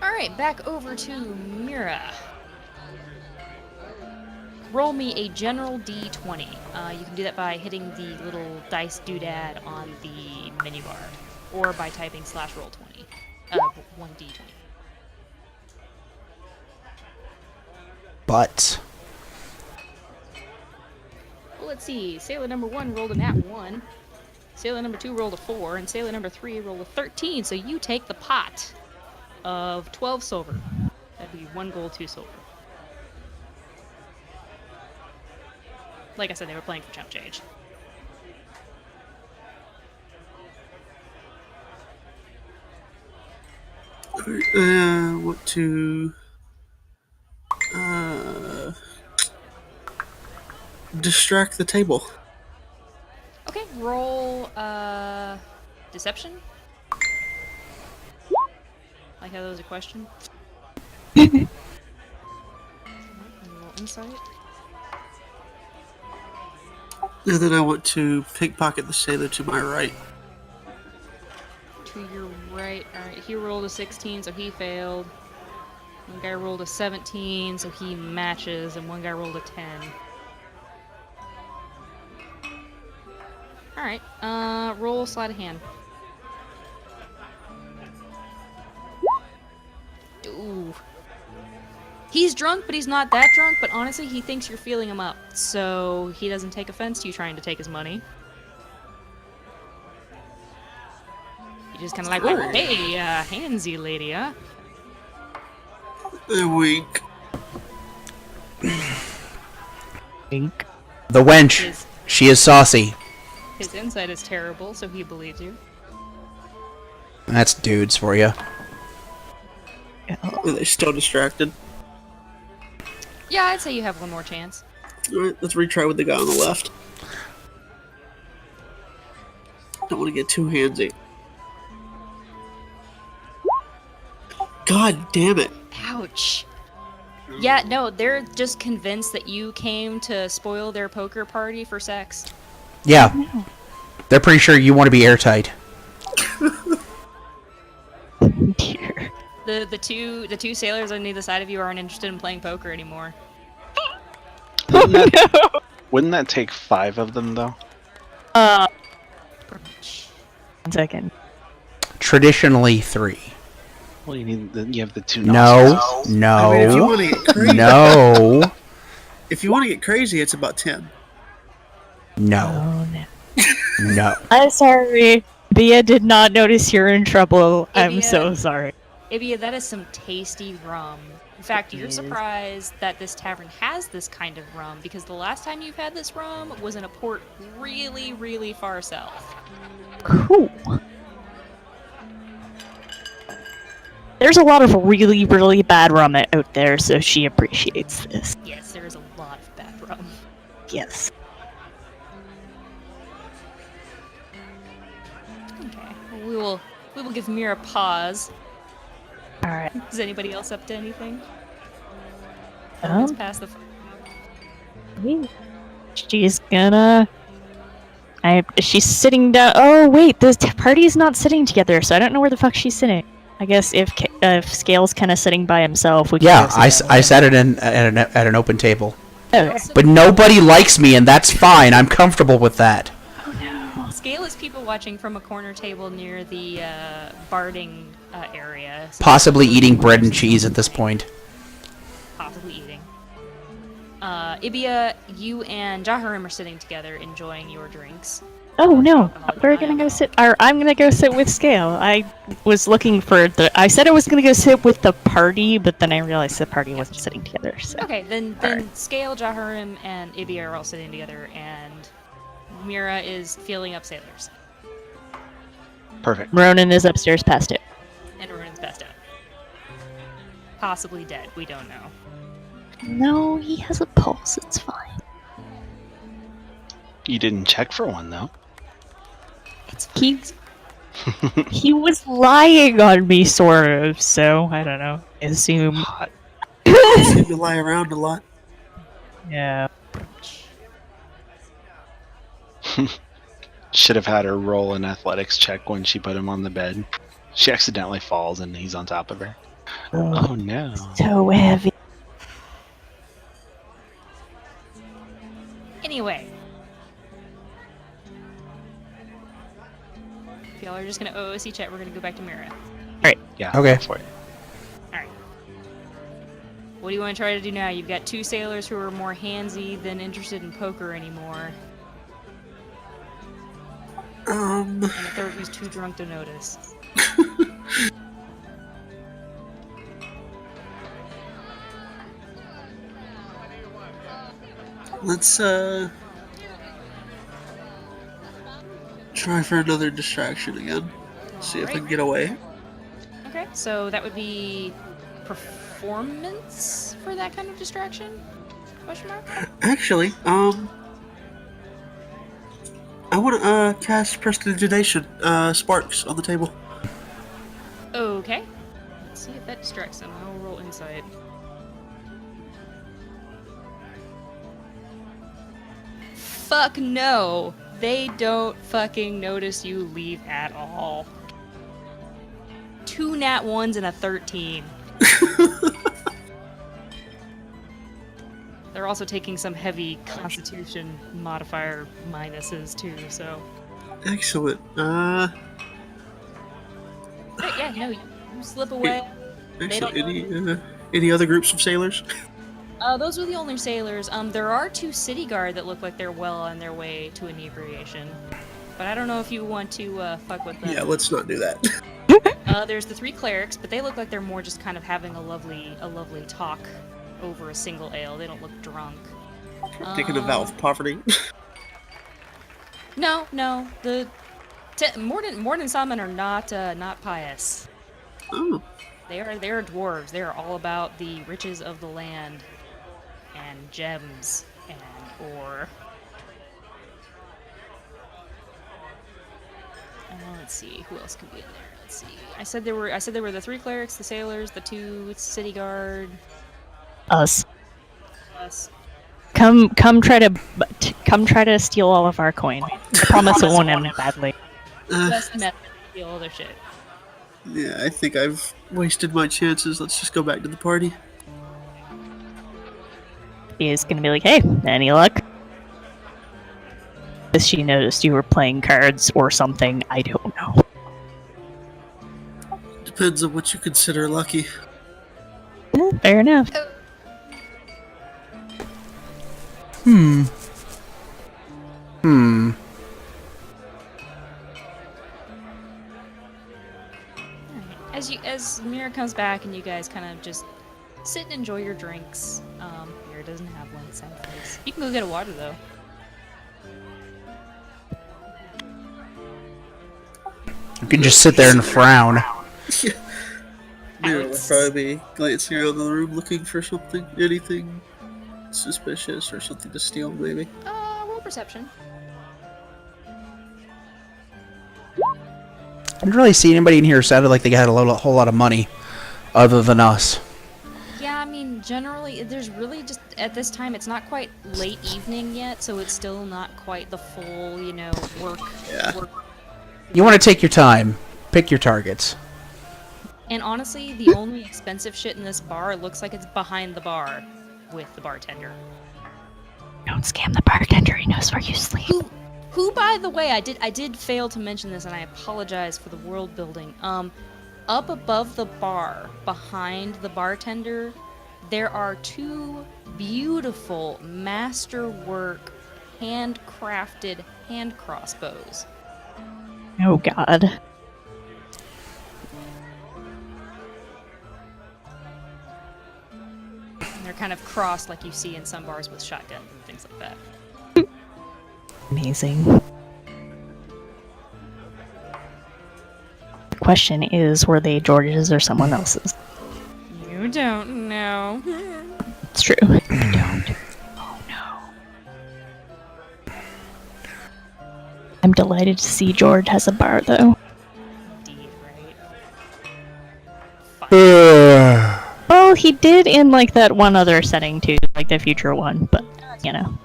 Alright, back over to Mira. Roll me a general D20. You can do that by hitting the little dice doodad on the menu bar, or by typing /roll20. 1d20. But Well, let's see. Sailor number 1 rolled a nat 1. Sailor number 2 rolled a 4, and sailor number 3 rolled a 13. So you take the pot of 12 silver. That'd be 1 gold, 2 silver. Like I said, they were playing for chump change. Want to distract the table. Okay, roll deception. Like how that was a question. And roll insight. And then I want to pickpocket the sailor to my right. To your right. Alright, he rolled a 16, so he failed. One guy rolled a 17, so he matches, and one guy rolled a 10. Alright, roll sleight of hand. Ooh. He's drunk, but he's not that drunk, but honestly, he thinks you're feeling him up, so he doesn't take offense to you trying to take his money. He just kind of like, oh, hey, handsy lady, huh? A wink. Wink. the wench, she is saucy. His insight is terrible, so he believes you. That's dudes for you. Are they still distracted? Yeah, I'd say you have one more chance. Alright, let's retry with the guy on the left. Don't want to get too handsy. God damn it. Ouch. Yeah, no, they're just convinced that you came to spoil their poker party for sex. Yeah. They're pretty sure you want to be airtight. Dear. The two sailors on either side of you aren't interested in playing poker anymore. Wouldn't that take 5 of them, though? One second. Traditionally 3. Well, you have the 2 No, I mean, if you want no, to get crazy, no, if you want to get crazy, it's about 10. no, Oh no. no. I'm sorry. Bia did not notice you're in trouble. I'm Ibia. so sorry. Ibia, that is some tasty rum. In fact, you're surprised that this tavern has this kind of rum, because the last time you've had this rum was in a port really, really far south. Cool. There's a lot of really, really bad rum out there, so she appreciates this. Yes, there is a lot of bad rum. Yes. Okay, well, we will give Mira a pause. Alright. Is anybody else up to anything? It's past the. She's gonna. She's sitting down. Oh wait, this party's not sitting together, so I don't know where the fuck she's sitting. I guess if Scale's kind of sitting by himself, we can. Yeah, go sit I down. sat it in at an open table. Okay. But nobody likes me, and that's fine. I'm comfortable with that. Scale is people watching from a corner table near the barding area. So Possibly eating bread and cheese at this point. possibly eating. Ibia, you and Jaharim are sitting together enjoying your drinks. Oh no, Alcoholic we're and gonna go non-alcoholic. sit. Or I'm gonna go sit with Scale. I was looking for the. I said I was gonna go sit with the party, but then I realized the party wasn't sitting together. So Okay, then Alright. Scale, Jaharim, and Ibia are all sitting together, and Mira is feeling up sailors. Perfect. Ronan is upstairs past it. And Ronin's passed out. Possibly dead, we don't know. No, he has a pulse. It's fine. You didn't check for one though. It's fine. He was lying on me, sort of. So I don't know. I assume. Hot. You seem to lie around a lot. Yeah. Should have had her roll an athletics check when she put him on the bed. She accidentally falls and he's on top of her. Oh no. So heavy. Anyway. If y'all are just gonna OOC chat, we're gonna go back to Mira. Yeah. Okay. Go for it. Alright. What do you want to try to do now? You've got two sailors who are more handsy than interested in poker anymore, and a third who's too drunk to notice. Let's try for another distraction again. See if I can get away. Okay, so that would be performance for that kind of distraction? Question mark? Actually, I want to cast prestidigitation, sparks on the table. Okay. Let's see if that distracts them. I'll roll insight. Fuck no! They don't fucking notice you leave at all. 2 nat 1s and a 13. They're also taking some heavy constitution modifier minuses too, so. Excellent. But yeah, no, you slip away. They don't Excellent. Any other groups of sailors? Those are the only sailors. There are 2 city guard that look like they're well on their way to inebriation. But I don't know if you want to fuck with them. Yeah, let's not do that. There's the 3 clerics, but they look like they're more just kind of having a lovely talk over a single ale. They don't look drunk. Taking a vow of poverty. No. The Morden Salmon are not pious. Oh, They are dwarves. They are all about the riches of the land and gems and ore. Let's see, who else could be in there? Let's see. I said there were the 3 clerics, the sailors, the 2 city guard, Us. us. Come try to steal all of our coin. I promise it won't end badly. Best method to steal all their shit. yeah, I think I've wasted my chances. Let's just go back to the party. He is gonna be like, hey, any luck? Because she noticed you were playing cards or something, I don't know. Depends on what you consider lucky. Fair enough. As Mira comes back and you guys kind of just sit and enjoy your drinks. Mira doesn't have one, sad face. You can go get a water though. You can just sit there and frown. Mira will probably be glancing around the room looking for something, anything suspicious or something to steal, maybe. Roll perception. I didn't really see anybody in here who sounded like they had a whole lot of money, other than us. Yeah, I mean, generally, there's really just, at this time, it's not quite late evening yet, so it's still not quite the full, work. Yeah. work. You want to take your time. Pick your targets. And honestly, the only expensive shit in this bar looks like it's behind the bar with the bartender. Don't scam the bartender. He knows where you sleep. Who, by the way, I did fail to mention this, and I apologize for the world building. Up above the bar, behind the bartender, there are 2 beautiful masterwork, handcrafted hand crossbows. Oh God. And they're kind of crossed like you see in some bars with shotguns and things like that. Amazing. The question is, were they George's or someone else's? You don't know. It's true. I don't. Oh no. I'm delighted to see George has a bar, though. Indeed, right? Well, he did in, like, that one other setting, too. Like, the future one, but, you know.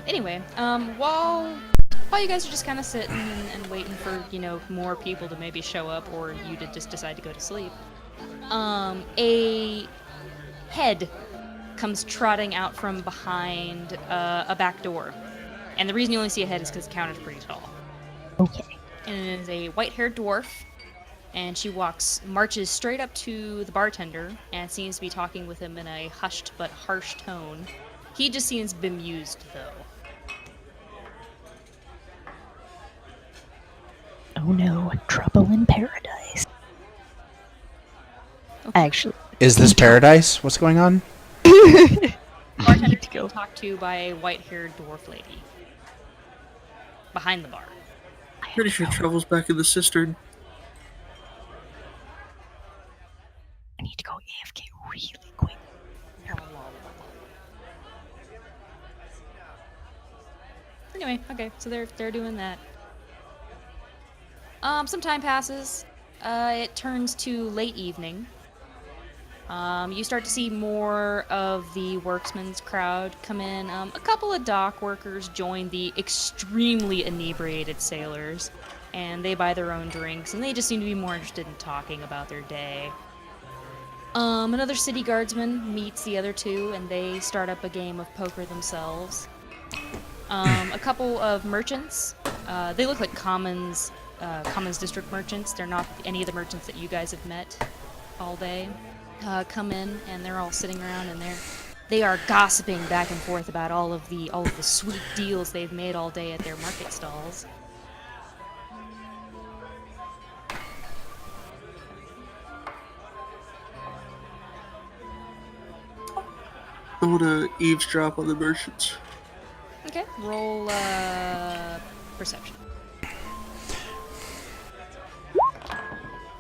Anyway, while you guys are just kind of sitting and waiting for, more people to maybe show up or you to just decide to go to sleep, a head comes trotting out from behind a back door. And the reason you only see a head is because the counter's pretty tall. Okay. And it is a white-haired dwarf, and she marches straight up to the bartender and seems to be talking with him in a hushed but harsh tone. He just seems bemused, though. Oh no, trouble in paradise. Okay. Actually, Is this paradise? What's going on? Bartender to go. is talked to by a white-haired dwarf lady behind the bar. Pretty sure Trouble's back in the cistern. I need to go AFK really quick. Anyway, okay, so they're doing that. Some time passes. It turns to late evening. You start to see more of the worksman's crowd come in. A couple of dock workers join the extremely inebriated sailors, and they buy their own drinks, and they just seem to be more interested in talking about their day. Another city guardsman meets the other 2, and they start up a game of poker themselves. A couple of merchants, they look like Commons District merchants. They're not any of the merchants that you guys have met all day. Come in, and they're all sitting around, and they are gossiping back and forth about all of the sweet deals they've made all day at their market stalls. I want to eavesdrop on the merchants. Okay, roll perception.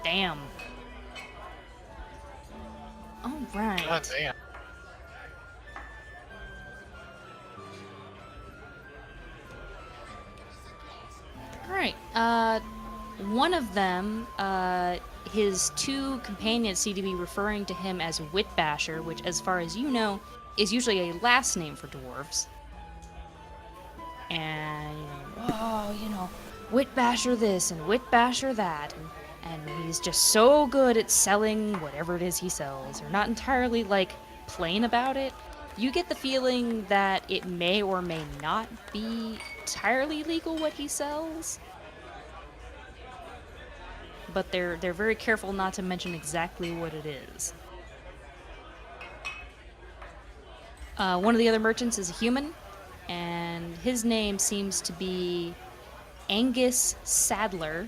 Damn. All right. God damn. All right. One of them, his 2 companions seem to be referring to him as Witbasher, which, as far as you know, is usually a last name for dwarves. And, Witbasher this and Witbasher that, and he's just so good at selling whatever it is he sells. They're not entirely, plain about it. You get the feeling that it may or may not be entirely legal what he sells. But they're very careful not to mention exactly what it is. One of the other merchants is a human, and his name seems to be Angus Sadler,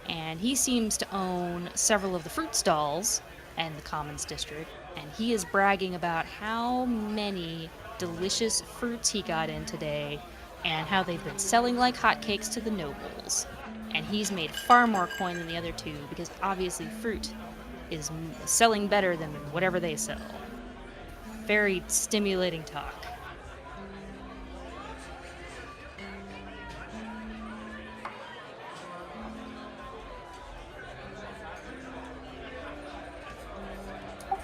and he seems to own several of the fruit stalls in the Commons District, and he is bragging about how many delicious fruits he got in today, and how they've been selling like hotcakes to the nobles. And he's made far more coin than the other 2, because obviously fruit is selling better than whatever they sell. Very stimulating talk.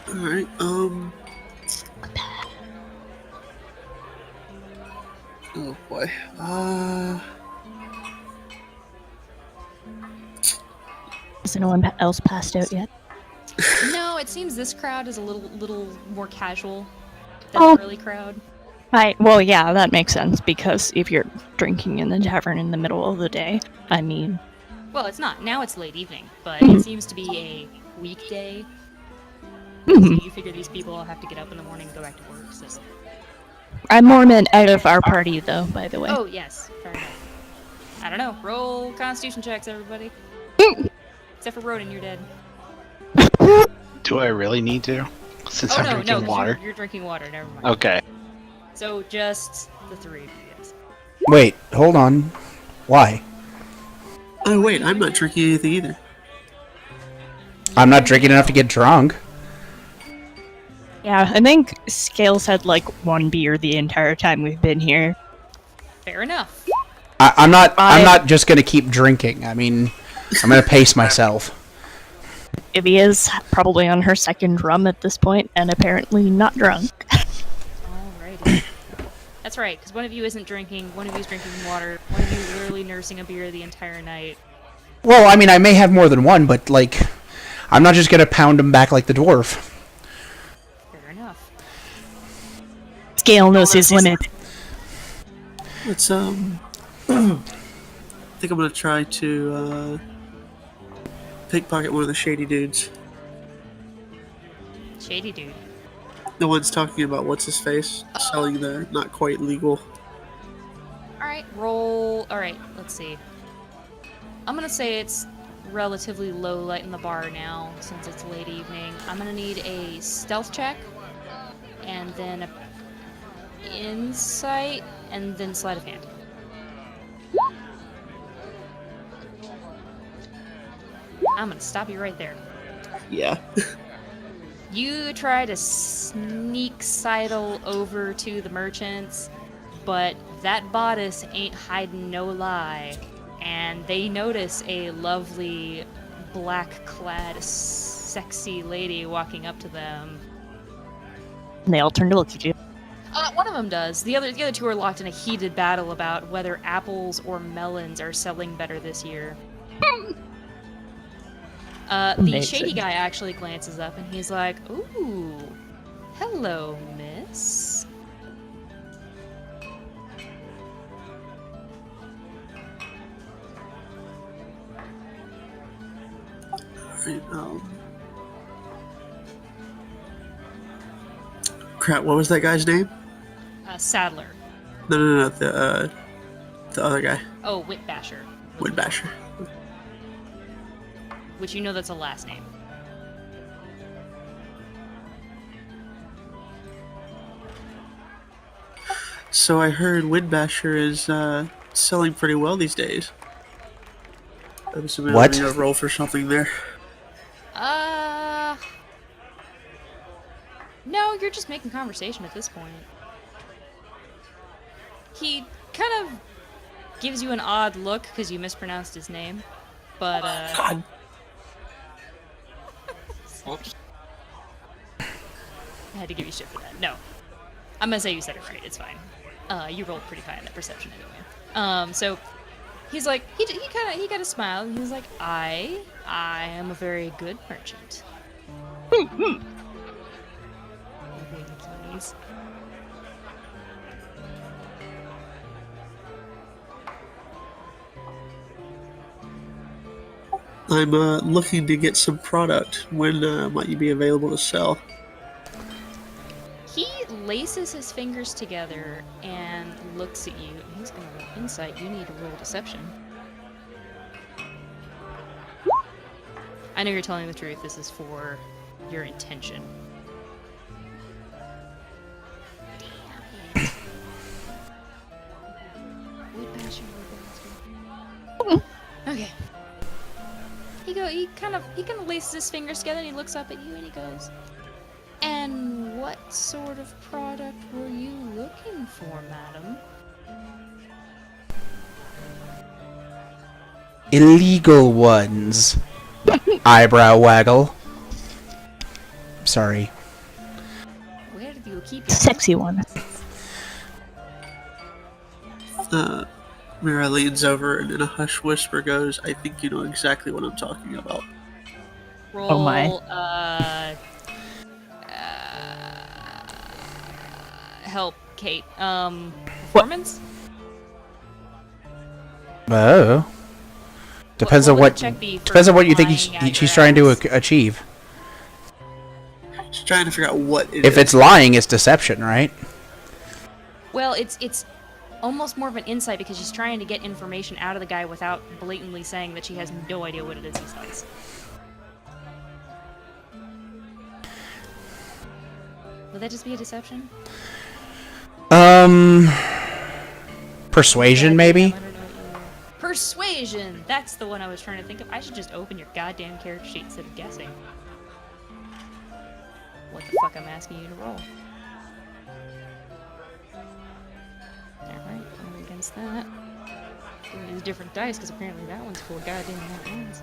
Alright, oh boy. Has no one else passed out yet? No, No, it seems this crowd is a little more casual than the early crowd. Well, yeah, that makes sense, because if you're drinking in the tavern in the middle of the day, I mean... Well, it's not. Now it's late evening, but it seems to be a weekday. So you figure these people all have to get up in the morning and go back to work. So. I'm more meant out of our party, though, by the way. Oh, yes. Fair enough. I don't know. Roll constitution checks, everybody. Except for Rodin, you're dead. Do I really need to? Since Oh, I'm no, drinking 'cause water. You're drinking water. Never mind. Okay. So just the three of you guys. Wait, hold on. Why? Oh wait, I'm not drinking anything either. I'm not drinking enough to get drunk. Yeah, I think Scales had like one beer the entire time we've been here. Fair enough. I'm not just gonna keep drinking. I mean, I'm gonna pace myself. Ivy is probably on her second rum at this point, and apparently not drunk. Alrighty. That's right, because one of you isn't drinking, one of you is drinking water, one of you is literally nursing a beer the entire night. Well, I mean, I may have more than one, but like, I'm not just gonna pound them back like the dwarf. Fair enough. Scale knows his limit. Let's I think I'm gonna try to pickpocket one of the shady dudes. Shady dude. The one's talking about what's his face selling the not quite legal. Alright, roll. Alright, let's see. I'm gonna say it's relatively low light in the bar now, since it's late evening. I'm gonna need a stealth check, and then a insight, and then sleight of hand. I'm gonna stop you right there. Yeah. You try to sneak sidle over to the merchants, but that bodice ain't hiding no lie, and they notice a lovely, black-clad, sexy lady walking up to them. And they all turn to look at you. One of them does. The other two are locked in a heated battle about whether apples or melons are selling better this year. The Amazing. shady guy actually glances up and he's like, "Ooh, hello, miss." Alright, crap, what was that guy's name? Sadler. No, the other guy. Oh, Whitbasher. Woodbasher. Which you know that's a last name. So I heard Woodbasher is selling pretty well these days. I'm assuming What? I'm gonna roll for something there. No, you're just making conversation at this point. He kind of gives you an odd look because you mispronounced his name, but God. Whoops. I had to give you shit for that. No, I'm gonna say you said it right. It's fine. You rolled pretty high on that perception anyway. So he's like, he got a smile. He's like, I am a very good merchant. Winkies. I'm looking to get some product. When might you be available to sell? He laces his fingers together and looks at you. He's gonna roll insight. You need to roll deception. I know you're telling the truth. This is for your intention. Damn it. Okay. He kind of laces his fingers together and he looks up at you and he goes, "And what sort of product were you looking for, madam?" Illegal ones. Eyebrow waggle. Sorry. Where do you keep your Sexy one. Mira leans over and in a hush whisper goes, "I think you know exactly what I'm talking about." roll? Oh my. help Kate. Performance? Oh. Depends What on would what. the check be for Depends on what you think lying at she's your trying to ass? achieve. Just trying to figure out what it If is. it's lying, it's deception, right? Well, it's almost more of an insight because she's trying to get information out of the guy without blatantly saying that she has no idea what it is he says. Would that just be a deception? Persuasion, maybe. Persuasion! That's the one I was trying to think of. I should just open your goddamn character sheet instead of guessing. What the fuck I'm asking you to roll. Alright, I'm against that. Gonna use different dice because apparently that one's full of goddamn nat ones.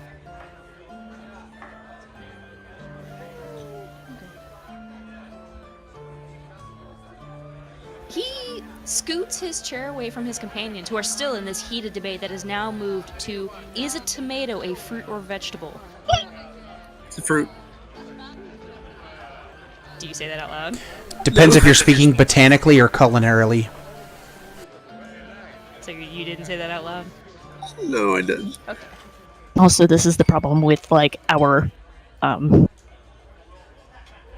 He scoots his chair away from his companions, who are still in this heated debate that has now moved to, is a tomato a fruit or vegetable? It's a fruit. Do you say that out loud? Depends if you're speaking botanically or culinarily. So you didn't say that out loud? No, I didn't. Okay. Also, this is the problem with like our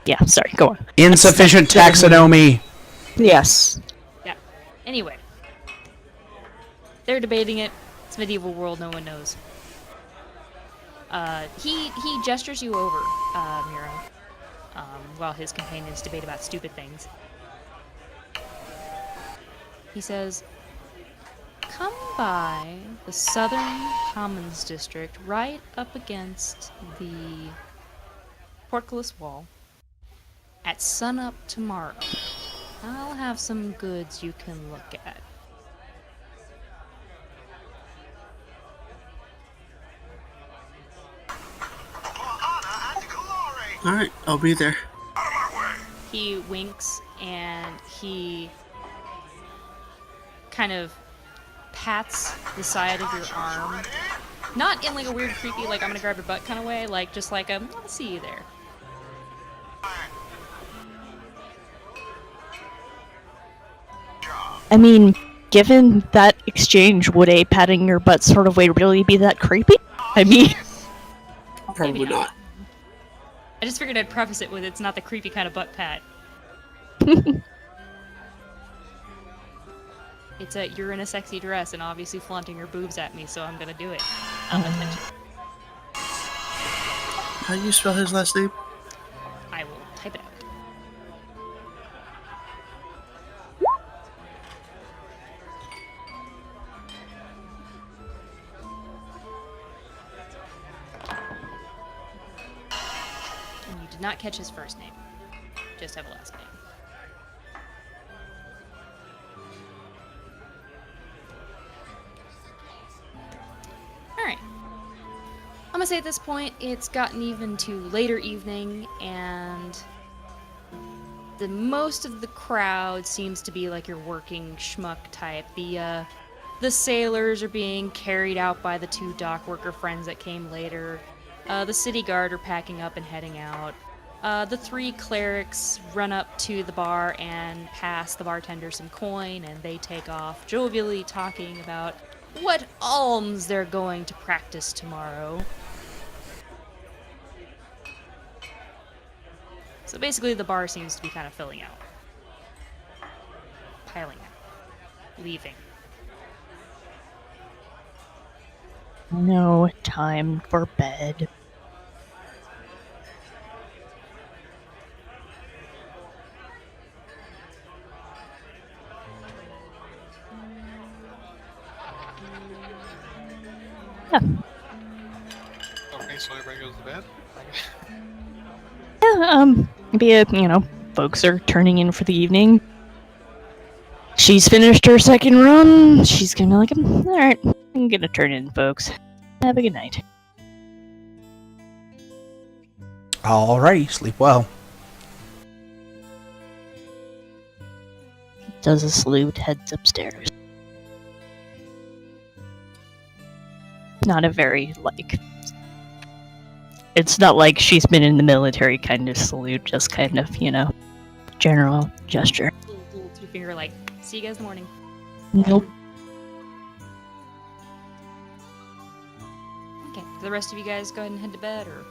yeah, sorry, go on. Insufficient taxonomy. Yes. Yeah. Anyway. They're debating it. It's medieval world, no one knows. He gestures you over, Mira, while his companions debate about stupid things. He says, come by the Southern Commons District right up against the portcullis wall at sunup tomorrow. I'll have some goods you can look at. Alright, I'll be there. He winks and he kind of pats the side of your arm. Not in like a weird creepy, like I'm gonna grab your butt kind of way, like just like I'll see you there. I mean, given that exchange, would a patting your butt sort of way really be that creepy? I mean, Probably Maybe not. I just figured I'd preface it with it's not the creepy kind of butt pat. It's a you're in a sexy dress and obviously flaunting your boobs at me, so I'm gonna do it. Attention. How do you spell his last name? I will type it out. And you did not catch his first name. Just have a last name. Alright. I'm gonna say at this point it's gotten even to later evening and the most of the crowd seems to be like your working schmuck type. The sailors are being carried out by the two dock worker friends that came later. The city guard are packing up and heading out. The three clerics run up to the bar and pass the bartender some coin, and they take off, jovially talking about what alms they're going to practice tomorrow. So basically the bar seems to be kind of filling out. Piling out. Leaving. no time for bed. Yeah. Okay, so everybody goes to bed? Yeah, folks are turning in for the evening. She's finished her second run. She's gonna alright, I'm gonna turn in, folks. Have a good night. Alrighty, sleep well. Does a salute, heads upstairs. Not a very, it's not like she's been in the military kind of salute, just kind of, general gesture. A little too your finger like, see you guys in the morning. Nope. Okay, the rest of you guys go ahead and head to bed, or...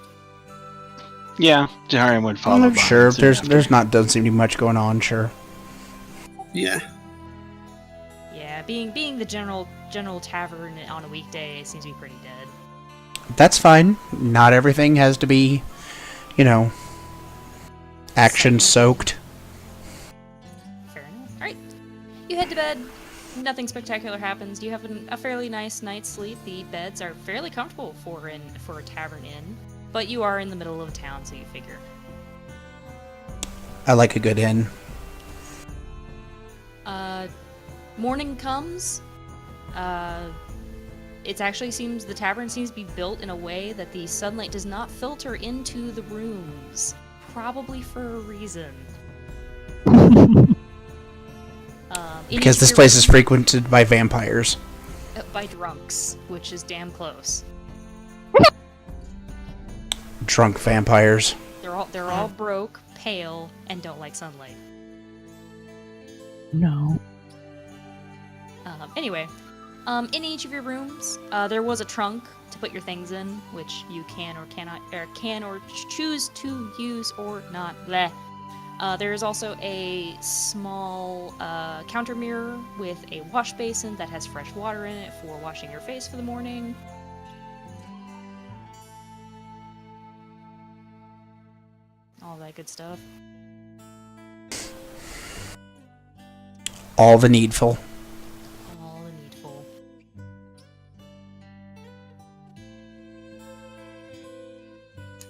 Yeah, Jaharian would follow. behind Sure, soon after. doesn't seem to be much going on, sure. Yeah. Yeah, being the general tavern on a weekday seems to be pretty dead. That's fine. Not everything has to be, action soaked. Fair enough. Alright. You head to bed. Nothing spectacular happens. You have a fairly nice night's sleep. The beds are fairly comfortable for a tavern inn. But you are in the middle of town, so you figure. I like a good inn. Morning comes. It actually seems the tavern seems to be built in a way that the sunlight does not filter into the rooms. Probably for a reason. Because this place is frequented by vampires. By drunks, which is damn close. Drunk vampires. They're all broke, pale, and don't like sunlight. No. Anyway, in each of your rooms, there was a trunk to put your things in, which you can or cannot, or can or choose to use or not. Bleh. There is also a small counter mirror with a wash basin that has fresh water in it for washing your face for the morning. All that good stuff. All the needful. All the needful.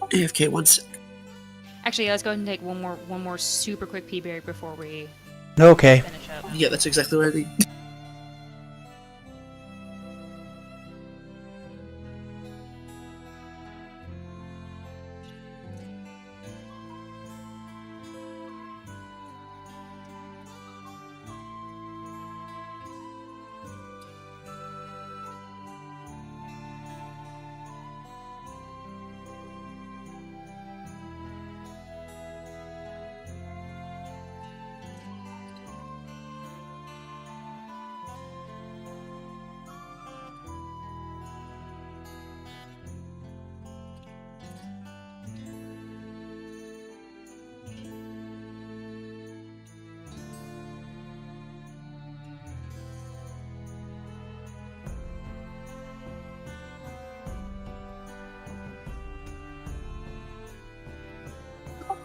AFK 1 sec. Actually, let's go ahead and take one more super quick pee break before we Okay. finish up. Yeah, that's exactly what I need.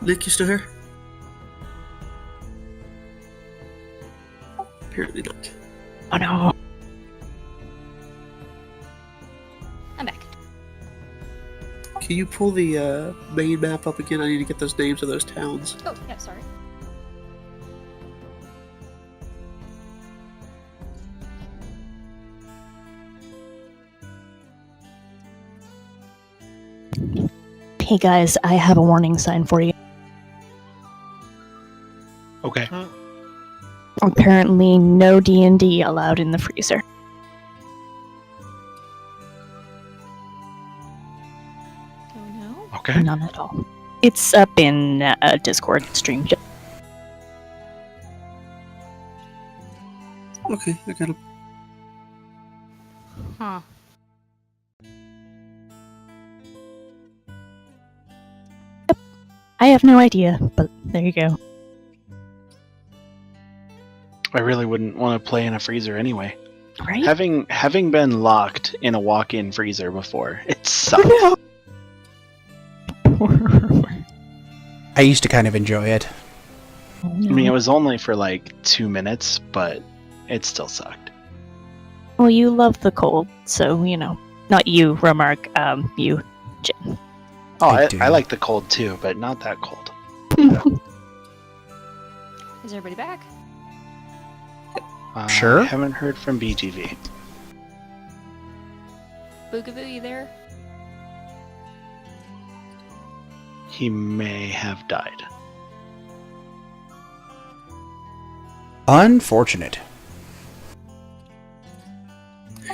Nick, you still here? Apparently not. Oh no. I'm back. Can you pull the main map up again? I need to get those names of those towns. Oh, yeah, sorry. Hey guys, I have a warning sign for you. Okay. Apparently, no D&D allowed in the freezer. Oh no. Okay. None at all. It's up in a Discord stream. Okay, I got him. Huh. I have no idea, but there you go. I really wouldn't want to play in a freezer anyway. Right? Having been locked in a walk-in freezer before, it sucks. Oh, I used to kind of enjoy it. I mean, it was only for like 2 minutes, but it still sucked. Well, you love the cold, so, you know. Not you, Remark, you, Jin. Oh, I I do. like the cold too, but not that cold. Is everybody back? Sure. I haven't heard from BGV. Boogaboo, you there? He may have died. Unfortunate.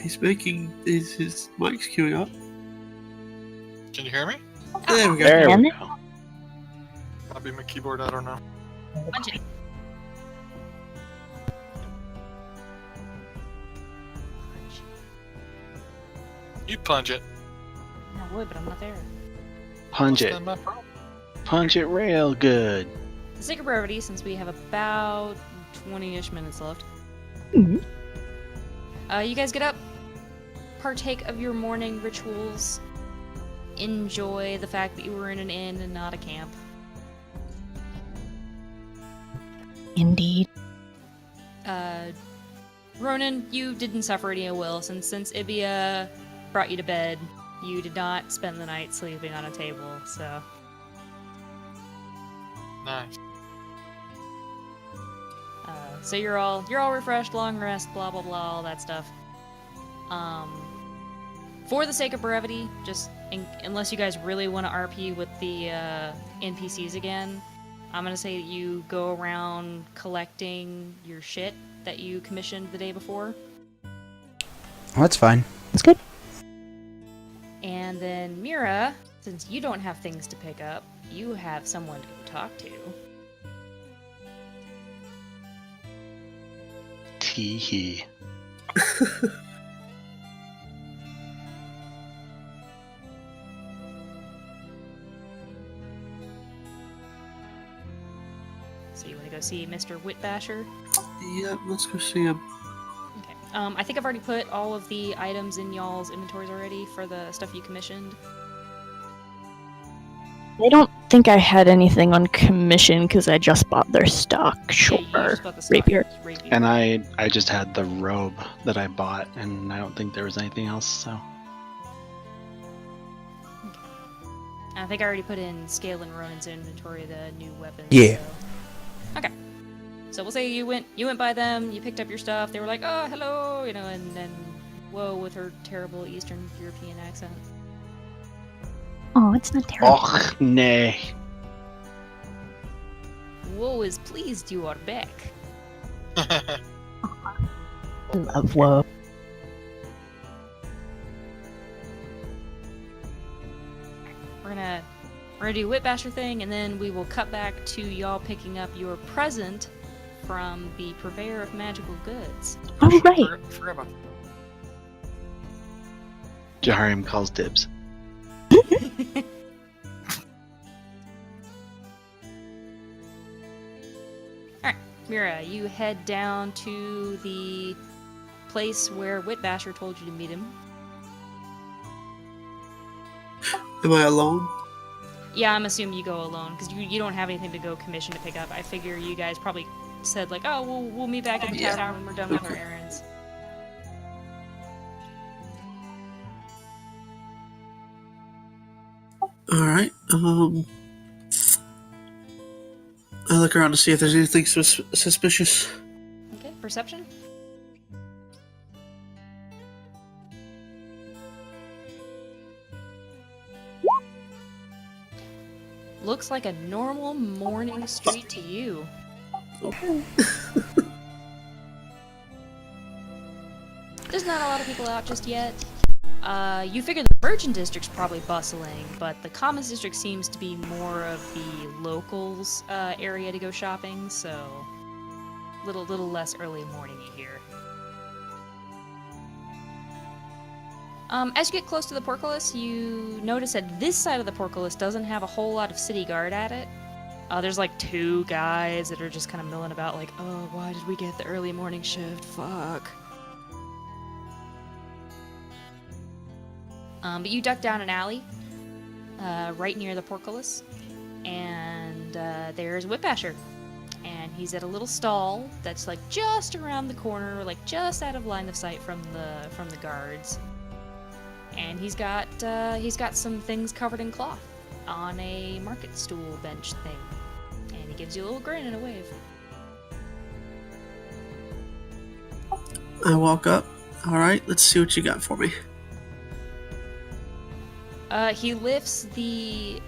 He's making his mic's queuing up. Can you hear me? There we go. There Can we it? go. Might be my keyboard, I don't know. Punch it. You punch it. I would, but I'm not there. Punch What's it. my problem? Punch it real good. For the sake of brevity, since we have about 20-ish minutes left, Mhm. you guys get up, partake of your morning rituals, enjoy the fact that you were in an inn and not a camp. Indeed. Ronan, you didn't suffer any ill will since Ibia brought you to bed. You did not spend the night sleeping on a table, so Nice. so you're all refreshed, long rest, blah blah blah, all that stuff. For the sake of brevity, just unless you guys really want to RP with the NPCs again, I'm gonna say that you go around collecting your shit that you commissioned the day before. Well, that's fine. That's good. And then Mira, since you don't have things to pick up, you have someone to go talk to. Tee hee. So you want to go see Mr. Whitbasher? Yeah, let's go see him. Okay. I think I've already put all of the items in y'all's inventories already for the stuff you commissioned. I don't think I had anything on commission because I just bought their stock Yeah, you shoulder just bought the stock rapier. rapier. And I just had the robe that I bought, and I don't think there was anything else, so. I think I already put in Skail and Ronan's inventory the new weapons. Yeah. So. Okay. So we'll say you went by them, you picked up your stuff. They were like, "Oh, hello," you know, and then whoa with her terrible Eastern European accent. Oh, it's not terrible. Och, nay. Whoa is pleased you are back. I love Whoa. We're gonna do Whitbasher thing, and then we will cut back to y'all picking up your present from the purveyor of magical goods. Oh, right. Forgot about Jahariam calls dibs. Alright, Mira, you head down to the place where Whitbasher told you to meet him. Am I alone? Yeah, I'm assuming you go alone, because you don't have anything to go commission to pick up. I figure you guys probably said, like, oh, we'll meet back in the Yeah. town when we're done with our errands. Alright, I look around to see if there's anything suspicious. Okay, perception? Looks like a normal morning street to you. Okay. There's not a lot of people out just yet. You figure the merchant district's probably bustling, but the commons district seems to be more of the locals' area to go shopping, so little less early morning-y here. As you get close to the portcullis, you notice that this side of the portcullis doesn't have a whole lot of city guard at it. There's like 2 guys that are just kind of milling about like, oh, why did we get the early morning shift? Fuck. But you duck down an alley, right near the portcullis, and there's Whitbasher. And he's at a little stall that's like just around the corner, like just out of line of sight from the guards. And he's got some things covered in cloth on a market stool bench thing. And he gives you a little grin and a wave. I walk up. Alright, let's see what you got for me. He lifts the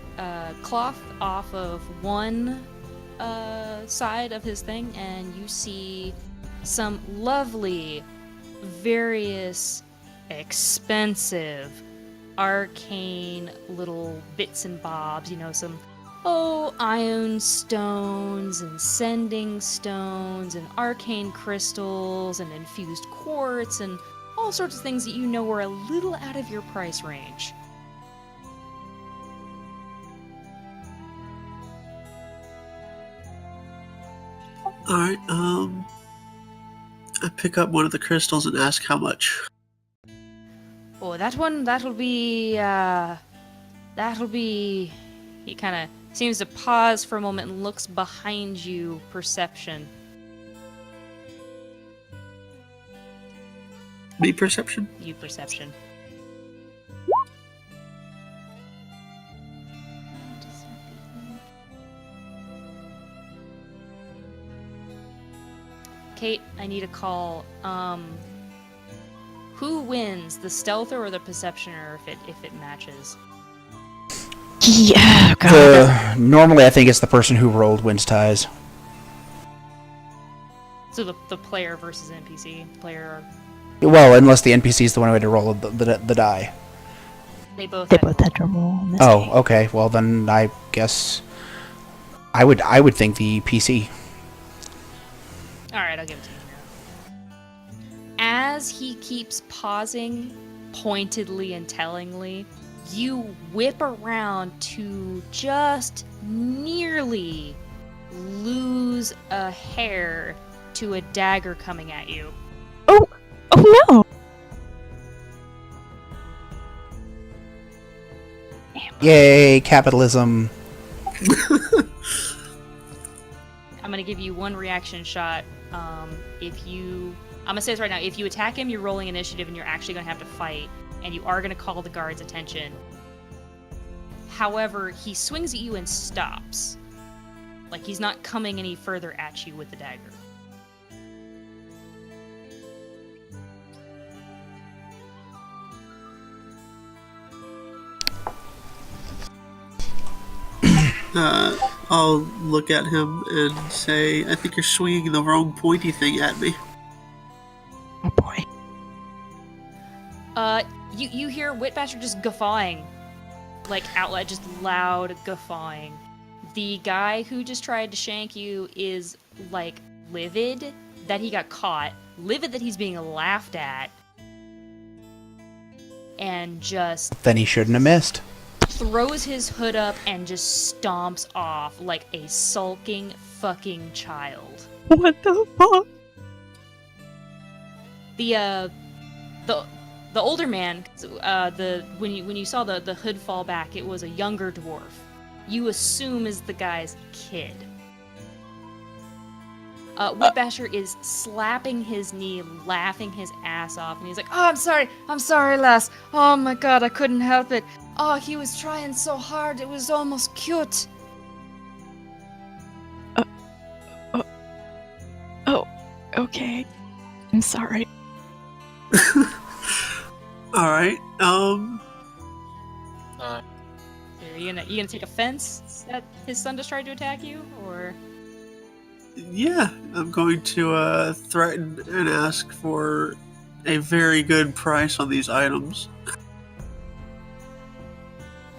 cloth off of one side of his thing, and you see some lovely, various, expensive, arcane little bits and bobs. You know, some iron stones and sending stones and arcane crystals and infused quartz and all sorts of things that you know are a little out of your price range. Alright, I pick up one of the crystals and ask how much. Oh, that'll be, he kind of seems to pause for a moment and looks behind you, perception. Me perception? You perception. Kate, I need a call. Who wins, the stealther or the perceptioner, if it matches? Yeah, God. Normally, I think it's the person who rolled wins ties. So the player versus NPC player. Well, unless the NPC is the one who had to roll the die. They both. They had both had to roll. On this Oh, game. okay. Well, then I guess I would think the PC. All right, I'll give it to you now. As he keeps pausing, pointedly and tellingly, you whip around to just nearly lose a hair to a dagger coming at you. Oh no! Yay, capitalism. I'm gonna give you one reaction shot. I'm gonna say this right now. If you attack him, you're rolling initiative, and you're actually gonna have to fight, and you are gonna call the guard's attention. However, he swings at you and stops. Like he's not coming any further at you with the dagger. I'll look at him and say, I think you're swinging the wrong pointy thing at me. Oh boy. You hear Whitbasher just guffawing, like out loud, just loud guffawing. The guy who just tried to shank you is like livid that he got caught, livid that he's being laughed at, and just Then he shouldn't have missed. throws his hood up and just stomps off like a sulking fucking child. What the fuck? The older man, when you saw the hood fall back, it was a younger dwarf. You assume is the guy's kid. Whitbasher is slapping his knee, laughing his ass off, and he's like, "Oh, I'm sorry, lass. Oh my god, I couldn't help it. Oh, he was trying so hard, it was almost cute." Oh, okay. I'm sorry. Alright, Are you gonna take offense that his son just tried to attack you, or? yeah, I'm going to threaten and ask for a very good price on these items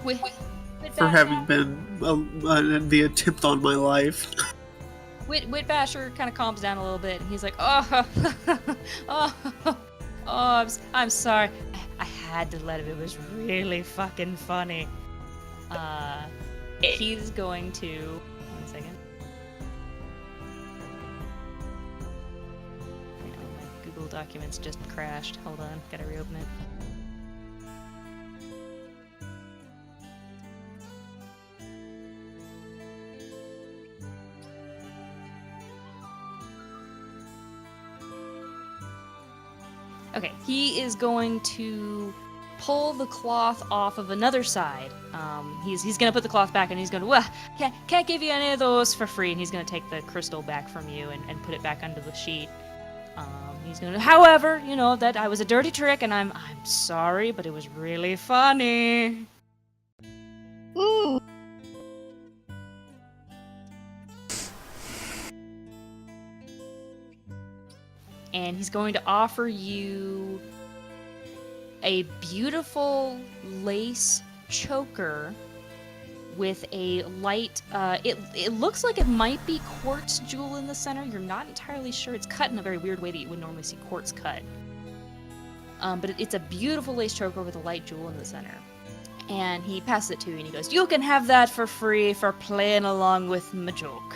for having been the attempt on my life. Whitbasher kind of calms down a little bit, and he's like, I'm sorry. I had to let him. It was really fucking funny. He's going to... One second. Hang on, my Google Documents just crashed. Hold on, gotta reopen it. Okay, he is going to pull the cloth off of another side. He's gonna put the cloth back, and he's gonna, well, can't give you any of those for free, and he's gonna take the crystal back from you and put it back under the sheet. He's gonna, however, you know, that I was a dirty trick, and I'm sorry, but it was really funny. Mm. And he's going to offer you a beautiful lace choker with a light, it looks like it might be quartz jewel in the center. You're not entirely sure. It's cut in a very weird way that you would normally see quartz cut. but it's a beautiful lace choker with a light jewel in the center. And he passes it to you, and he goes, "You can have that for free for playing along with my joke."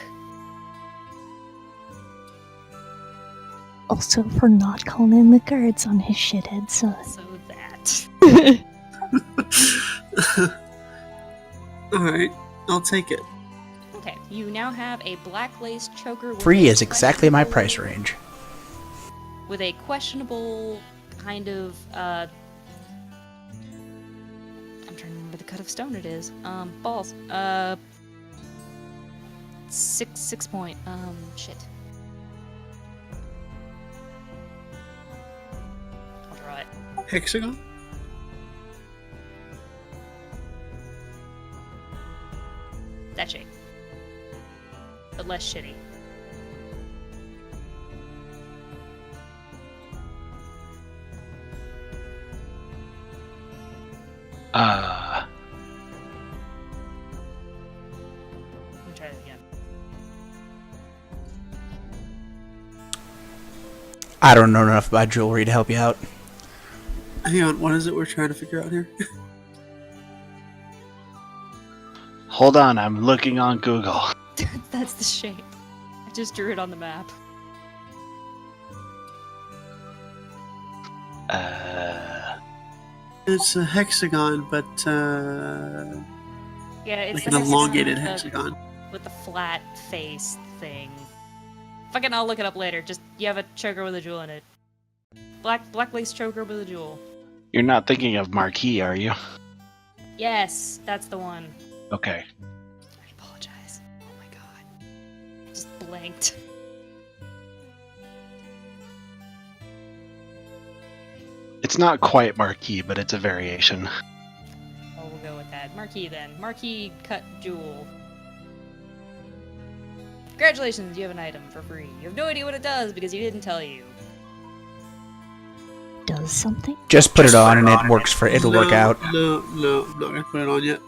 Also for not calling the guards on his shithead son. So that. Alright, I'll take it. Okay, you now have a black lace choker. With Free a is exactly my questionable- price range. With a questionable kind of, I'm trying to remember the cut of stone it is. Balls. 6 point. Shit. I'll draw it. Hexagon? That shape. But less shitty. Let me try it again. I don't know enough about jewelry to help you out. Hang on, what is it we're trying to figure out here? Hold on, I'm looking on Google. That's the shape. I just drew it on the map. It's a hexagon, but Yeah, it's like the an elongated hexagon hexagon. with the flat face thing. Fucking, I'll look it up later. Just you have a choker with a jewel in it. Black lace choker with a jewel. You're not thinking of Marquis, are you? Yes, that's the one. Okay. I apologize. Oh my god, I just blanked. It's not quite Marquis, but it's a variation. Oh, we'll go with that. Marquis then. Marquis cut jewel. Congratulations, you have an item for free. You have no idea what it does because he didn't tell you. Does something? Just put it on and it works for it'll work No, out. No, I'm not gonna put it on yet.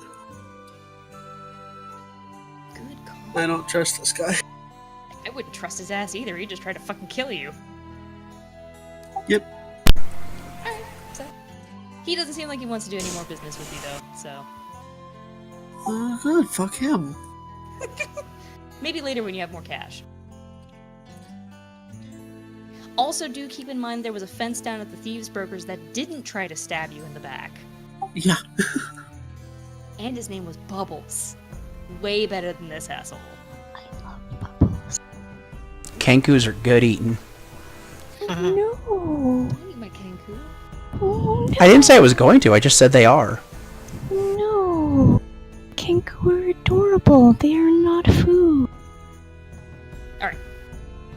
Good call. I don't trust this guy. I wouldn't trust his ass either. He'd just try to fucking kill you. Yep. Alright, so. He doesn't seem like he wants to do any more business with you, though, so. Good, fuck him. Maybe later when you have more cash. Also, do keep in mind there was a fence down at the Thieves' Brokers that didn't try to stab you in the back. Yeah. And his name was Bubbles. Way better than this asshole. I love bubbles. Kankus are good eating. No. I eat my Kanku. Oh, I didn't say I was going to, I just said they are. no. Kenku are adorable. They are not food. Alright.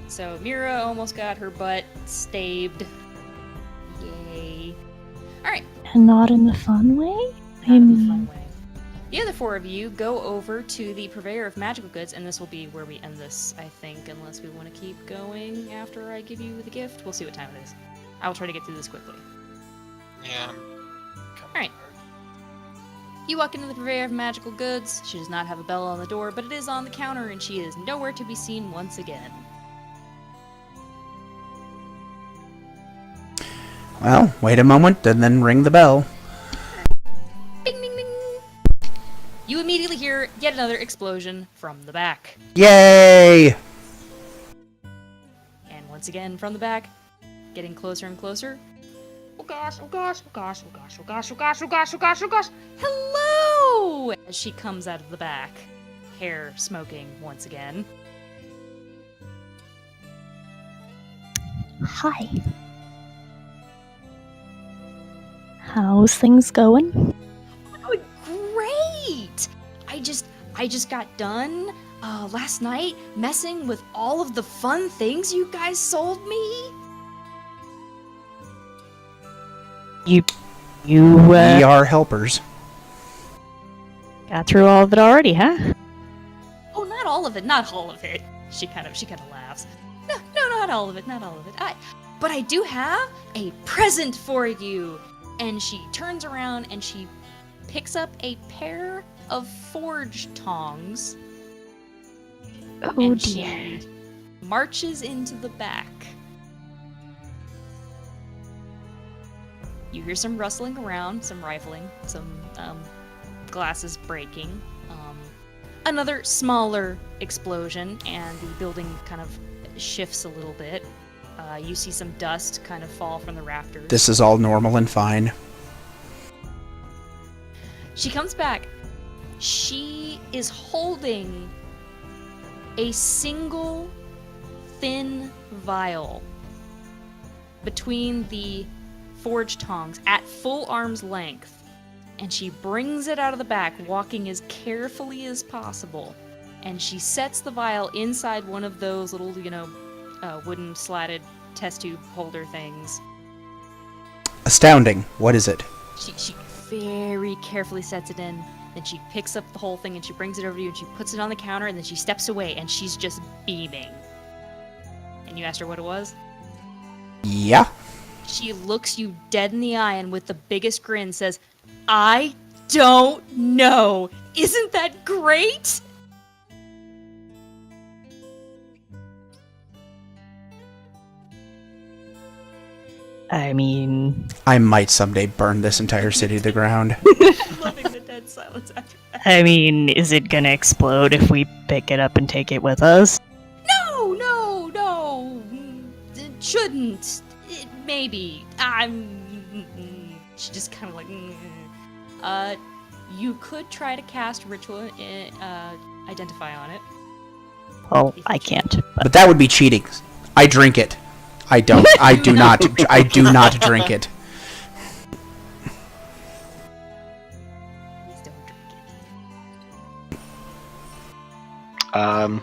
So, Mira almost got her butt stabbed. Yay. Alright. And not in the fun way? Not in the fun way. The other four of you go over to the Purveyor of Magical Goods, and this will be where we end this, I think, unless we want to keep going after I give you the gift. We'll see what time it is. I will try to get through this quickly. Yeah. Alright. You walk into the Purveyor of Magical Goods. She does not have a bell on the door, but it is on the counter, and she is nowhere to be seen once again. Well, wait a moment and then ring the bell. Bing, bing, bing! You immediately hear yet another explosion from the back. Yay! And once again from the back, getting closer and closer. Oh gosh, oh gosh, oh gosh, oh gosh, oh gosh, oh gosh, oh gosh, oh gosh, oh gosh! Hello! As she comes out of the back, hair smoking once again. Hi. How's things going? Oh, great! I just got done last night messing with all of the fun things you guys sold me. You We are helpers. got through all of it already, huh? Oh, not all of it, not all of it. She kind of laughs. No, not all of it, not all of it. But I do have a present for you. And she turns around and she picks up a pair of forge tongs. Oh and dear. she marches into the back. You hear some rustling around, some rifling, some glasses breaking. Another smaller explosion, and the building kind of shifts a little bit. You see some dust kind of fall from the rafters. This is all normal and fine. She comes back. She is holding a single thin vial between the forge tongs at full arm's length. And she brings it out of the back, walking as carefully as possible. And she sets the vial inside one of those little, wooden slatted test tube holder things. Astounding. What is it? She very carefully sets it in. Then she picks up the whole thing and she brings it over to you and she puts it on the counter and then she steps away and she's just beaming. And you asked her what it was? Yeah. She looks you dead in the eye and with the biggest grin says, I don't know. Isn't that great? I mean, I might someday burn this entire city to the ground. I'm loving the dead silence after that. I mean, is it gonna explode if we pick it up and take it with us? No. It shouldn't. Maybe. She just kind of like. You could try to cast ritual identify on it. Well, I can't. But that would be cheating. I drink it. I don't. I do not. I do not drink it. Please don't drink it.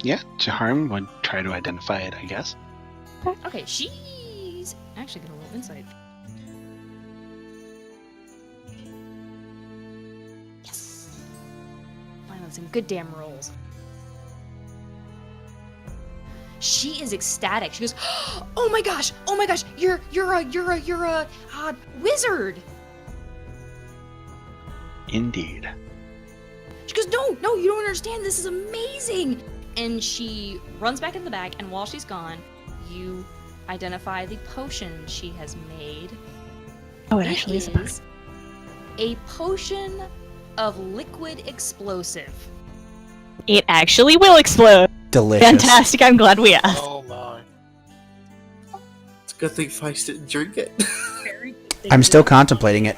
Yeah, Jaharm would try to identify it, I guess. Okay, she's actually gonna roll insight. Yes. Finally, some good damn rolls. She is ecstatic. She goes, "Oh my gosh! You're a wizard." Indeed. She goes, "No, you don't understand. This is amazing." And she runs back in the bag, and while she's gone, you identify the potion she has made. Oh, it actually is a potion of liquid explosive. It actually will explode. Delicious. Fantastic. I'm glad we asked. Oh my. It's a good thing Feist didn't drink it. I'm still contemplating it.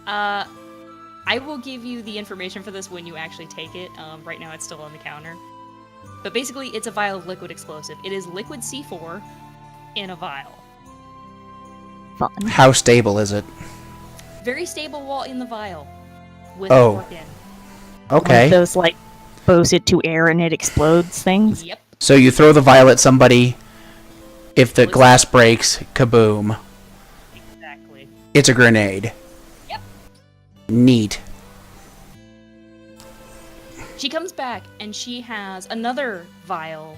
I will give you the information for this when you actually take it. Right now it's still on the counter. But basically, it's a vial of liquid explosive. It is liquid C4 in a vial. Fun. How stable is it? Very stable while in the vial. With Oh. cork in. One of Okay. those, like, expose it to air and it explodes things. Yep. So you throw the vial at somebody. If the glass breaks, kaboom. Exactly. It's a grenade. Yep. Neat. She comes back and she has another vial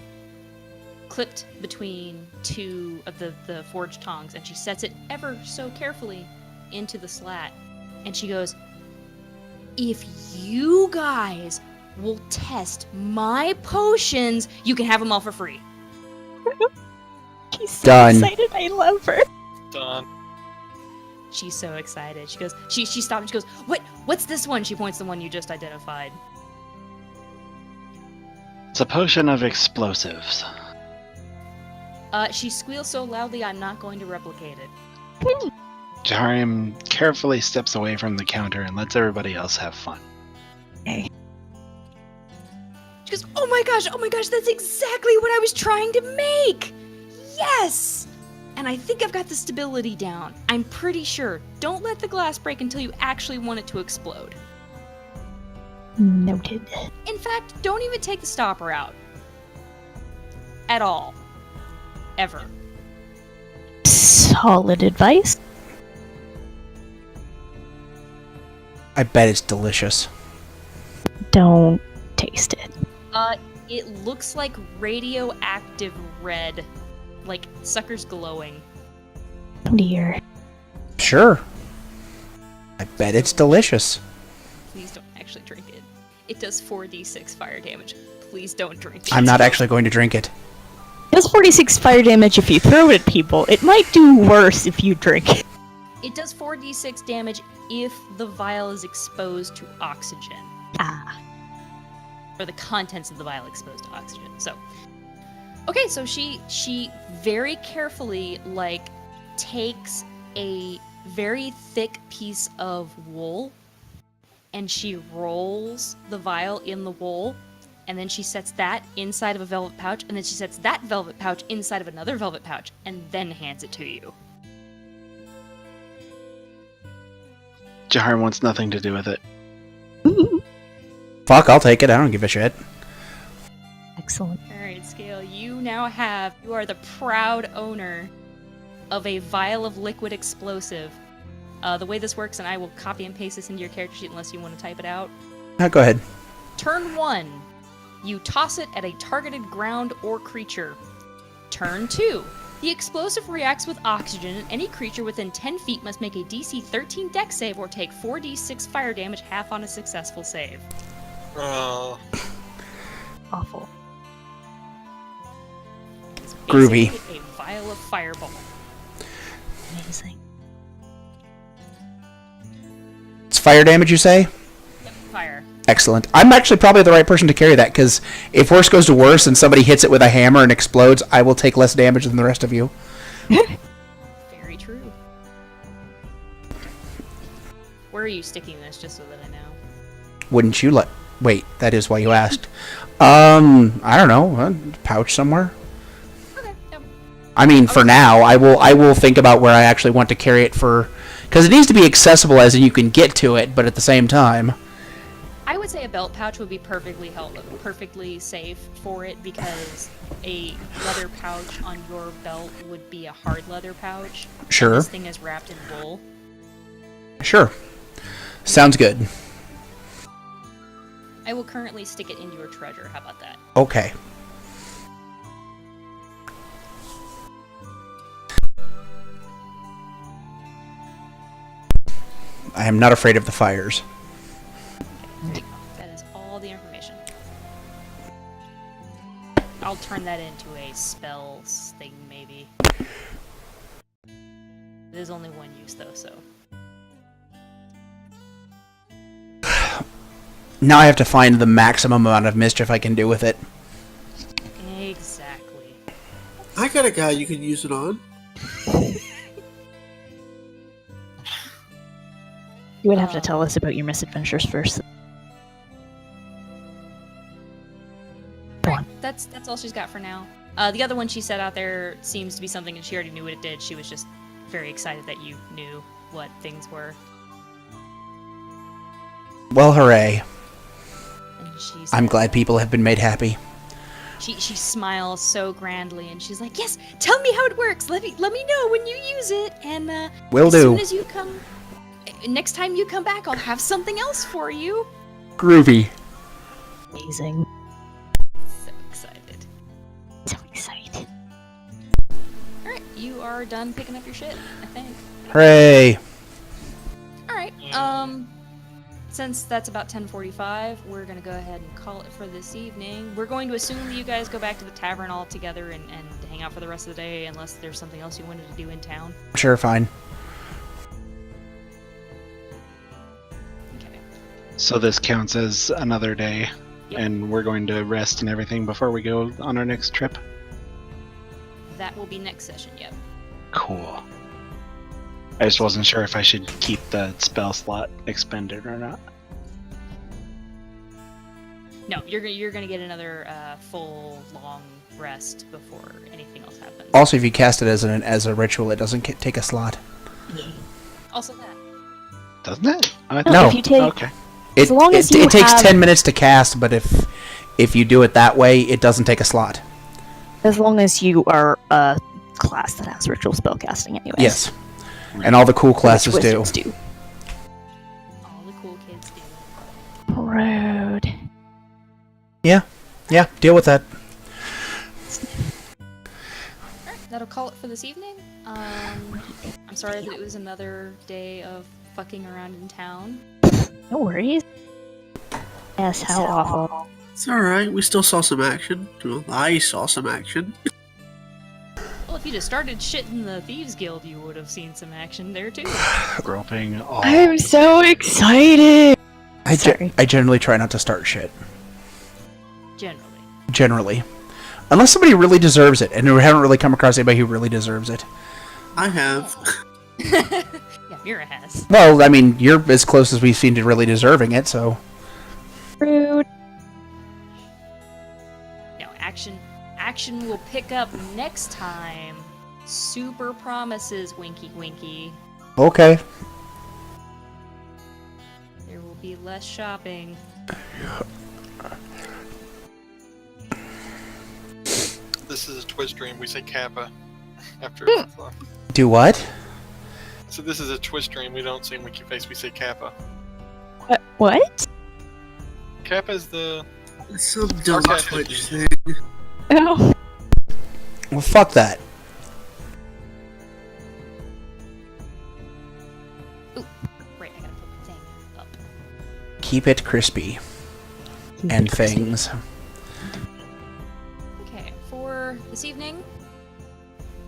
clipped between two of the forged tongs, and she sets it ever so carefully into the slat. And she goes, "If you guys will test my potions, you can have them all for free." She's so Done. excited. I love her. Done. She's so excited. She goes, she stopped and she goes, What's this one?" She points to the one you just identified. It's a potion of explosives. She squeals so loudly I'm not going to replicate it. Jaharim carefully steps away from the counter and lets everybody else have fun. Okay. She goes, oh my gosh, that's exactly what I was trying to make! Yes! And I think I've got the stability down. I'm pretty sure. Don't let the glass break until you actually want it to explode. Noted. In fact, don't even take the stopper out. At all. Ever. Solid advice. I bet it's delicious. Don't taste it. It looks like radioactive red. Like suckers glowing. Oh dear. Sure. I bet it's delicious. Please don't actually drink it. It does 4d6 fire damage. Please don't drink it. I'm not actually going to drink it. It does 4d6 fire damage if you throw it at people. It might do worse if you drink it. It does 4d6 damage if the vial is exposed to oxygen. Ah. Or the contents of the vial exposed to oxygen. So, okay, so she very carefully, like, takes a very thick piece of wool and she rolls the vial in the wool, and then she sets that inside of a velvet pouch, and then she sets that velvet pouch inside of another velvet pouch, and then hands it to you. Jahar wants nothing to do with it. Fuck, I'll take it. I don't give a shit. Excellent. Alright, Scale, you are the proud owner of a vial of liquid explosive. The way this works, and I will copy and paste this into your character sheet unless you want to type it out. Go ahead. Turn 1, you toss it at a targeted ground or creature. Turn 2, the explosive reacts with oxygen, and any creature within 10 feet must make a DC 13 dex save or take 4d6 fire damage half on a successful save. Awful. It's Groovy. basically a vial of fireball. Amazing. It's fire damage, you say? Yep, fire. Excellent. I'm actually probably the right person to carry that, because if worse goes to worse and somebody hits it with a hammer and explodes, I will take less damage than the rest of you. Very true. Where are you sticking this, just so that I know? Wouldn't you let... Wait, that is why you asked. I don't know. A pouch somewhere? Okay, yep. I mean, for now, I will think about where I actually want to carry it for... Because it needs to be accessible as in you can get to it, but at the same time... I would say a belt pouch would be perfectly safe for it, because a leather pouch on your belt would be a hard leather pouch. Sure. This thing is wrapped in wool. Sure. Sounds good. I will currently stick it in your treasure. How about that? Okay. I am not afraid of the fires. That is all the information. I'll turn that into a spells thing, maybe. There's only one use, though, so... Now I have to find the maximum amount of mischief I can do with it. Exactly. I got a guy you can use it on. You would have to tell us about your misadventures first. Go on. That's all she's got for now. The other one she set out there seems to be something, and she already knew what it did. She was just very excited that you knew what things were. Well, hooray. And she's I'm glad people have been made happy. She smiles so grandly, and she's like, "Yes, tell me how it works. Let me know when you use it, and Will as do. soon as you come, next time you come back, I'll have something else for you." Groovy. Amazing. So excited. So excited. All right, you are done picking up your shit, I think. Hooray. All right. Since that's about 10:45, we're gonna go ahead and call it for this evening. We're going to assume that you guys go back to the tavern all together and hang out for the rest of the day, unless there's something else you wanted to do in town. Sure, fine. Okay. So this counts as another day, Yep. and we're going to rest and everything before we go on our next trip. That will be next session. Yep. Cool. I just wasn't sure if I should keep the spell slot expended or not. No, you're gonna get another full long rest before anything else happens. Also, if you cast it as a ritual, it doesn't take a slot. Also that. Doesn't it? No. If you take, Okay. As long as you it takes have- 10 minutes to cast, but if you do it that way, it doesn't take a slot. as long as you are a class that has ritual spellcasting, anyways. Yes. And all the cool classes Which do. wizards do. All the cool kids do. Rude. Yeah, deal with that. Alright, that'll call it for this evening. I'm sorry that it was another day of fucking around in town. No worries. Yes, how awful. It's alright, we still saw some action. Well, I saw some action. if you just started shit in the Thieves Guild, you would have seen some action there too. Groping all. I'm so excited. I generally try not to start shit. Generally. Unless somebody really deserves it, and we haven't really come across anybody who really deserves it. I have. Yeah, Mira has. Well, I mean, you're as close as we've seen to really deserving it, so... Rude. Now, action will pick up next time. Super promises, winky winky. Okay. There will be less shopping. This is a Twitch stream. We say Kappa after. Do what? So this is a Twitch stream. We don't say Winky Face. We say Kappa. What? Kappa is the. It's some dumb Sarcastic. Twitch thing. Oh. Well, fuck that. Ooh, right, I gotta put the thing up. Keep it crispy. And things. Okay, for this evening,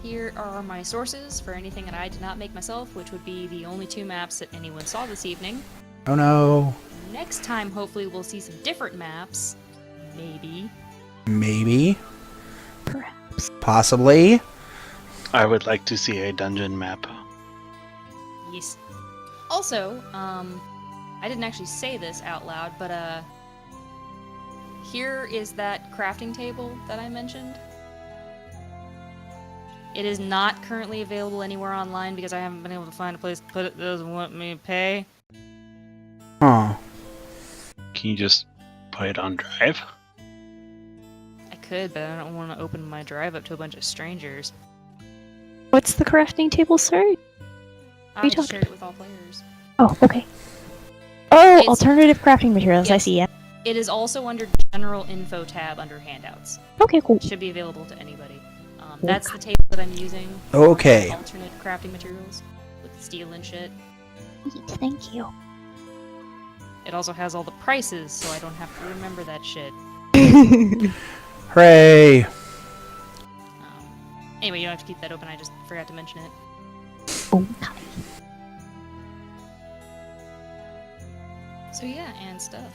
here are my sources for anything that I did not make myself, which would be the only 2 maps that anyone saw this evening. Oh no. Next time, hopefully, we'll see some different maps. Maybe. Maybe. Perhaps. Possibly. I would like to see a dungeon map. Yes. Also, I didn't actually say this out loud, but, here is that crafting table that I mentioned. It is not currently available anywhere online because I haven't been able to find a place to put it that doesn't want me to pay. Huh. Can you just put it on Drive? I could, but I don't want to open my drive up to a bunch of strangers. What's the crafting table, sir? I you just talking- shared it with all players. Oh, okay. Oh, It's- alternative crafting materials. I Yes. see. Yeah. It is also under General Info tab under Handouts. Okay, cool. It should be available to anybody. That's the table that I'm using. for Okay. Alternate crafting materials with steel and shit. Thank you. It also has all the prices, so I don't have to remember that shit. Hooray! Anyway, you don't have to keep that open. I just forgot to mention it. Okay. So yeah, and stuff.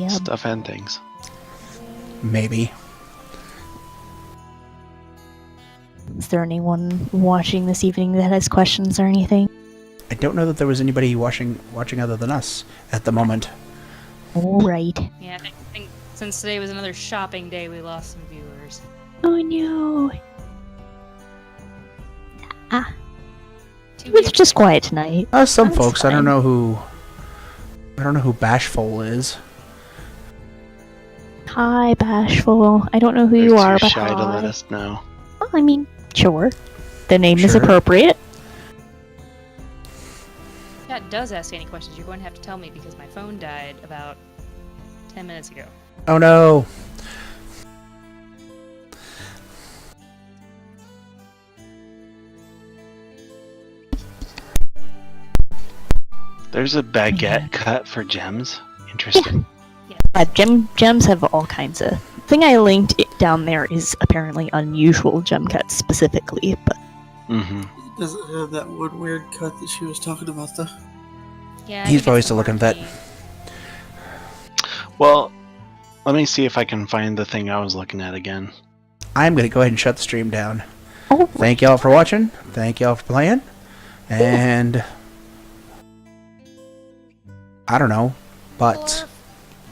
Stuff and things. Maybe. Is there anyone watching this evening that has questions or anything? I don't know that there was anybody watching other than us at the moment. All right. Yeah, I think since today was another shopping day, we lost some viewers. Oh no. Too It's weird. just quiet tonight. Some That's folks. I fine. don't know who Bashful is. Hi, Bashful. I don't know who They're you are, too but shy to let hi. us know. Well, I mean, sure. The name is Sure. appropriate. If Chat does ask any questions, you're going to have to tell me because my phone died about 10 minutes ago. Oh no. There's a baguette cut for gems. Interesting. Gems have all kinds of. The thing I linked down there is apparently unusual gem cuts specifically, but Mm-hmm. It doesn't have that one weird cut that she was talking about, though. Yeah, I He's think always it's still looking more vet. me. Well, let me see if I can find the thing I was looking at again. I'm gonna go ahead and shut the stream down. oh, Thank y'all for watching. Thank y'all for playing. And I don't know, but